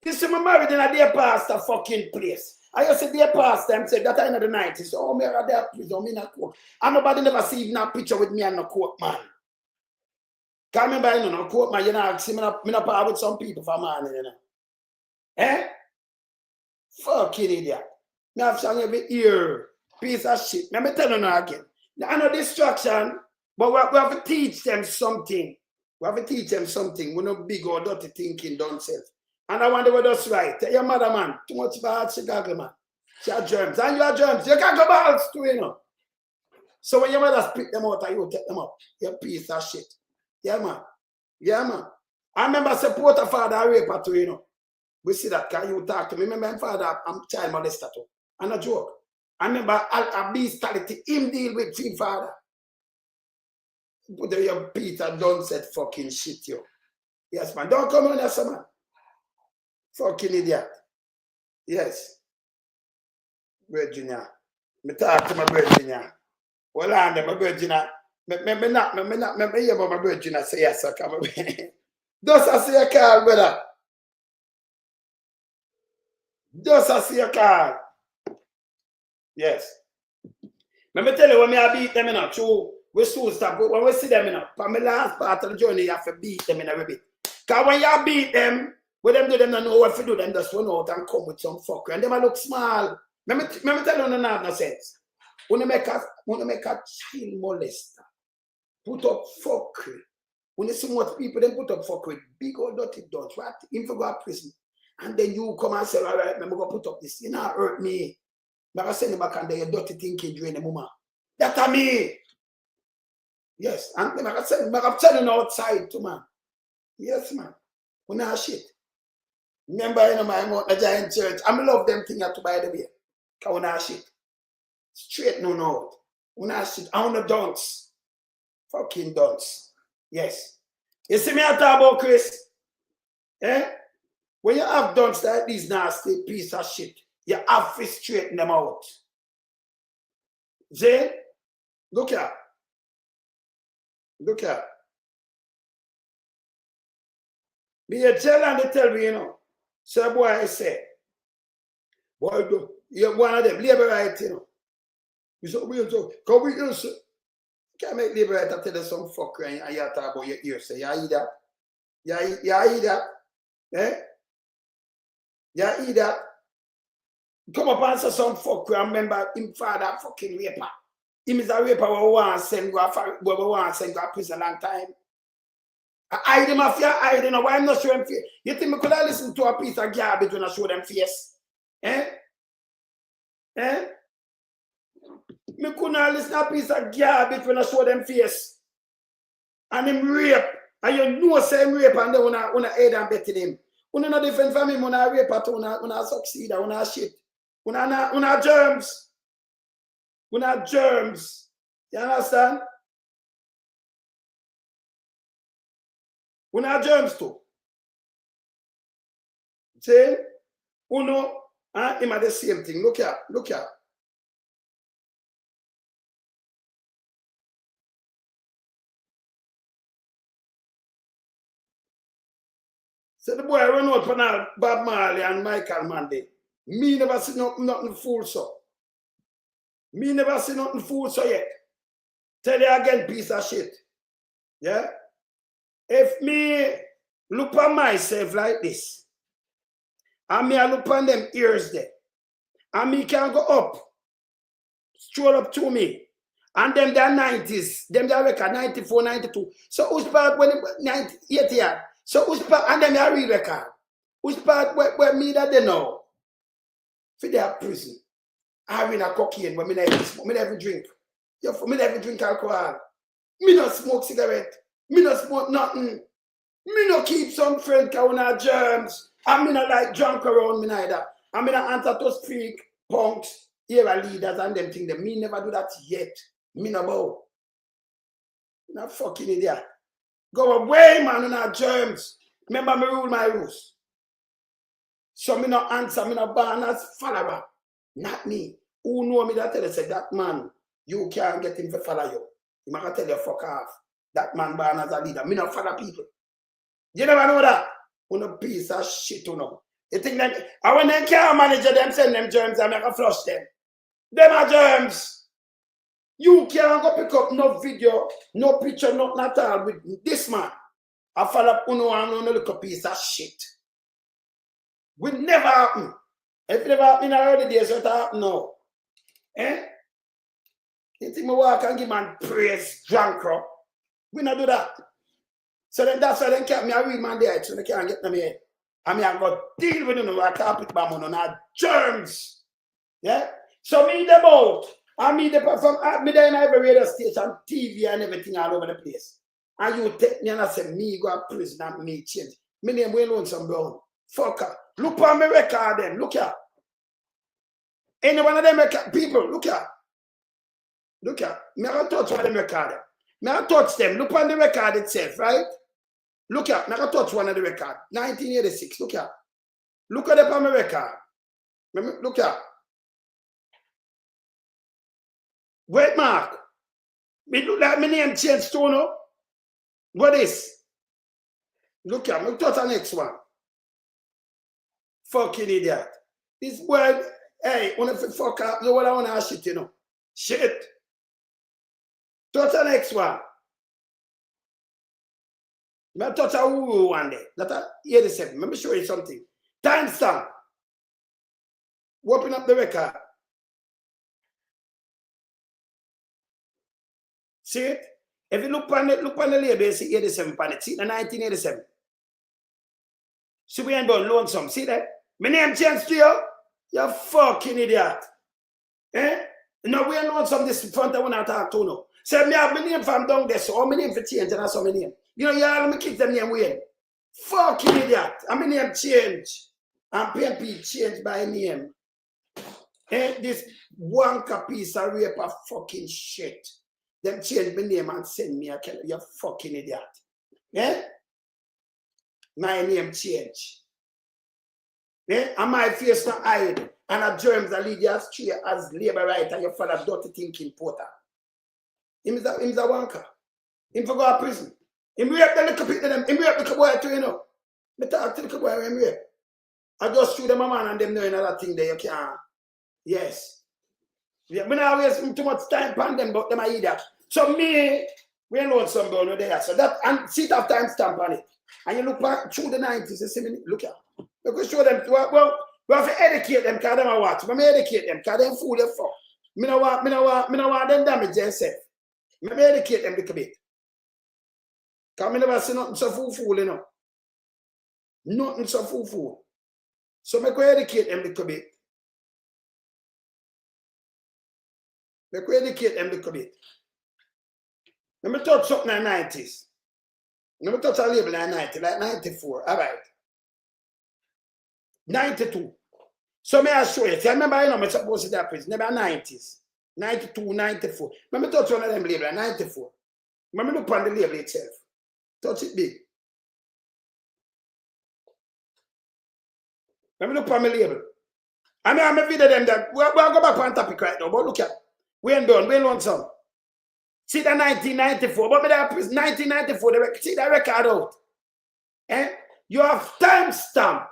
Speaker 1: You see me married in a day past a fucking place. I used to day past them say that I know the 90s. Oh, me are there, please, me not coke. And nobody never see even a picture with me and no coke, man. Can't remember, you know, no coke, man. You know, see me not part with some people for man, you know. Eh? Fucking idiot. Me have song every ear. Piece of shit. Let me tell you now again. I know distraction, but we have to teach them something. We have to teach them something. We're not big or dirty thinking, don't self. And I wonder what that's right. Tell your mother, man, too much bad, she gaggle, man. She has germs. And you have germs. You can't go balls too, you know. So when your mother spit them out, you take them up. You piece of shit. Yeah, man. Yeah, man. I remember support a father a raper too, you know. We see that, can you talk to me? Remember my father, I'm child molester too. And a joke. I remember a bestiality, him deal with his father. Put your Peter don't said fucking shit, yo. Yes, man. Don't come on here, man. Fucking idiot. Yes. Virginia. Me talk to my Virginia. Well, I'm my Virginia. Me hear my virgin say yes, sir. Come away. Just I see a call, brother. Just I see a call. Yes. Let me tell you when I beat them in a true. We soon stop. When we see them in a, for my last part of the journey, you have to beat them in a bit. Because when you beat them, when them do them don't know what to do, them just run out and come with some fucker. And them a look small. Let me tell you, no sense. When you make a child molester, put up fuckery. When you see what people then put up fuckery, big old dirty dots, right? Him for go to prison. And then you come and say, all right, I'm going to put up this. You know, hurt me. I'm going to send you back and then you dirty thinking during the moment. That's me. Yes. And I'm going to send you outside too, man. Yes, man. We not shit. Remember, you know, my mouth, the giant church. I love them things to buy the beer. Because we not shit. Straight no. We not shit. I want the dunce. Fucking dunce. Yes. You see me I talk about Chris? Eh? When you have dunce like these nasty piece of shit, you have to straighten them out. See? Look here. Look here. Me a tell and they tell me, you know. So boy I say, boy, you're one of them, labor right, you know. You say, come we you say, can't make labor right tell you some fucker and you talk about your ears. So you hear that? You hear that? Eh? You hear that? Come up and say some fucker and remember him father fucking raper. Him is a raper who want to send go to prison a long time. I the mafia, I don't know why I'm not showing them face. You think I could have listened to a piece of garbage when I show them face? Eh? Eh? Me couldn't have listened to a piece of garbage when I show them face. And him rape. And you know say him rape and then when I aid and betting him. When not different from him when I rape at when I succeed when I shit. When I germs. When I germs. You understand? When I germs too. See? Uno, him are the same thing. Look here. So the boy run out for now, Bob Marley and Michael Mandy. Me never see nothing fool so. Me never see nothing fool so yet. Tell you again, piece of shit. Yeah? If me look at myself like this, and me I look on them ears there, and me can go up, stroll up to me, and them they're 90s, them they record 94, 92. So who's part when 90, 80 years? So who's part, and then I read record. Who's part where me that they know? For their prison. I have a cocaine when me never smoke, me never drink. Me never drink alcohol. Me not smoke cigarette. Me not smoke nothing. Me not keep some friend count of germs. And me not like drunk around me neither. And me not answer to speak punks, era leaders and them things. Me never do that yet. Me not bow. Not fucking idiot. Go away, man, on our germs. Remember me rule my rules. So me not answer, me not ban as follower. Not me. Who know me that tell you say that man, you can't get him to follow you. He might tell you fuck off. That man born as a leader. Me not follow people. You never know that? You know piece of shit, you know. You think that, and when they can't manage them, send them germs and make a flush them. Them are germs. You can't go pick up no video, no picture, nothing at all with this man. I follow up uno and uno little piece of shit. Will never happen. If it never happened in early days, it happen now. Eh? You think me walk and give man praise, drunk up? We not do that. So then that's why they can't me a read man there, so they can't get them here. I mean I got deal with them, I can't pick them on our germs. Yeah? So me the boat, and me the from me there in every radio station, TV and everything all over the place. And you take me and I say me go to prison and me change. Me name Will Lonesome Brown. Fucker. Look on my record then. Look here. Any one of them people, look here. Look here. Me I touch one of them record. Me I touch them. Look on the record itself, right? Look here. Me I touch one of the record. 1986. Look here. Look at the on my record. Look here. Wait, Mark. Me look like my name changed too, no? What is? Look at me, touch the next one. Fucking idiot. This boy, hey, when if you fuck up, you know what I want to shit, you know? Shit. Touch the next one. Me touch a woo one day. That 87. Let me show you something. Timestamp. Open up the record. See it? If you look on the label, see 87 on it. See the 1987. See we ain't done lonesome. See that? My name changed to you? You fucking idiot. Eh? No, we ain't lonesome this front I want to talk to no. Say me have my name from down there, so all my name for change and that's all my name. You know, you all my kids them name Wayne. Fucking idiot. And my name change. And PNP change by name. Eh? This wanker piece of rape of fucking shit. Them change my name and send me a killer. You fucking idiot. Eh? My name change. Eh? And my face not hide. And a germs that lead you astray as labor right and your father dirty thinking porter. Him is a wanker. Him for go to prison. Him rape the little people them. Him rape the little boy too, you know. Me talk to the little boy when rape. I just shoot them a man and them knowing another thing there you can't. Yes. Yeah, but now waste too much time on them, but them are idiot. So me, we know some boy there. So that and see that time stamp on it. And you look back through the 90s, you see me, look at. You can show them, well, we have to educate them because they are what? We educate them because they are fool they fuck. Me no want them damage themselves. Me educate them a little bit. Because I never see nothing so fool, you know. Nothing so fool. So I go educate them a little bit. Let me touch something in the 90s. Let me touch a label in the 90s, like 94. All right. 92. So may I show you. See, I remember, you know, I'm supposed to that prison. Never 90s. 92, 94. Let me touch one of them labels, 94. Let me look on the label itself. Touch it big. Let me look on my label. I mean, I'm a video them that we'll go back on topic right now, but look at we ain't done, we ain't learned some. See the 1994, but me that 1994, see that record out. Eh? You have timestamp.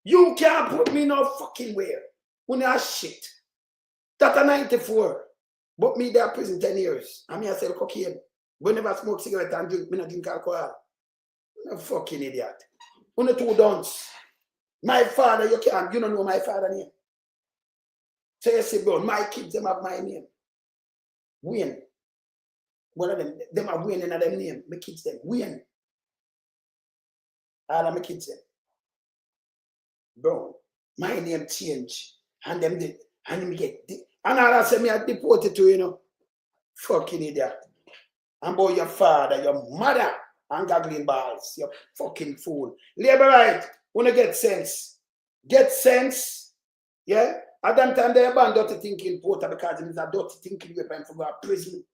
Speaker 1: You can't put me no fucking where. When you shit. That's a 94. But me there prison 10 years. I mean I sell cocaine. We never smoke cigarette and drink, me not drink alcohol. No fucking idiot. Only two dons. My father, you don't know my father name. So you say, bro, my kids, them have my name. Wayne. One of them have Wayne in their name. My kids, them. Wayne. All of my kids, them. Bro, my name change. And them did. And them get. And all I say, me I deported to, you know. Fucking idiot. And boy, your father, your mother, and goggling balls. You fucking fool. Labor right. Wanna get sense. Get sense. Yeah? At that time, they ban dirty thinking porter because it is a dirty thinking weapon for go to prison.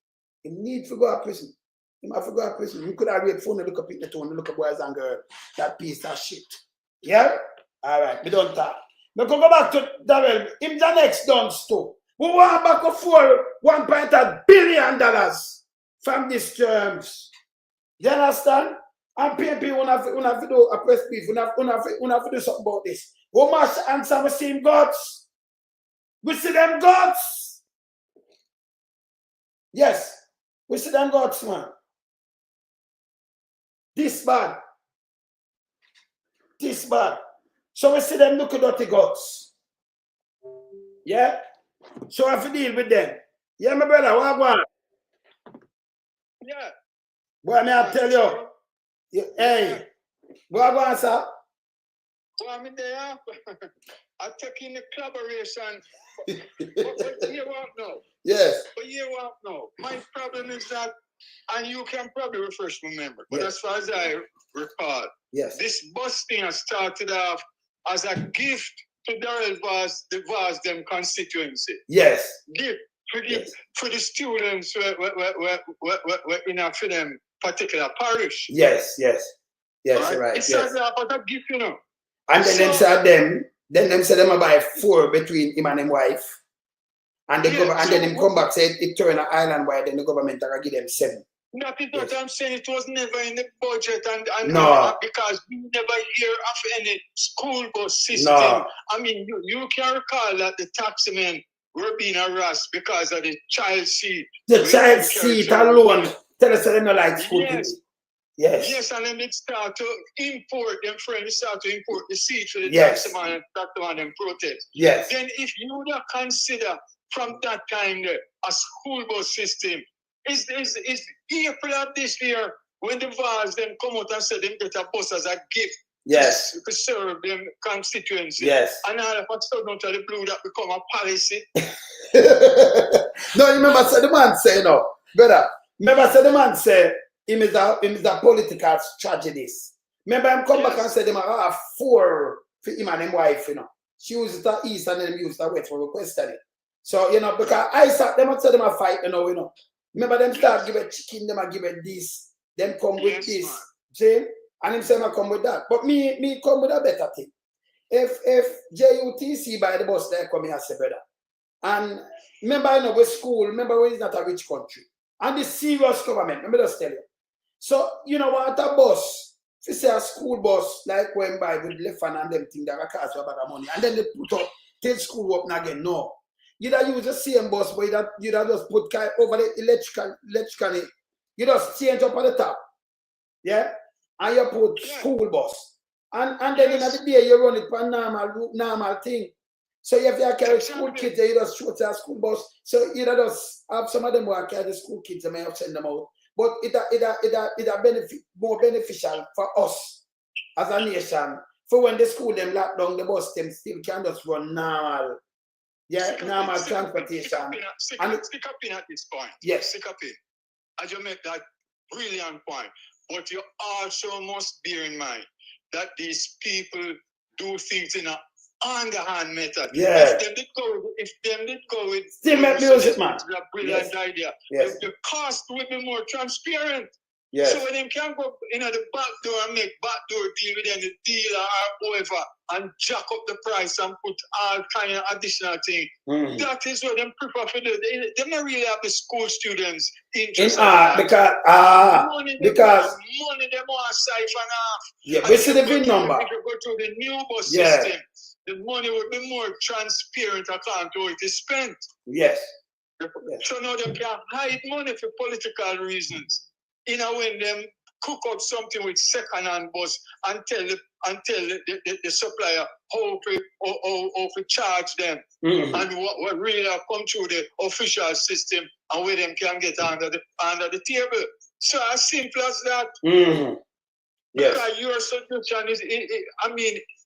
Speaker 1: He need to go to prison. He have to go to prison. You could have read phone and look up in the tone, look at boys and girls. That piece of shit. Yeah? Alright, we don't talk. We can go back to Darrell. Him the next dunce too. We want back for $1.8 billion from these terms. You understand? And PNP wanna do a press brief, wanna do something about this. We must answer the same gods. We see them gods. Yes, we see them gods, man. This bad. This bad. So we see them look at dirty gods. Yeah? So I have to deal with them. Yeah, my brother, what go on?
Speaker 6: Yeah.
Speaker 1: Boy, may I tell you? Hey, what go on, sir?
Speaker 6: Well, I'm there. I take in the collaboration. But you won't know.
Speaker 1: Yes.
Speaker 6: But you won't know. My problem is that, and you can probably refresh my memory, but as far as I recall, this bus thing has started off as a gift to Darrell Vaz, the Vaz them constituency.
Speaker 1: Yes.
Speaker 6: Gift for the students in a for them particular parish.
Speaker 1: Yes, right.
Speaker 6: It started off as a gift, you know.
Speaker 1: And then them said them buy 4 between him and his wife. And the government, and then him come back, say it turn an island wide, then the government are give them 7.
Speaker 6: That is what I'm saying. It was never in the budget, and
Speaker 1: no.
Speaker 6: Because we never hear of any school bus system.
Speaker 1: No.
Speaker 6: I mean, you can recall that the taxmen were being harassed because of the child seat.
Speaker 1: The child seat alone. Tell us that they don't like school.
Speaker 6: Yes.
Speaker 1: Yes.
Speaker 6: Yes, and then they start to import them friends, start to import the seat for the
Speaker 1: Yes.
Speaker 6: taxman and taxman and protest.
Speaker 1: Yes.
Speaker 6: Then if you would consider from that time a school bus system, is April of this year when the Vaz them come out and say they get a bus as a gift.
Speaker 1: Yes.
Speaker 6: To serve them constituency.
Speaker 1: Yes.
Speaker 6: And all of a sudden out of the blue that become a policy.
Speaker 1: No, remember say the man say no. Brother, remember say the man say him is a political tragedies. Remember him come back and say them are 4 for him and his wife, you know. She used the east and then used the west for requesting it. So, you know, because I saw them and say them a fight, you know. Remember them start give a chicken, them a give a this, them come with this. See? And him say I come with that. But me come with a better thing. If JUTC by the bus there come here, say brother. And remember, you know, with school, remember it's not a rich country. And the serious government, let me just tell you. So, you know what, a bus, if you say a school bus, like when by with left hand and them thing that cost you a bag of money, and then they put up, till school open again, no. You don't use the same bus, but you don't just put over the electrical, you just change up at the top. Yeah? And you put school bus. And then in the day you run it for normal thing. So if you carry school kids, you just shoot a school bus. So you just have some of them who carry the school kids and may have send them out. But it benefit more beneficial for us as a nation. For when the school them lock down the bus, them still can just run normal. Yeah, normal transportation.
Speaker 6: Stick up in at this point.
Speaker 1: Yes.
Speaker 6: Stick up in. And you make that brilliant point. But you also must bear in mind that these people do things in an underhand method.
Speaker 1: Yeah.
Speaker 6: If them did go with
Speaker 1: still make music, man.
Speaker 6: It's a brilliant idea.
Speaker 1: Yes.
Speaker 6: The cost will be more transparent.
Speaker 1: Yes.
Speaker 6: So when them can go in at the back door and make backdoor deal with them, the dealer or whoever, and jack up the price and put all kind of additional things. That is what them prefer to do. They don't really have the school students interested
Speaker 1: because
Speaker 6: money they want siphon off.
Speaker 1: Yeah, we see the VIN number.
Speaker 6: If you go to the new bus system, the money will be more transparent according to it is spent.
Speaker 1: Yes.
Speaker 6: So now they can hide money for political reasons. You know, when them cook up something with second-hand bus and tell the supplier how to charge them and what really come through the official system and where them can get under the table. So as simple as that.
Speaker 1: Yes.
Speaker 6: Because your solution is,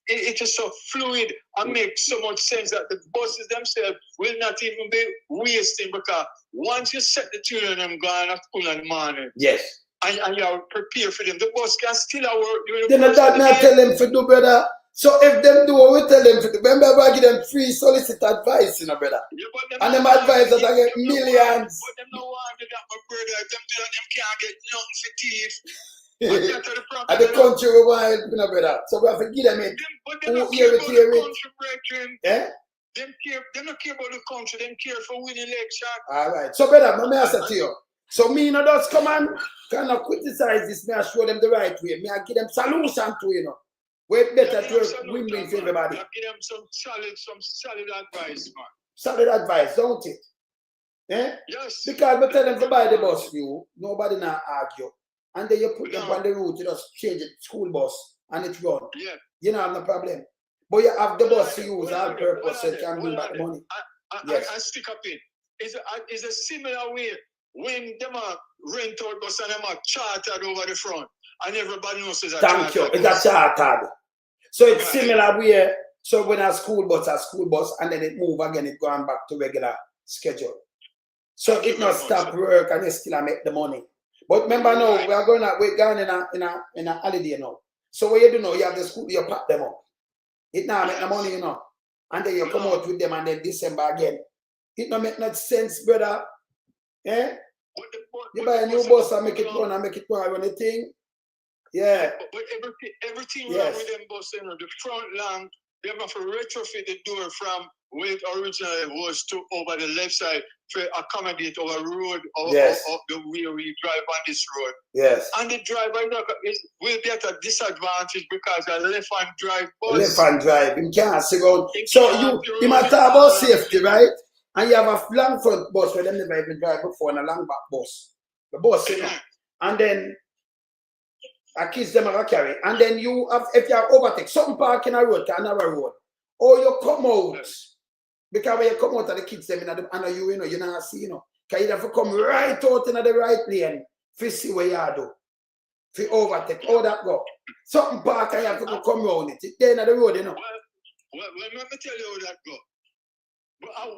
Speaker 6: it is so fluid and makes so much sense that the buses themselves will not even be wasting, because once you set the children and go to school in the morning,
Speaker 1: yes,
Speaker 6: and you are prepared for them, the bus can still work during the
Speaker 1: then that may tell them to do, brother. So if them do what we tell them to do, remember I give them free solicit advice, you know, brother.
Speaker 6: Yeah,
Speaker 1: and them advice that I get millions.
Speaker 6: But them no want to that, my brother. Them can't get nothing for thief.
Speaker 1: And the country we want help, you know, brother. So we have to give them it.
Speaker 6: Who hear it.
Speaker 1: Yeah?
Speaker 6: They don't care about the country, they care for winning election.
Speaker 1: Alright. So brother, let me answer to you. So me not just come and kind of criticize this, me I show them the right way. Me I give them solution to, you know. Way better to win-win for everybody.
Speaker 6: I give them some solid advice, man.
Speaker 1: Solid advice, don't it? Eh?
Speaker 6: Yes.
Speaker 1: Because we tell them to buy the bus for you, nobody now argue. And then you put them on the route, you just change it, school bus, and it's run.
Speaker 6: Yeah.
Speaker 1: You don't have no problem. But you have the bus to use all purpose, so you can bring back the money.
Speaker 6: Yes. I stick up in. It's a similar way when them rent out bus and them are chartered over the front, and everybody knows it's a chartered.
Speaker 1: Thank you. It's a chartered. So it's similar way. So when a school bus, and then it move again, it going back to regular schedule. So it not stop work and you still make the money. But remember now, we're going in a holiday now. So what you do now, you have the school, you pack them up. It now make the money, you know. And then you come out with them and then December again. It not make no sense, brother. Eh? You buy a new bus and make it run and make it run the thing. Yeah.
Speaker 6: But everything wrong with them bus, you know, the front lamp, they have to retrofit the door from it originally was to over the left side to accommodate our road or the way we drive on this road.
Speaker 1: Yes.
Speaker 6: And the driver will be at a disadvantage because a left-hand drive bus.
Speaker 1: Left-hand drive, you can't see around. So you might talk about safety, right? And you have a long front bus where them never even drive before and a long back bus. The bus, you know. And then a kids them are carry. And then you have, if you have overtake, something park in a road, another road. Or you come out. Because when you come out of the kids them in the and you know, you not see, you know. Because you have to come right out in the right lane to see where you do. To overtake. How that go? Something park and you have to go come round it. It's there in the road, you know.
Speaker 6: Well, let me tell you how that go.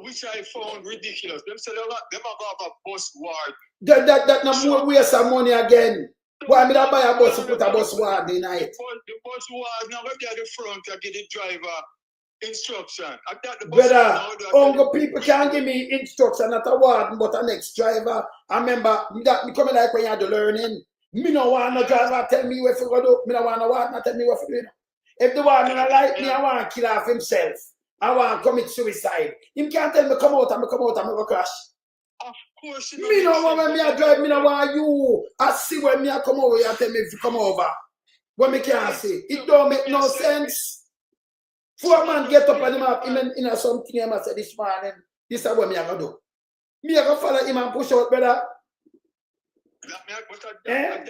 Speaker 6: Which I found ridiculous. Them say them have a bus ward.
Speaker 1: That no more waste of money again. Why me that buy a bus and put a bus ward in it?
Speaker 6: The bus ward now be at the front to give the driver instruction.
Speaker 1: Brother, only people can give me instruction, not a warden, but an ex-driver. I remember that me coming like when you had the learning. Me no want no driver tell me what to go do. Me no want no warden tell me what to do. If the warden not like me, I want to kill off himself. I want to commit suicide. Him can't tell me come out and go crash.
Speaker 6: Of course,
Speaker 1: me no want when me a drive, me no want you. I see when me a come over, you tell me if you come over. When me can't see. It don't make no sense. 4 man get up and him up in something him say this morning. This is what me a go do. Me a go follow him and push out, brother.
Speaker 6: That the plan.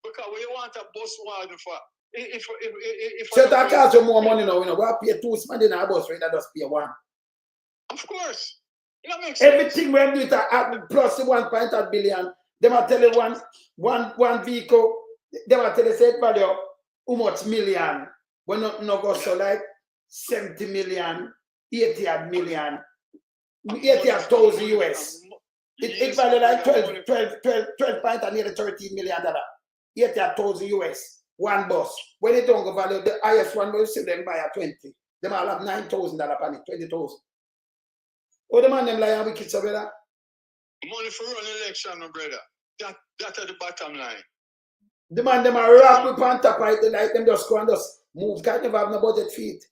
Speaker 6: Because when you want a bus warden for if
Speaker 1: so that costs you more money now, you know. We pay 2 man in a bus, right? That just pay 1.
Speaker 6: Of course. That makes sense.
Speaker 1: Everything we do it at plus the 1.8 billion. They might tell you one vehicle, they might tell you say value how much million. When no go so like 70 million, 80 million, 80,000 US. It value like 12 and nearly $13 million. 80,000 US. One bus. When they don't go value, the highest one will see them buy at 20. They might have $9,000 on it, 20,000. Oh, the man them like wicked, so brother.
Speaker 6: Money for run election, my brother. That's at the bottom line.
Speaker 1: The man them are rock with on top of it, like them just go and just move. Can't never have no budget feet.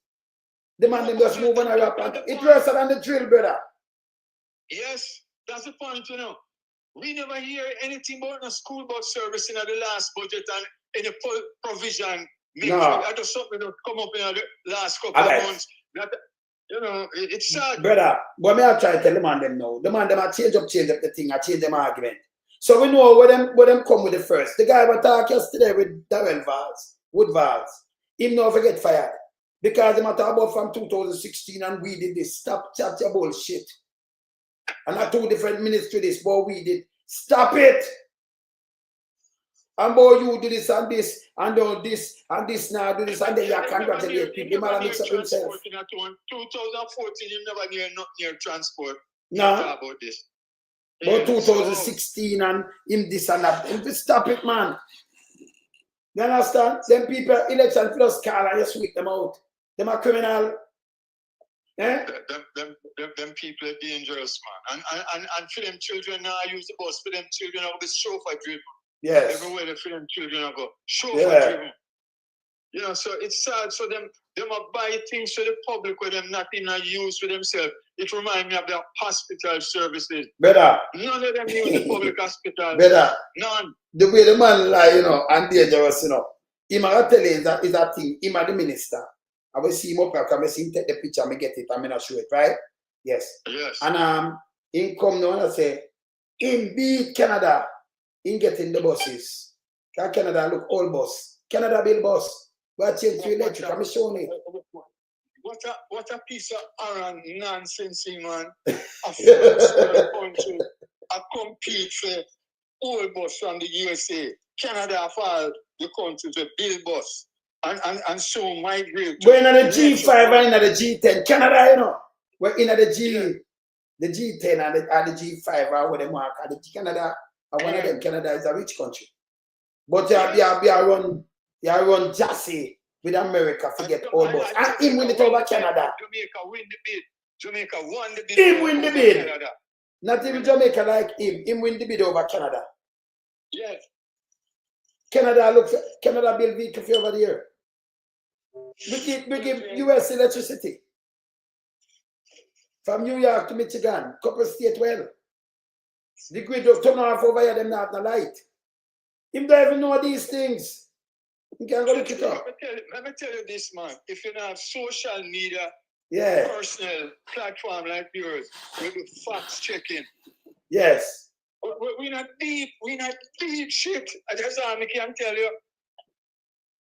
Speaker 1: The man them just move and a rap on top. It worse than the drill, brother.
Speaker 6: Yes, that's the point, you know. We never hear anything about a school bus service in the last budget and any provision.
Speaker 1: No.
Speaker 6: That is something that come up in the last couple of months. That, you know, it's sad.
Speaker 1: Brother, what me I try to tell the man them now. The man them I change up the thing, I change them argument. So we know where them come with the first. The guy we talked yesterday with Vaz, Vaz. Him never get fired. Because they talk about from 2016 and we did this. Stop chat your bullshit. And not 2 different ministries this, but we did. Stop it! And boy, you do this and this, and do this, and this now, do this, and then you congratulate people. The man mix up himself.
Speaker 6: In 2014, you never near transport.
Speaker 1: No.
Speaker 6: About this.
Speaker 1: But 2016 and him this and that. Stop it, man. You understand? Them people, election plus call and you sweep them out. Them are criminal. Eh?
Speaker 6: Them people are dangerous, man. And for them children now, I use the bus. For them children, I'll be chauffeur driven.
Speaker 1: Yes.
Speaker 6: Everywhere the film children are go. Chauffeur driven. You know, so it's sad. So them are buy things for the public where them not in a use for themselves. It reminds me of the hospital services.
Speaker 1: Better.
Speaker 6: None of them use the public hospital.
Speaker 1: Better.
Speaker 6: None.
Speaker 1: The way the man lie, you know, and dangerous, you know. Him I tell you is that thing. Him are the minister. I will see him up, I will see him take the picture, I get it, I'm gonna show it, right? Yes.
Speaker 6: Yes.
Speaker 1: And him come now and I say, him beat Canada in getting the buses. Because Canada look old bus. Canada build bus. But change to electric, I'm showing it.
Speaker 6: What a piece of iron nonsense, man. A country, a compete for old bus from the USA. Canada filed the country to build bus. And so migrate.
Speaker 1: We're in the G5 and in the G10. Canada, you know. We're in the G10 and the G5 are where they mark. And the Canada, one of them, Canada is a rich country. But you run Jassy with America to get all boss. And him win it over Canada.
Speaker 6: Jamaica win the bid. Jamaica won the bid.
Speaker 1: Him win the bid. Canada. Not even Jamaica like him. Him win the bid over Canada.
Speaker 6: Yes.
Speaker 1: Canada build vehicle for over there. We give US electricity. From New York to Michigan, couple state well. The grid will turn off over here, them not the light. Him don't even know these things. You can go look it up.
Speaker 6: Let me tell you this, man. If you don't have social media, personal platform like yours, we do facts checking.
Speaker 1: Yes.
Speaker 6: We're not deep shit. That's all I can tell you.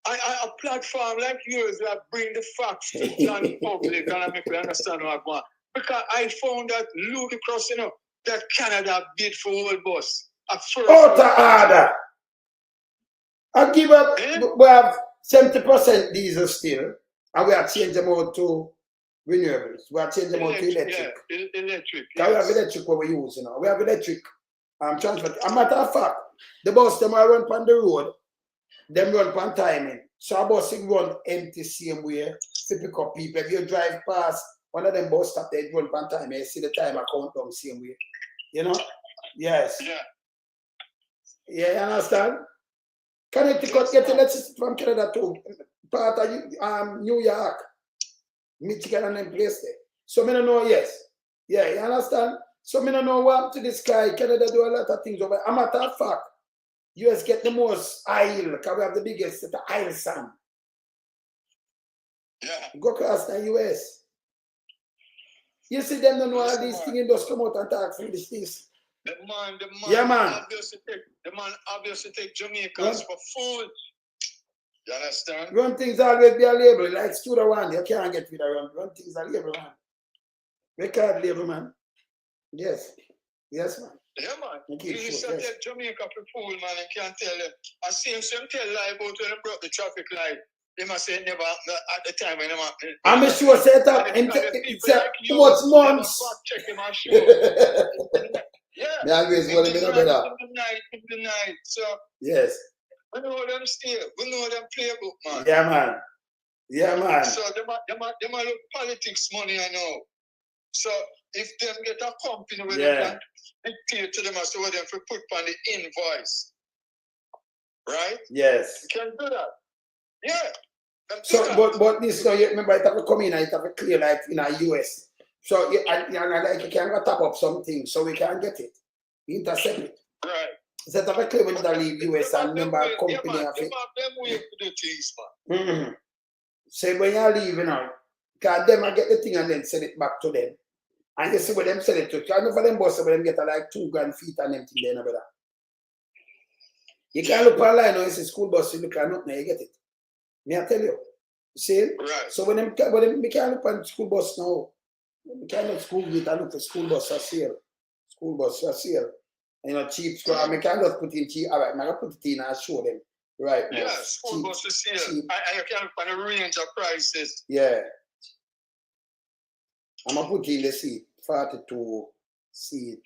Speaker 6: A platform like yours that bring the facts to the public and I make you understand what I want. Because I found that ludicrous, you know, that Canada bid for world bus.
Speaker 1: Out of order. I give up. We have 70% diesel still, and we are changing them out to renewables. We are changing them out to electric.
Speaker 6: Yeah, electric.
Speaker 1: Yes. We have electric what we use, you know. We have electric transport. A matter of fact, the bus them are run on the road, them run on timing. So a bus run empty same way to pick up people. If you drive past one of them bus stop, they run on time. You see the time account down same way. You know? Yes.
Speaker 6: Yeah.
Speaker 1: Yeah, you understand? Connecticut get electricity from Canada too. Part of New York, Michigan and them place there. So me don't know, yes. Yeah, you understand? So me don't know what to this guy. Canada do a lot of things over. A matter of fact, US get the most oil, because we have the biggest oil sand.
Speaker 6: Yeah.
Speaker 1: Go across the US. You see them don't know all these things just come out and talk from this.
Speaker 6: The man,
Speaker 1: yeah, man.
Speaker 6: Obviously take Jamaicans for food. You understand?
Speaker 1: Run things always be a label, like Studio One, you can't get rid of run things a label, man. Record label, man. Yes. Yes, man.
Speaker 6: Yeah, man.
Speaker 1: You
Speaker 6: used to take Jamaica for food, man, I can't tell you. I see him tell lie about when they brought the traffic light. They must say never at the time when
Speaker 1: I'm sure set up it's what's months.
Speaker 6: Check him and show. Yeah.
Speaker 1: Always
Speaker 6: in the night. So
Speaker 1: yes.
Speaker 6: We know them still. We know them playbook, man.
Speaker 1: Yeah, man. Yeah, man.
Speaker 6: So they might look politics money, I know. So if them get a company where they can dictate to them as to where them for put on the invoice. Right?
Speaker 1: Yes.
Speaker 6: You can do that. Yeah.
Speaker 1: So but this now you remember it have to come in and it have to clear like in our US. So you can go tap up something so we can get it. Intercept it.
Speaker 6: Right.
Speaker 1: Set up a claim when they leave US and remember company of it. So when you leave, you know, because them I get the thing and then send it back to them. And you see where them sell it to. I know for them boss where them get like 2 grand feet and them thing there, brother. You can look online now, it's a school bus, you look at nothing, you get it. May I tell you? See?
Speaker 6: Right.
Speaker 1: So when we can't look on school bus now. We can't look school gate and look for school bus for sale. School bus for sale. You know, cheap school. I can't just put in cheap. All right, I'm going to put it in and show them. Right.
Speaker 6: Yeah, school bus for sale. And you can look on a range of prices.
Speaker 1: Yeah. I'm going to put in the seat. 42 seat.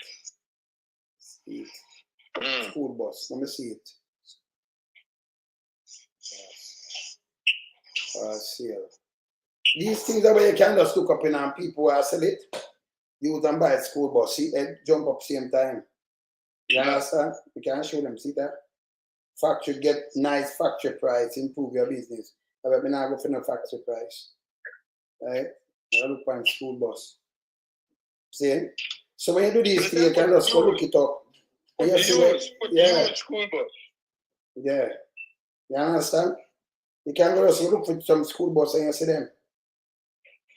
Speaker 1: School bus. Let me see it. Sale. These things are where you can just look up in and people will sell it. Use and buy a school bus. See it jump up same time. You understand? You can show them, see that? Factory get nice factory price, improve your business. But I'm not going for no factory price. Right? You look on school bus. See? So when you do these things, you can just go look it up.
Speaker 6: School bus.
Speaker 1: Yeah. You understand? You can go also look for some school bus and you see them.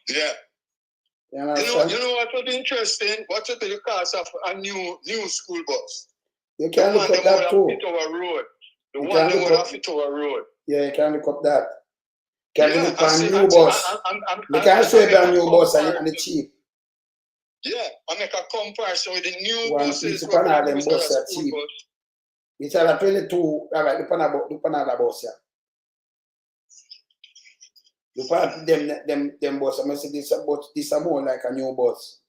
Speaker 6: Yeah.
Speaker 1: You understand?
Speaker 6: You know what would be interesting? What would be the cost of a new school bus?
Speaker 1: You can look up that too.
Speaker 6: The one that would have fit our road.
Speaker 1: Yeah, you can look up that. Can you look on new bus? You can show you a new bus and it's cheap.
Speaker 6: Yeah, I make a comparison with the new buses.
Speaker 1: One of them buses are cheap. It's a 22. All right, look on that bus here. Look at them bus. I say this is more like a new bus.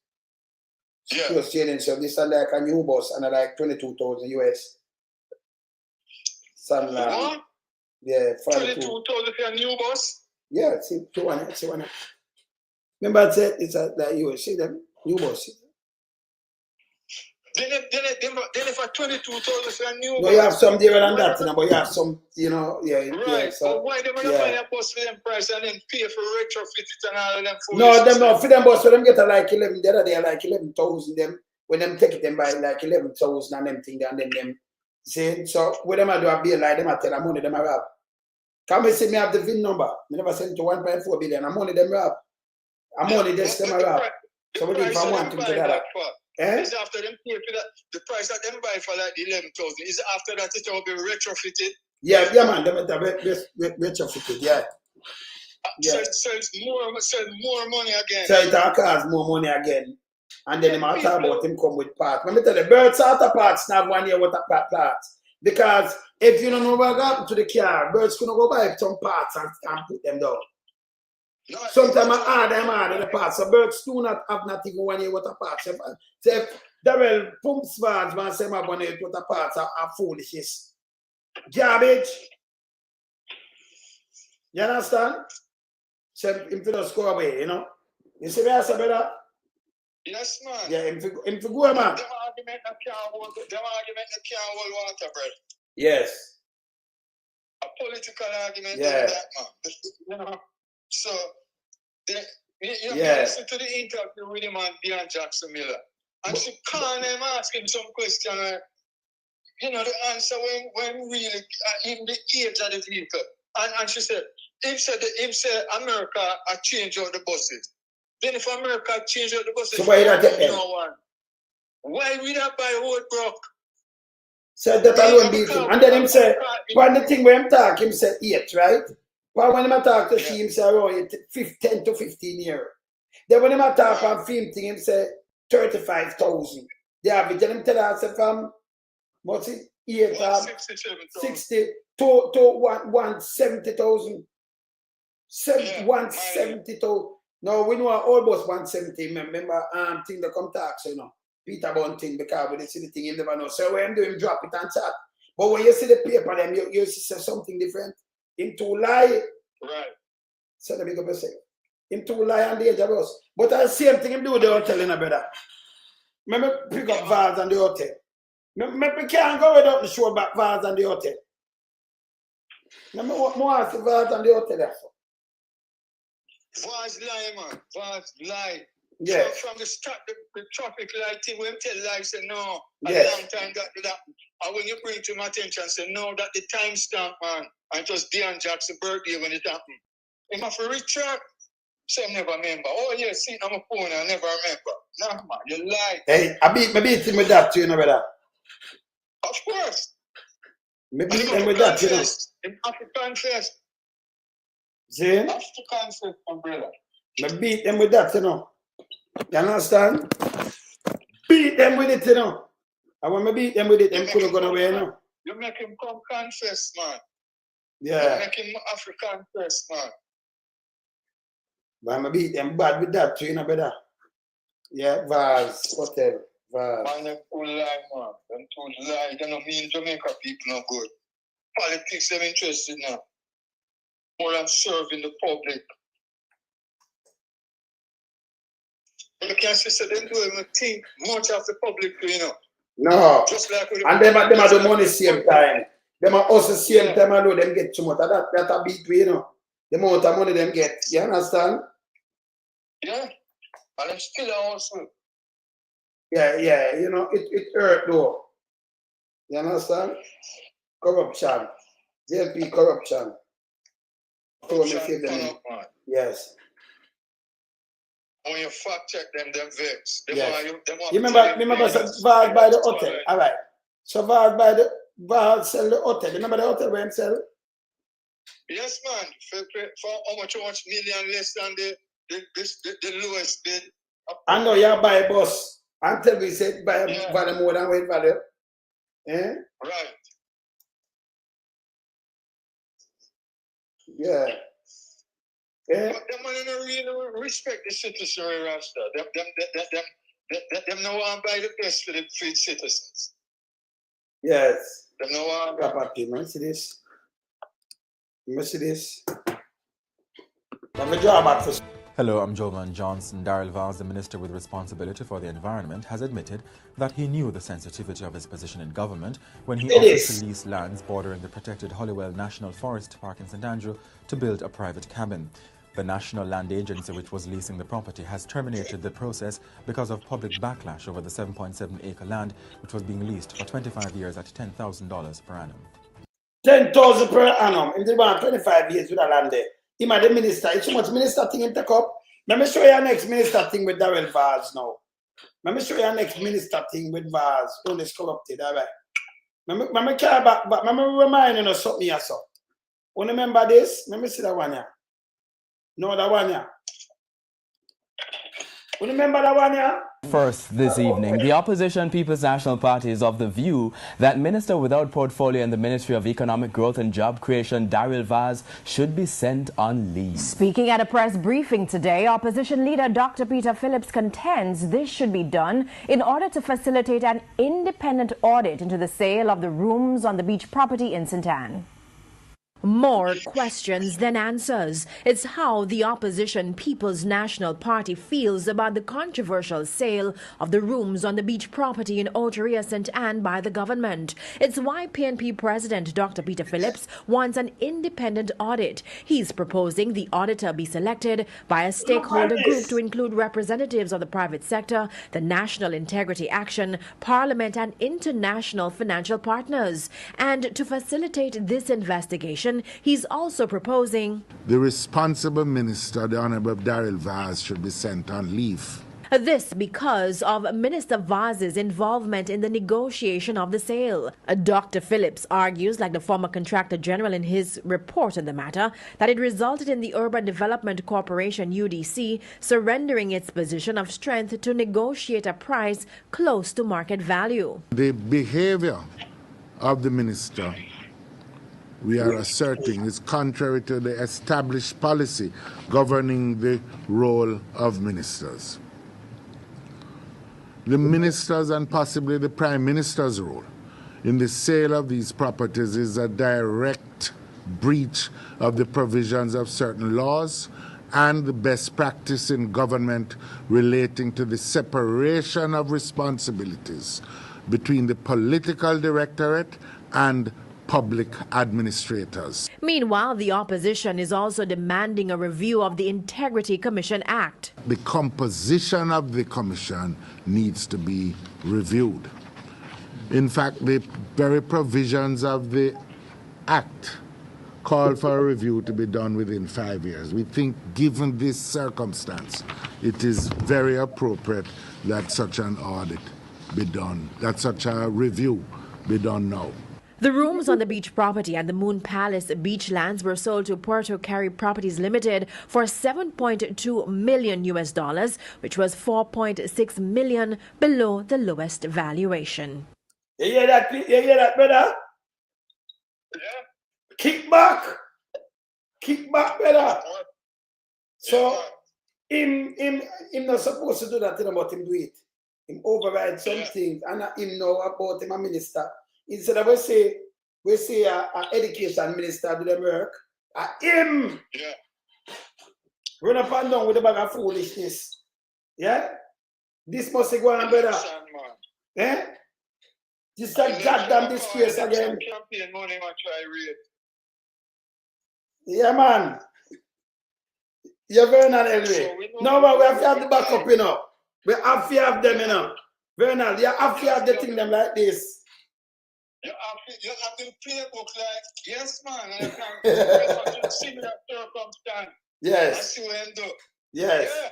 Speaker 6: Yeah.
Speaker 1: So this is like a new bus and like 22,000 US.
Speaker 6: What?
Speaker 1: Yeah,
Speaker 6: 22,000 for a new bus?
Speaker 1: Yeah, see one. Remember I said it's like US. See them? New bus.
Speaker 6: Then if I 22,000 for a new
Speaker 1: No, you have some different than that, you know, but you have some, you know, yeah.
Speaker 6: Right,
Speaker 1: Yeah, so,
Speaker 6: but why they want to buy a bus for them price and then pay for retrofit it and all of them?
Speaker 1: No, them no, for them bus, for them get a like 11, the other day like 11,000 them, when them take it, them buy like 11,000 and them thing, and then them, see, so when them I do a bill like them, I tell them money them I have. Come and see me have the VIN number, I never send to 1.4 billion, I'm money them have. I'm money this them I have. So we need from one thing to the other.
Speaker 6: Is after them pay for that, the price that them buy for like 11,000, is after that it will be retrofitted?
Speaker 1: Yeah, man, them retrofitted, yeah.
Speaker 6: So it's more money again.
Speaker 1: So it costs more money again. And then him talk about him come with parts. Let me tell you, birds out of parts now 1 year with a parts. Because if you don't know what happened to the car, birds gonna go buy some parts and put them down. No, sometimes I add them out of the parts. So birds do not have not even 1 year with a parts. So if Darrell pumps Vaz man say my 1 year with a parts are foolishness. Garbage. You understand? So him to just go away, you know. You see me I say brother?
Speaker 6: Yes, man.
Speaker 1: Yeah, him to go, man.
Speaker 6: Them argument that can't hold water, brother.
Speaker 1: Yes.
Speaker 6: A political argument,
Speaker 1: yeah.
Speaker 6: That, man. You know, so, you listen to the interview with him and Dion Jackson Miller. And she can't even ask him some question. You know, the answer when really, in the age of the vehicle. And she said, him said America change out the buses. Then if America change out the buses,
Speaker 1: so why not get them?
Speaker 6: Why we not buy road broke?
Speaker 1: So that alone beat him. And then him say, one the thing where him talk, him say 8, right? But when him talk to she, him say, oh, 10 to 15 years. Then when him talk on film thing, him say 35,000. The average, and him tell us from, what's it? 60 to 170,000. 170,000. No, we know almost 170. Remember, thing that come tax, you know. Peter Bunting, because when you see the thing, you never know. So when do him drop it and chat. But when you see the paper, then you see something different. Him to lie.
Speaker 6: Right.
Speaker 1: So let me go say. Him to lie and dangerous. But the same thing him do with the hotel in a brother. Remember pick up Vaz and the hotel. We can't go without the show back Vaz and the hotel. Remember what more ask the Vaz and the hotel there for?
Speaker 6: Vaz lie, man. Vaz lie.
Speaker 1: Yeah.
Speaker 6: From the traffic light thing, when tell lie, say no, a
Speaker 1: yes.
Speaker 6: long time got to that. And when you bring to my attention, say no, that the timestamp, man. And it was Dion Jackson's birthday when it happened. If I for retract, say I never remember. Oh, yeah, see, I'm a phone, I never remember. Nah, man, you lie.
Speaker 1: Hey, I beat him with that too, you know, brother.
Speaker 6: Of course.
Speaker 1: I beat him with that, you know.
Speaker 6: In African Fest.
Speaker 1: See?
Speaker 6: African Fest, my brother.
Speaker 1: I beat them with that, you know. You understand? Beat them with it, you know. And when I beat them with it, them couldn't go away, you know.
Speaker 6: You make him come confess, man.
Speaker 1: Yeah.
Speaker 6: You make him African first, man.
Speaker 1: But I beat them bad with that too, you know, brother. Yeah, Vaz, hotel, Vaz.
Speaker 6: Man, them too lie, man. Them too lie. They don't mean Jamaica people no good. Politics, them interested now. More than serving the public. You can't say they don't even think much of the public, you know.
Speaker 1: No.
Speaker 6: Just like
Speaker 1: and them are the money same time. Them are also same time I know them get too much. That a beat you know. The amount of money them get. You understand?
Speaker 6: Yeah. And them still also.
Speaker 1: Yeah, you know, it hurt though. You understand? Corruption. JLP corruption. Yes.
Speaker 6: When you fact check them vex.
Speaker 1: Yes. You remember Vaz by the hotel. Alright. So Vaz sell the hotel. You remember the hotel where him sell?
Speaker 6: Yes, man. For how much million less than the lowest bid.
Speaker 1: I know you buy a bus until we said buy a value more than weight value. Eh?
Speaker 6: Right.
Speaker 1: Yeah. Yeah.
Speaker 6: But them man don't really respect the citizenry, Rasta. Them no want to buy the best for the free citizens.
Speaker 1: Yes.
Speaker 6: Them no want to
Speaker 1: property, man. See this? You see this? I'm a drawback for
Speaker 14: Hello, I'm Jovan Johnson. Daryl Vaz, the Minister with responsibility for the environment, has admitted that he knew the sensitivity of his position in government when he offered to lease lands bordering the protected Hollywell National Forest Park in St Andrew to build a private cabin. The National Land Agency, which was leasing the property, has terminated the process because of public backlash over the 7.7-acre land, which was being leased for 25 years at $10,000 per annum.
Speaker 1: 10,000 per annum. If they want 25 years with a land there. He might the minister. It's too much minister thing in take up. Let me show you our next minister thing with Daryl Vaz now. Let me show you our next minister thing with Vaz. Don't is corrupted, all right? Let me care about, but let me remind you of something here, so. You remember this? Let me see that one here. No, that one here. You remember that one here?
Speaker 15: First this evening, the opposition People's National Party is of the view that Minister without portfolio in the Ministry of Economic Growth and Job Creation, Daryl Vaz, should be sent on leave.
Speaker 16: Speaking at a press briefing today, opposition leader Dr. Peter Phillips contends this should be done in order to facilitate an independent audit into the sale of the rooms on the beach property in St Ann.
Speaker 17: More questions than answers. It's how the opposition People's National Party feels about the controversial sale of the rooms on the beach property in Oteria, St Ann by the government. It's why PNP President Dr. Peter Phillips wants an independent audit. He's proposing the auditor be selected by a stakeholder group to include representatives of the private sector, the National Integrity Action, Parliament and international financial partners. And to facilitate this investigation, he's also proposing
Speaker 2: the responsible minister, the Honorable Daryl Vaz, should be sent on leave.
Speaker 17: This because of Minister Vaz's involvement in the negotiation of the sale. Dr. Phillips argues, like the former contractor general in his report on the matter, that it resulted in the Urban Development Corporation, UDC, surrendering its position of strength to negotiate a price close to market value.
Speaker 2: The behavior of the minister, we are asserting, is contrary to the established policy governing the role of ministers. The ministers and possibly the Prime Minister's role in the sale of these properties is a direct breach of the provisions of certain laws and the best practice in government relating to the separation of responsibilities between the political directorate and public administrators.
Speaker 17: Meanwhile, the opposition is also demanding a review of the Integrity Commission Act.
Speaker 2: The composition of the commission needs to be reviewed. In fact, the very provisions of the act call for a review to be done within 5 years. We think, given this circumstance, it is very appropriate that such an audit be done, that such a review be done now.
Speaker 17: The rooms on the beach property and the Moon Palace beach lands were sold to Puerto Caribe Properties Limited for $7.2 million US, which was $4.6 million below the lowest valuation.
Speaker 1: You hear that? You hear that, brother? Kick back, brother. So, him not supposed to do that, but him do it. Him override some things, and him know about him a minister. Instead of we say an education minister do the work, him run up and down with a bag of foolishness. Yeah? This must go on, brother. Eh? This is a goddamn disgrace again. Yeah, man. You're Vernal anyway. No, but we have to have the backup, you know. We have to have them, you know. Vernal, you have to have the thing them like this.
Speaker 6: You have to playbook like, yes, man. And I can see that circumstance.
Speaker 1: Yes.
Speaker 6: I see what him do.
Speaker 1: Yes.
Speaker 6: Yeah.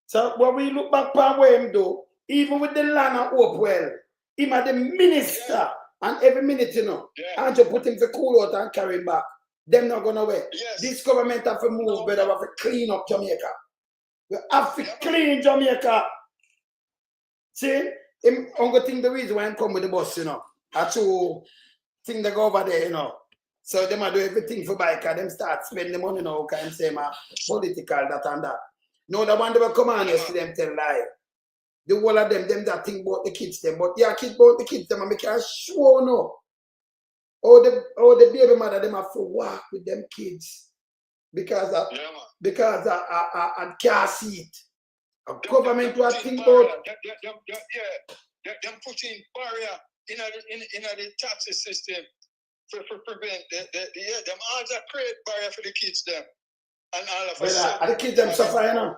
Speaker 1: So when we look back on what him do, even with the land of Hopewell, him had the minister, and every minute, you know, and to put him to cool out and carry him back. Them not gonna wait.
Speaker 6: Yes.
Speaker 1: This government have to move, but they have to clean up Jamaica. We have to clean Jamaica. See, him only think the reason why him come with the bus, you know. I to think they go over there, you know. So they might do everything for bike and them start spending money now, can say political, that and that. No, the one they will come on yesterday, them tell lie. The whole of them that think about the kids them, but yeah, kids about the kids them and make a show no. All the baby mother them have to walk with them kids. because I can't see it. A government will think about.
Speaker 6: Them putting barrier in the taxi system for prevent them all that create barrier for the kids them. And all of us.
Speaker 1: The kids them suffer, you know.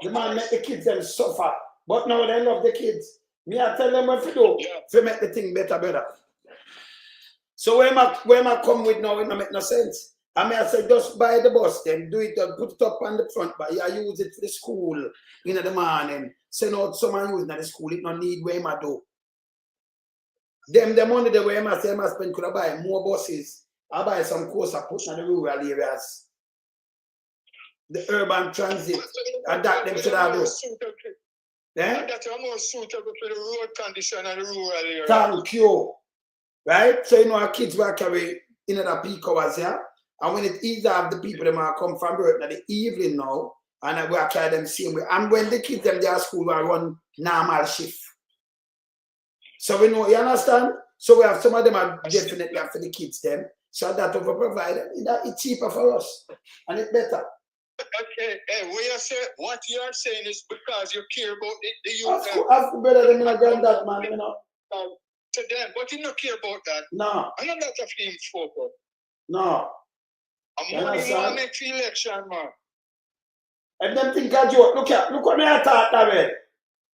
Speaker 1: The man make the kids them suffer. But now they love the kids. Me I tell them what to do to make the thing better. So where I come with now, it don't make no sense. I mean I say just buy the bus, then do it, put it up on the front, but you use it for the school in the morning. Send out someone using at the school, it no need where I do. The money the way I say I spend could I buy more buses. I buy some course I put in the rural areas. The urban transit, adapt them to that.
Speaker 6: That's more suitable for the road condition and the rural area.
Speaker 1: Thank you. Right? So you know our kids will carry in the peak hours here. And when it is have the people that might come from work in the evening now, and we carry them same way. And when the kids them their school will run normal shift. So we know, you understand? So we have some of them are definitely for the kids them. So that will provide them. It's cheaper for us. And it's better.
Speaker 6: Okay, what you are saying is because you care about the youth.
Speaker 1: Of course, better than my granddad, man, you know.
Speaker 6: To them, but you don't care about that.
Speaker 1: No.
Speaker 6: I'm not a film focus.
Speaker 1: No.
Speaker 6: I'm more than make the election, man.
Speaker 1: And them think I joke. Look what me I thought that way.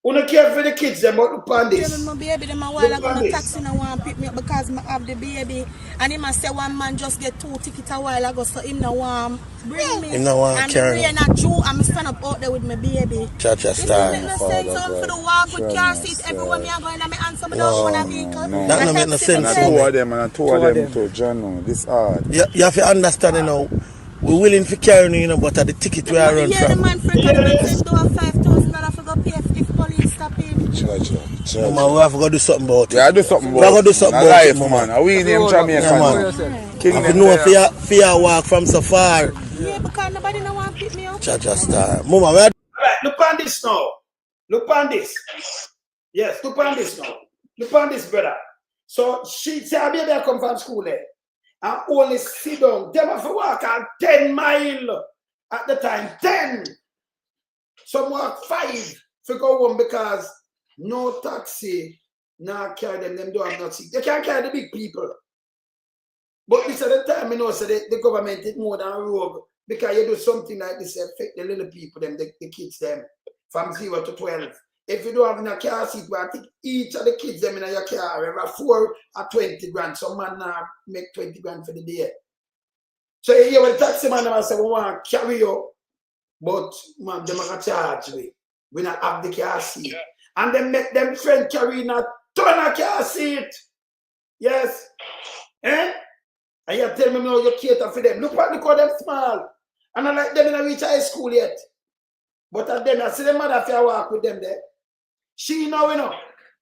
Speaker 1: We don't care for the kids, them, but look on this.
Speaker 18: My baby, them a while ago, no taxi no want to pick me up because I have the baby. And he must say one man just get 2 tickets a while ago, so him no want bring me.
Speaker 19: Him no want
Speaker 18: and
Speaker 19: carry.
Speaker 18: And the rain a Jew, I'm stand up out there with my baby.
Speaker 19: Cha-cha style.
Speaker 18: It doesn't make no sense for the walk with car seat everywhere me are going and me answer me don't own a vehicle.
Speaker 19: That don't make no sense.
Speaker 20: Two of them to John, this hard.
Speaker 19: You have to understand, you know, we're willing to carry you know, but at the ticket we are run
Speaker 18: from.
Speaker 19: the
Speaker 18: man friend said do a $5,000 for go pay if police stop him.
Speaker 19: Man, we have to go do something about it.
Speaker 20: Yeah, do something about it.
Speaker 19: We have to do something about it,
Speaker 20: man. We name Jamaica,
Speaker 19: man. King, you know if you walk from so far.
Speaker 18: Yeah, because nobody no want to pick me up.
Speaker 19: Cha-cha star. Mama, we are...
Speaker 1: Right, look on this now. Look on this. Yes, look on this now. Look on this, brother. So she said, baby, I come from school there. And only sit down. Them have to walk 10 miles at the time. 10. Some walk 5 to go home because no taxi, no carry them don't have no seat. They can't carry the big people. But this at the time, you know, so the government is more than a rogue because you do something like this, affect the little people, them, the kids, them, from 0 to 12. If you don't have a car seat, I think each of the kids them in your car, have 4 or 20 grand. Some man make 20 grand for the day. So you hear when taxi man say, we want to carry you, but man, them are charge me. We not have the car seat. Yeah. And then make them friend carry in a ton of car seat. Yes. Eh? And you tell me now you cater for them. Look how them small. And I like them in a reach high school yet. But at them, I see them mother if you walk with them there. She know, you know.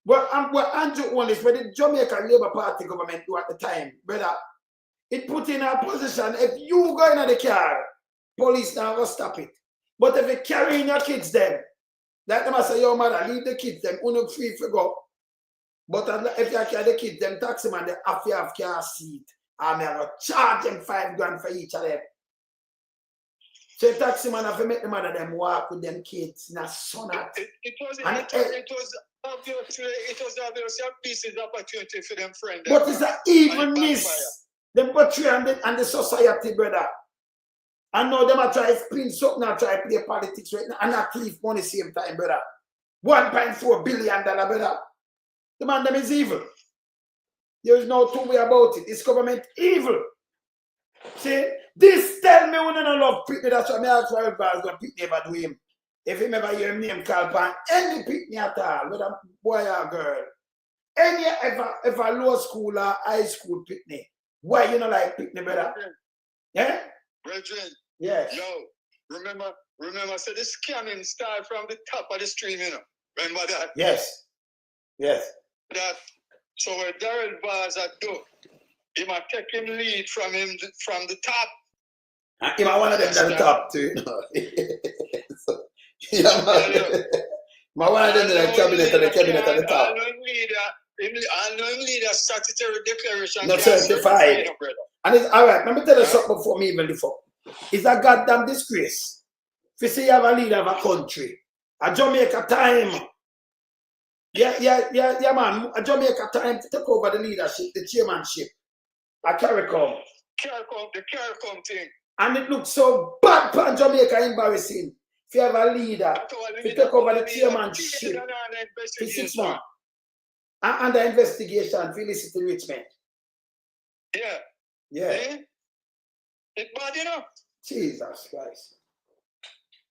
Speaker 1: But Andrew only is what the Jamaican Labour Party government do at the time, brother. It put in a position, if you go in the car, police now will stop it. But if you carrying your kids them, like them I say, your mother, leave the kids them, only free to go. But if you carry the kids them, taxi man, they have to have car seat. And I will charge them 5 grand for each of them. So taxi man have to make the mother them walk with them kids in a sonnet.
Speaker 6: It was obviously a business opportunity for them friends.
Speaker 1: But it's an evenness. Them portray and the society, brother. I know them are trying to spin something and try to play politics right now and not thief money same time, brother. $1.4 billion, brother. The man them is evil. There is no two way about it. This government evil. See, this tell me when I don't love Pitney. That's why I ask for everybody going to Pitney ever do him. If him ever hear him name called upon any Pitney at all, whether boy or girl, any ever low school or high school Pitney, why you not like Pitney, brother? Yeah?
Speaker 6: Brethren,
Speaker 1: yes.
Speaker 6: Yo, remember, so the scamming started from the top of the stream, you know. Remember that?
Speaker 1: Yes. Yes.
Speaker 6: That. So where Daryl Vaz do, he might take him lead from the top.
Speaker 1: He might one of them at the top too, you know. Yeah, man. My one of them in the cabinet at the top.
Speaker 6: I know him lead a statutory declaration.
Speaker 1: Not certified. And it's all right. Let me tell you something before me even before. It's a goddamn disgrace. If you see you have a leader of a country, a Jamaica time. Yeah, man. A Jamaica time to take over the leadership, the chairmanship. A CARICOM.
Speaker 6: The CARICOM thing.
Speaker 1: And it looks so bad for Jamaica, embarrassing. If you have a leader, if you take over the chairmanship for 6 months. And under investigation for illicit enrichment.
Speaker 6: Yeah.
Speaker 1: Yeah.
Speaker 6: It's bad, you know.
Speaker 1: Jesus Christ.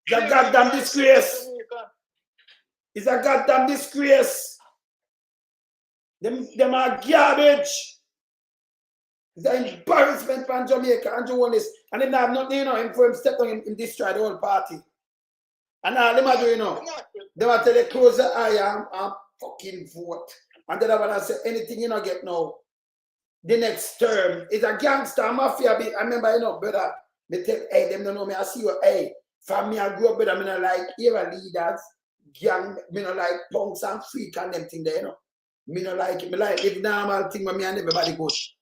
Speaker 1: It's a goddamn disgrace. It's a goddamn disgrace. Them are garbage. It's an embarrassment for Jamaica and journalists. And then have nothing, you know, him for him step on him destroy the whole party. And now them are doing, you know. They want to close the eye and fucking vote. And then I want to say anything you know get now. The next term is a gangster mafia. I remember, you know, brother, me tell, hey, them don't know me. I see you, hey, from me, I grew up, brother, me not like era leaders, gang, me not like punks and freak and them thing there, you know. Me not like it. Me like live normal thing with me and everybody goes.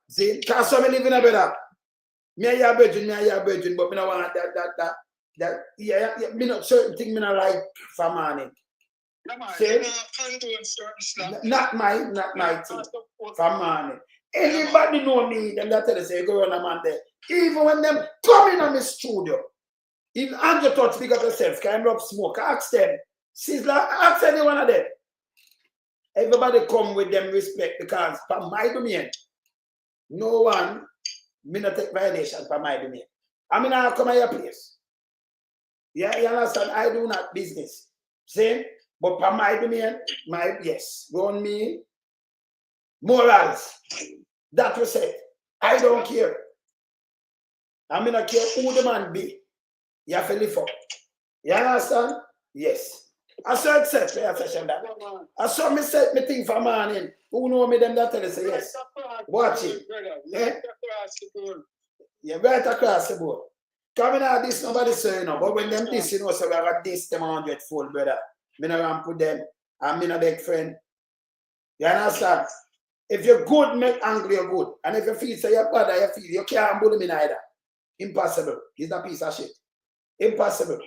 Speaker 1: See, because some me live in a brother. Me a your virgin, but me not want that, me not certain thing me not like for money. See? Not my thing. For money. Anybody know me, them that tell us, say, go on a man there. Even when them come in on my studio, even Andrew touch big up yourself, can rub smoke, ask them. Sizzler, ask any one of them. Everybody come with them respect because for my domain, no one, me not take violation for my domain. I mean, I come at your place. Yeah, you understand? I do not business. See? But for my domain, yes, go on me, morals. That was it. I don't care. I mean, I care who the man be. You have to live up. You understand? Yes. I saw it set, pay attention that. I saw me set me thing for morning. Who know me them that tell us yes. Watch it. Yeah? Yeah, right across the board. Coming out this nobody say, you know, but when them this, you know, so we got this them 100-fold, brother. Me no want put them, and me no big friend. You understand? If you're good, make angry you're good. And if you feel say you're bad, you feel you can't bully me neither. Impossible. It's a piece of shit. Impossible.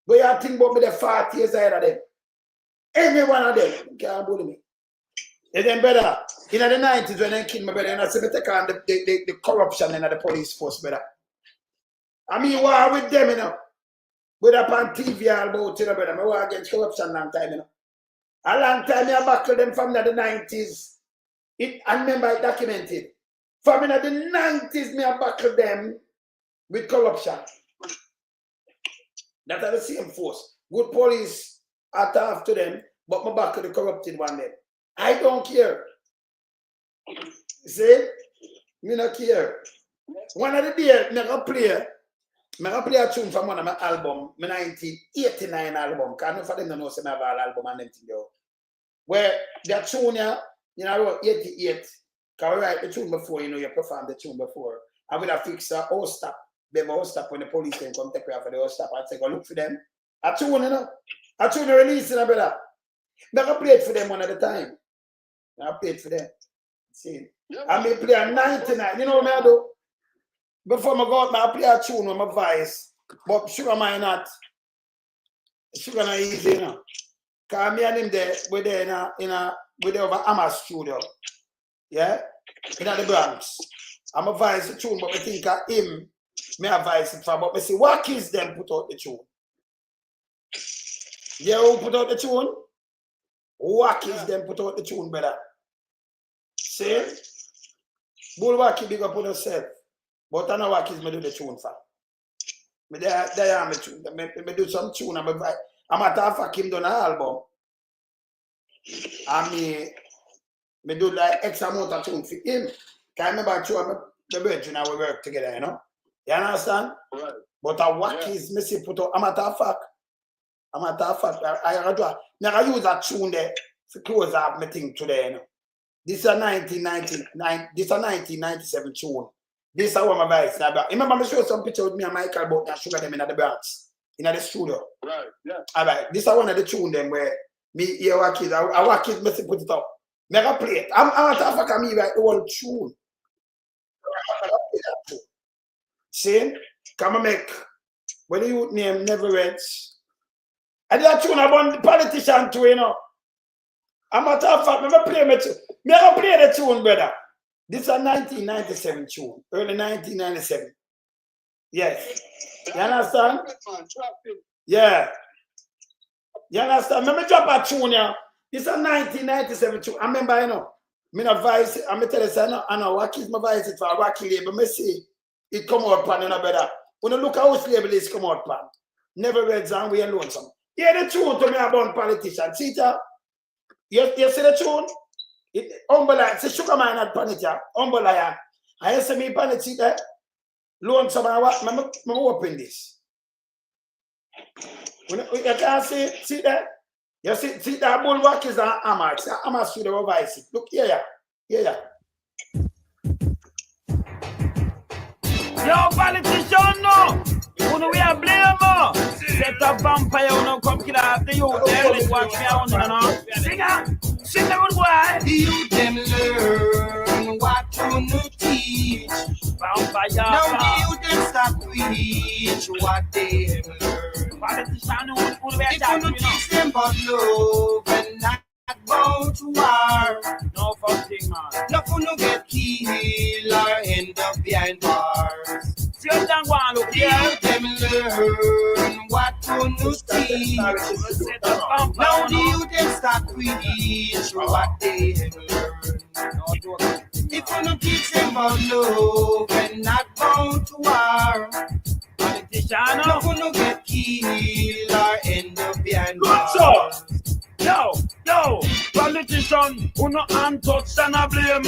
Speaker 1: But you think about me the 40 years ahead of them. Any one of them can't bully me. And then brother, in the 90s when they killed my brother, and I said me take on the corruption in the police force, brother. I mean war with them, you know. But up on TV all about, you know, brother. I war against corruption long time, you know. A long time I battled them from the 90s. I remember it documented. From in the 90s, me I battled them with corruption. That are the same force. Good police are tough to them, but my back to the corrupted one then. I don't care. See? Me not care. One of the days, me go play a tune from one of my album, my 1989 album. Because I know for them to know say I have an album and them thing there. Where the tune, you know, I wrote 88. Because I write the tune before, you know, you perform the tune before. I would have fixed a host stop. Them host stop when the police can come take me for the host stop. I'd say, go look for them. I tune, you know. I tune release, you know, brother. I play it for them one at a time. I play it for them. See? I may play a 99. You know what I do? Before I go out, I play a tune with my voice. But sugar mine not. Sugar not easy, you know. Because me and him there, we're there we're there over Amma studio. Yeah? In the Bronx. I'm a voice the tune, but I think of him, me advise it for, but I see what kids them put out the tune. Yeah, who put out the tune? What kids them put out the tune, brother? See? Bulwaki big up on yourself. But I know what kids me do the tune for. Me there am tune. Me do some tune. I'm a talk him done an album. And me do like X amount of tune for him. Can I remember the virgin and we work together, you know? You understand? Right. But a wack is missing put out. I'm a fact. I use that tune there to close up my thing today, you know. This is a 1997 tune. This is what my voice. Remember, I show some picture with me and Michael about that sugar them in the Bronx, in the studio. Right, yeah. All right. This is one of the tune them where me hear our kids, missing put it up. Never play it. I'm a fact me write the whole tune. See? Come and make. When the youth name never reads. I did a tune about the politician too, you know. A matter of fact, I play the tune, brother. This is a 1997 tune, early 1997. Yes. You understand? Yeah. You understand? Let me drop a tune here. This is a 1997 tune. I remember, you know, I'm tell you, I know what is my voice for a rocky label. Me see it come out pan, you know, brother. When you look at how label is come out pan. Never read and we alone some. Hear the tune to me about politicians. See that? You see the tune? Humble, say sugar man at pan it, yeah. Humble lion. I say me pan it, see that? Loan some of what? I'm open this. You can see that? You see that bulwark is an hammer. It's an hammer through the revise it. Look here. Yo,
Speaker 3: politician, no. Who we are blame? Set a vampire, no come kill off the youth. Let's watch me on, you know. Sing them good boy.
Speaker 21: The youth them learn what to teach.
Speaker 3: Vampire.
Speaker 21: Now the youth them start preach what they learn.
Speaker 3: Politician, who we are
Speaker 21: if you no teach them about love and not about war.
Speaker 3: No fucking man.
Speaker 21: No for no get killed or end up behind bars.
Speaker 3: See you down one look here.
Speaker 21: Them learn what to teach. Now the youth them start preach what they learn. If you no teach them about love and not about war.
Speaker 3: Politician,
Speaker 21: no for no get killed or end up behind bars.
Speaker 3: Yo, politician, who no untouched and a blame.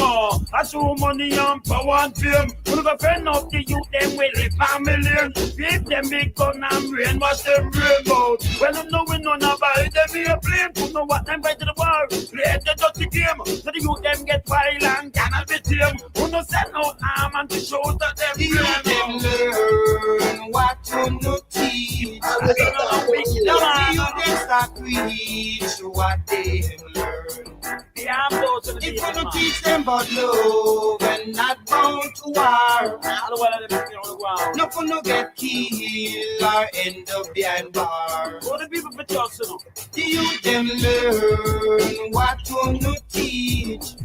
Speaker 3: I show money and power and fame. Who go friend up the youth, them will live a million. Give them big gun and brain, watch them brain out. Well, you know we none about them be a blame. Who know what them by to the war, play the dirty game. So the youth them get violent, cannot be tame. Who no sell no arm and to show that them
Speaker 21: the youth them learn what to teach. The youth them start preach what they learn. If you don't teach them about love and not bound to war, no for no get killed or end up behind bars.
Speaker 3: What the people for just
Speaker 21: the youth them learn what to teach.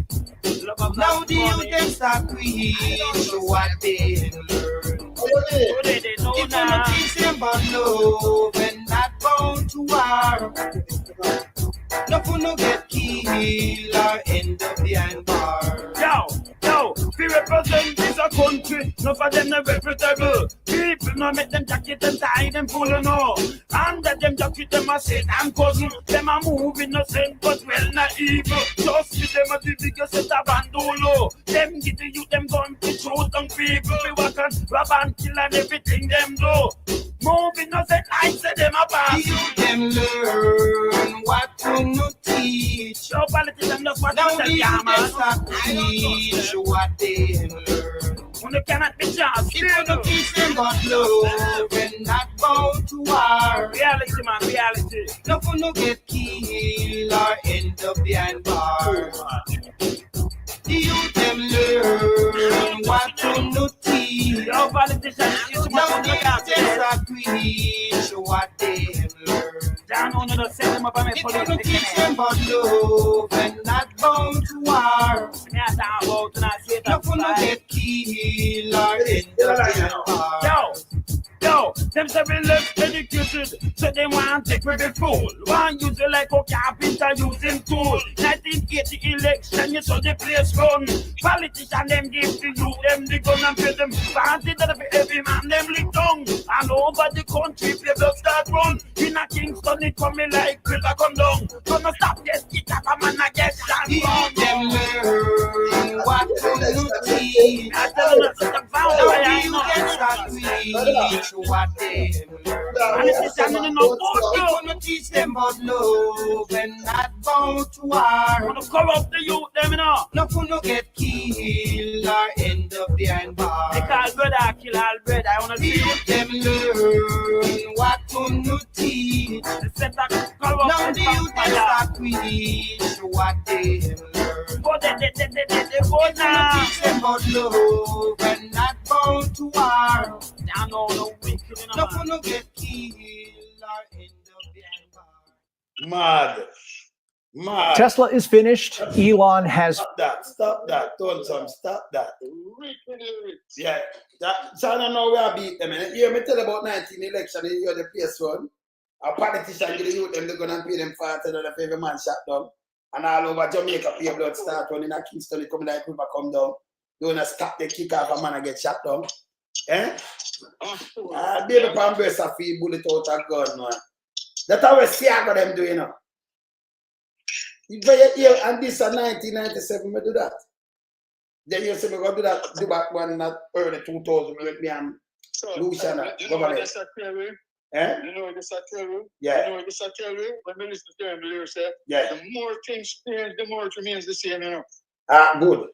Speaker 21: Now the youth them start preach what they learn. If you don't teach them about love and not bound to war, no for no get killed or end up behind bars.
Speaker 3: Yo, we represent this a country. No for them not reputable. People no make them jacket and tie them full of no. And that them jacket them a set and cousin. Them a move innocent but well not evil. Just with them a the biggest set of bandolo. Them get the youth them gun to shoot on people. We walk and rob and kill and everything them do. Move innocent like say them a pass.
Speaker 21: The youth them learn what to teach.
Speaker 3: So politicians just want
Speaker 21: now
Speaker 3: to
Speaker 21: the youth them start teach what they learn.
Speaker 3: When you cannot be just
Speaker 21: if you don't teach them about love and not bound to war.
Speaker 3: Reality, man, reality.
Speaker 21: No for no get killed or end up behind bars. The youth them learn what to teach.
Speaker 3: Your politicians,
Speaker 21: now the youth them start preach what they learn.
Speaker 3: Down on the system of
Speaker 21: if you don't teach them about love and not bound to war. No for no get killed or end up behind bars.
Speaker 3: Yo, them say we left educated, so they want to take me the fool. One use it like a carpenter using tool. 1980 election, you saw the place run. Politicians, them give the youth, them the gun and pay them. Fancy that for every man, them lick down. And over the country, people start run. In a Kingston, it coming like river come down. Gonna stop, yes, get up, a man, I get shot.
Speaker 21: Them learn what to teach.
Speaker 3: I tell them,
Speaker 21: now you can start preach what they learn. If you not teach them about love and not bound to war,
Speaker 3: wanna corrupt the youth, them, you know.
Speaker 21: No for no get killed or end up behind bars.
Speaker 3: They call brother, kill all brother. I wanna see
Speaker 21: them learn what to teach.
Speaker 3: Now
Speaker 21: the youth they start preach what they learn.
Speaker 3: But they go now.
Speaker 21: About love and not bound to war.
Speaker 3: Now no wicked in a
Speaker 21: No
Speaker 3: man.
Speaker 21: gonna get killed or end up behind bars.
Speaker 1: Mad. Mad.
Speaker 8: Tesla is finished. Elon has.
Speaker 1: Stop that. Don't stop that. Yeah. So I don't know where I beat them. You me tell about 19 election, you're the place one. A politician give the youth them, they're gonna pay them $40 for every man shot down. And all over Jamaica, pay blood start running in Kingston, it come like river come down. They wanna stop the kick off a man and get shot down. Eh? Baby Pan breast a feel bullet out of gun, man. That's how we see how them do, you know. And this is 1997, we do that. Then you say we're going to do that, do back one that early 2000 with me and Luciana.
Speaker 22: You know what this I tell you?
Speaker 1: Eh?
Speaker 22: You know what this I tell you?
Speaker 1: Yeah.
Speaker 22: You know what this I tell you? When we listen to them, the lyrics say,
Speaker 1: yeah.
Speaker 22: The more things change, the more it remains the same, you know.
Speaker 1: Good.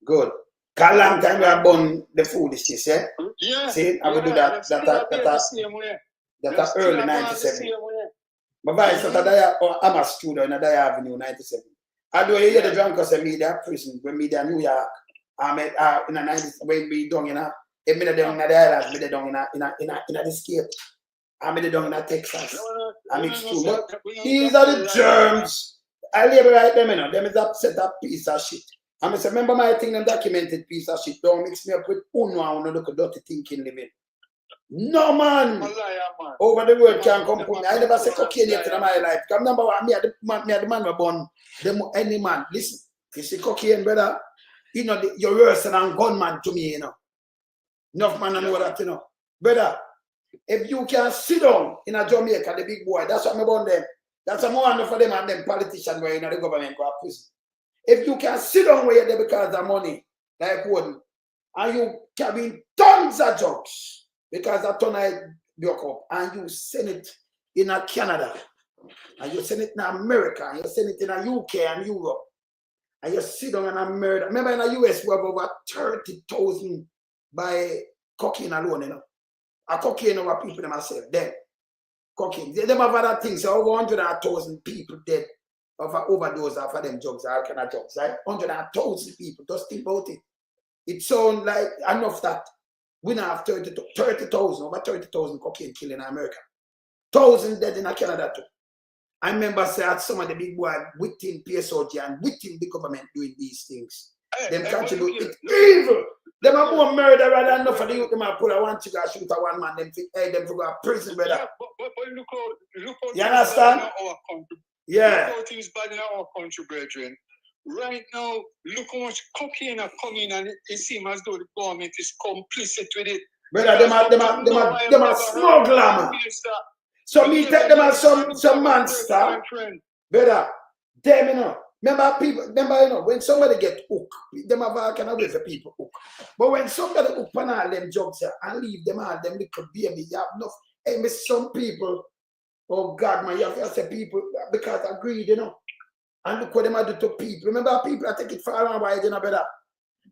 Speaker 1: Good. Because a long time we have done the foolishness, eh?
Speaker 22: Yeah.
Speaker 1: See, I will do that. That's early 97. My vice I'm a student in Daya Avenue 97. I do hear the drunk as a media prison when media New York. I'm in a 90s when we done in a minute down in the islands, minute down in the scape. I'm in down in Texas. I mix two. But these are the germs. I label right them, you know. Them is upset that piece of shit. I must remember my thing, them documented piece of shit. Don't mix me up with Unwa, look at dirty thinking living. No man. Over the world can come put me. I never say cocaine yet in my life. Come number one, me are the man who born. Any man. Listen, you see cocaine, brother. You know you're worse than a gunman to me, you know. Enough man know that, you know. Brother, if you can sit down in a Jamaica, the big boy, that's what I'm about them. That's a more for them and them politicians where in the government go prison. If you can sit down where you're there because of money, like one, and you carry tons of drugs. Because that ton I broke up and you send it in Canada and you send it in America and you send it in UK and Europe and you sit down and murder. Remember in the US we have over 30,000 by cocaine alone, you know. A cocaine over people themselves dead. Cocaine. They have other things, so over 100,000 people dead of an overdose of them drugs, all kind of drugs, right? 100,000 people, just think about it. It sounds like enough that. We now have 30,000, over 30,000 cocaine killing in America. 1,000 dead in Canada too. I remember saying some of the big boys within PSOG and within the government doing these things. Them contribute. It's evil. Them are more murder rather than enough for the youth. Them are pull a one trigger, shoot a one man. Them for go to prison, brother.
Speaker 22: Yeah, but look how
Speaker 1: you understand? Yeah.
Speaker 22: Look how things bad in our country, brethren. Right now, look how much cocaine are coming and it seems as though the government is complicit with it.
Speaker 1: Brother, them are smuggler, man. So me take them as some monster. Brother, them, you know. Remember, you know, when somebody get hooked, them have all kind of way for people hook. But when somebody hook on all them jobs and leave them all, them little baby, you have enough. Hey, miss some people, oh God, man, you have to say people because I greed, you know. And look what them do to people. Remember, people take it far and wide, you know, brother.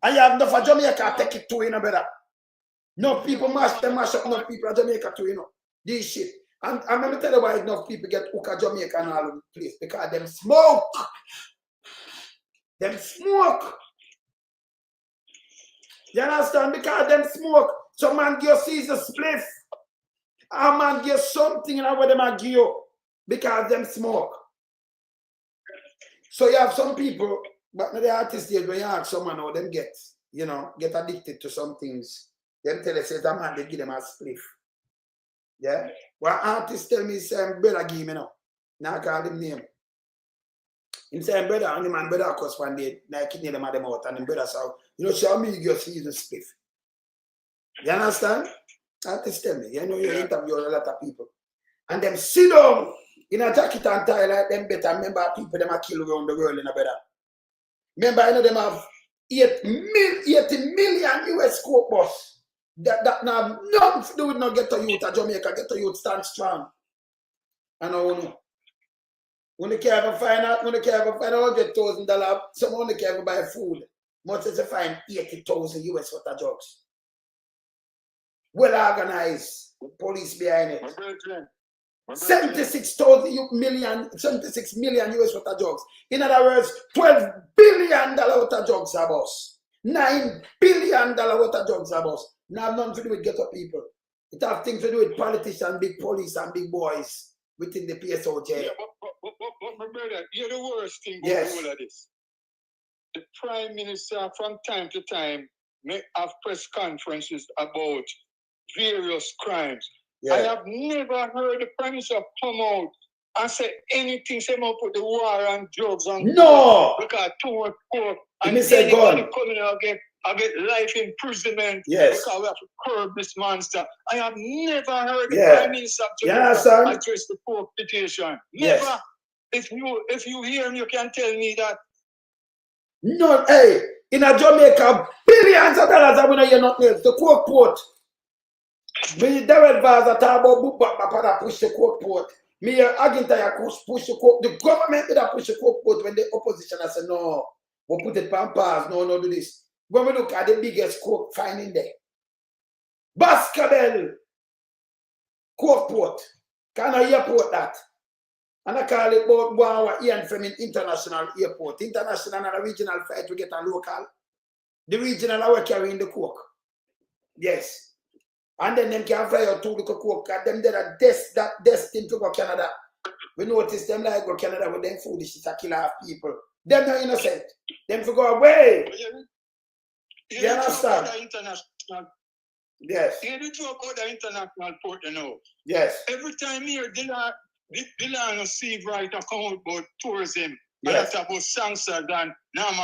Speaker 1: And you have enough of Jamaica take it too, you know, brother. No people mash up enough people at Jamaica too, you know. This shit. And I'm going to tell you why enough people get hooked at Jamaica and all over the place. Because them smoke. Them smoke. You understand? Because them smoke. Some man give you a spliff. A man give something, you know, what them give you. Because them smoke. So you have some people, but the artist days when you ask someone how them get addicted to some things, them tell us that man they give them a spliff. Yeah? Well, artists tell me say brother give me now. Now I call him name. Him say brother, and the man brother cause one day, like kidney them at them out, and the brother say, you know, show me your season spliff. You understand? Artists tell me, you know, you interview a lot of people. And them sit down in a jacket and tie like them better. Remember people them are killed around the world in a better. Remember, you know, them have 80 million US scope bus. That now nothing to do with not get to youth at Jamaica, get to youth stand strong. And I know. When you can't even find $100,000, someone can't even buy food. Much as you find 80,000 US worth of drugs. Well organized, with police behind it. 76 million US worth of drugs. In other words, $12 billion worth of drugs are boss. $9 billion worth of drugs are boss. Now have nothing to do with ghetto people. It have things to do with politicians, big police, and big boys within the PSO jail.
Speaker 22: Yeah, but my brother, you're the worst thing about
Speaker 1: Yes.
Speaker 22: all of this. The Prime Minister from time to time may have press conferences about various crimes.
Speaker 1: Yeah.
Speaker 22: I have never heard the Prime Minister come out and say anything, say about put the war on drugs on
Speaker 1: No!
Speaker 22: because too much pork and
Speaker 1: me say
Speaker 22: anybody
Speaker 1: gun.
Speaker 22: coming out get life imprisonment
Speaker 1: Yes.
Speaker 22: because we have to curb this monster. I have never heard the
Speaker 1: Yeah.
Speaker 22: Prime Minister of
Speaker 1: You
Speaker 22: Jamaica
Speaker 1: understand?
Speaker 22: address the pork situation.
Speaker 1: Yes.
Speaker 22: Never. If you hear me, you can tell me that.
Speaker 1: No, hey, in a Jamaica, billions of dollars are going to not else. The coke port. Me, Daryl Vaz, I talk about book back, my push the coke port. Me, Agintaya push the coke. The government did push the coke port when the opposition I said, no, we'll put it on pause. No, do this. When we look at the biggest coke finding there, Baskerville, coke port. Can I airport that? And I call it about one Ian from international airport. International and regional flight we get a local. The regional are carrying the coke. Yes. And then them can fly out to the coke. And them that are destined to go Canada. We notice them like go Canada with them foolish is a killer of people. Them not innocent. Them to go away. You understand? Yes.
Speaker 22: You talk about the international port, you know.
Speaker 1: Yes.
Speaker 22: Every time here, Dylan receive right account about tourism.
Speaker 1: Yes.
Speaker 22: And about sanctions and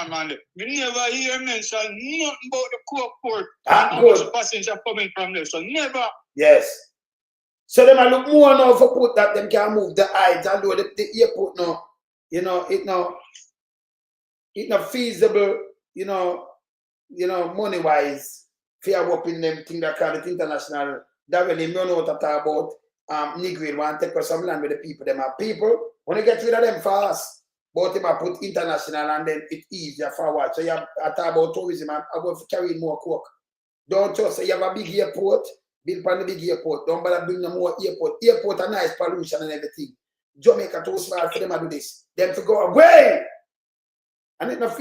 Speaker 22: man. We never hear mention nothing about the coke port and how much passengers coming from there. So never.
Speaker 1: Yes. So them look more now for put that them can move the height and do the airport now. You know, it not feasible, you know, money wise. Fear whopping them thing that call it international. That when they know what I talk about. Negro want to take some land with the people. Them are people. When you get rid of them fast, but them are put international and then it's easier forward. So you have I talk about tourism and I go carry more coke. Don't just say you have a big airport, build on the big airport. Don't bother bring no more airport. Airport are nice pollution and everything. Jamaica too small for them to do this. Them to go away. And it's not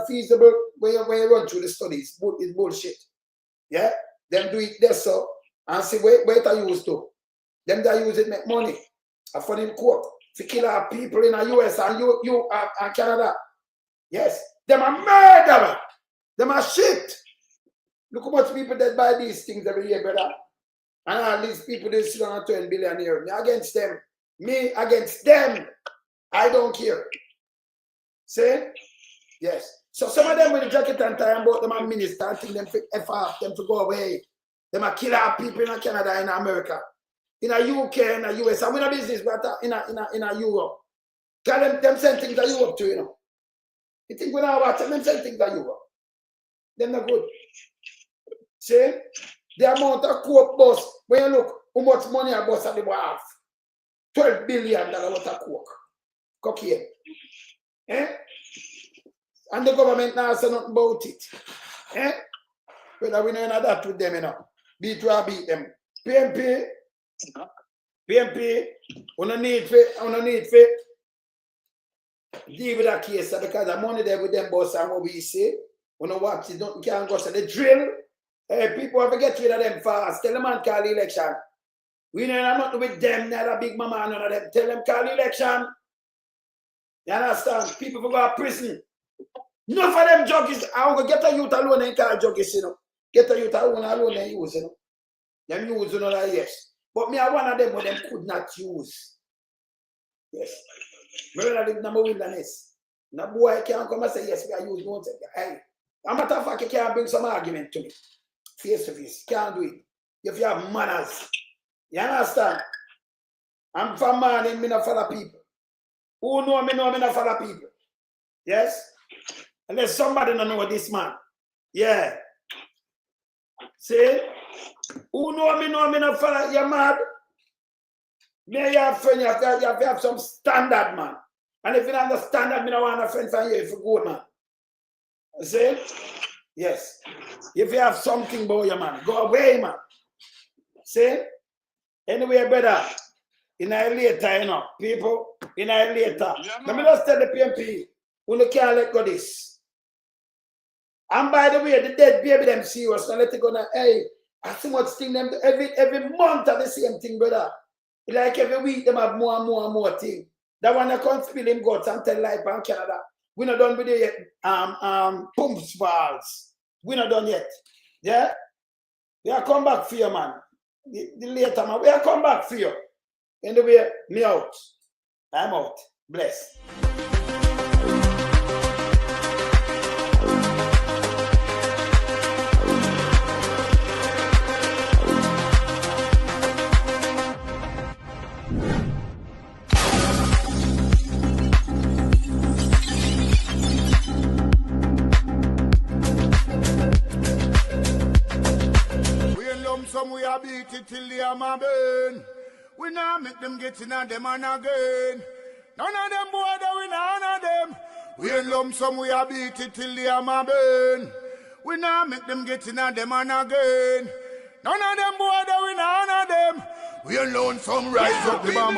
Speaker 1: feasible when you run through the studies. It's bullshit. Yeah? Them do it there so and see where it used to. Them that use it make money. I for them coke. To kill our people in the US and you and Canada. Yes. Them are murderer. Them are shit. Look how much people that buy these things every year, brother. And all these people they sit on 20 billion here. Me against them. Me against them. I don't care. See? Yes. So some of them with the jacket and tie about them are minister and think them to F off, them to go away. Them are kill our people in Canada and America. In a UK and a US. I'm in a business, but in a Europe. Because them send things to Europe too, you know. You think when I watch them send things to Europe. Them not good. See? The amount of coke bus, when you look how much money a bus at the wharf. $12 billion worth of coke. Cocaine. Eh? And the government now say nothing about it. Eh? But we know that with them, you know. Beat them. PMP, we don't need to deal with that case because the money there with them boss and what we say. We don't watch it, don't can't go to the drill. People have to get rid of them fast. Tell them man call the election. We know nothing with them, not a big mama, none of them. Tell them call the election. You understand? People will go to prison. None of them judges. I will get a youth alone and call judges, you know. Get a youth alone and use, you know. Them use, you know, like yes. But me, I one of them what them could not use. Yes. Remember that number wilderness. No boy can't come and say, yes, we are using one. Hey, a matter of fact, you can't bring some argument to me. Face to face. Can't do it. If you have manners. You understand? I'm from man and me not follow people. Who know me not follow people. Yes? Unless somebody don't know this man. Yeah. See? Who know me not follow, you're mad. Me you have friend, you have to have some standard, man. And if you don't have the standard, me don't want a friend from you if you good, man. See? Yes. If you have something about you, man, go away, man. See? Anyway, brother, In a later, you know, people, in a later. Let me just tell the PMP, we can't let go this. And by the way, the dead baby them serious, now let it go now. Hey, I see much thing them every month of the same thing, brother. Like every week them have more and more and more thing. That one I can't spill him guts and tell life in Canada. We're not done with the pumps balls. We're not done yet. Yeah? We are come back for you, man. The later man, we are come back for you. Anyway, me out. I'm out. Bless.
Speaker 2: We in lump sum, we a beat it till the hammer burn. We now make them get in on them and again. None of them boy that we none of them. We in lump sum, we a beat it till the hammer burn. We now make them get in on them and again. None of them boy that we none of them. We alone some rise up the bomb.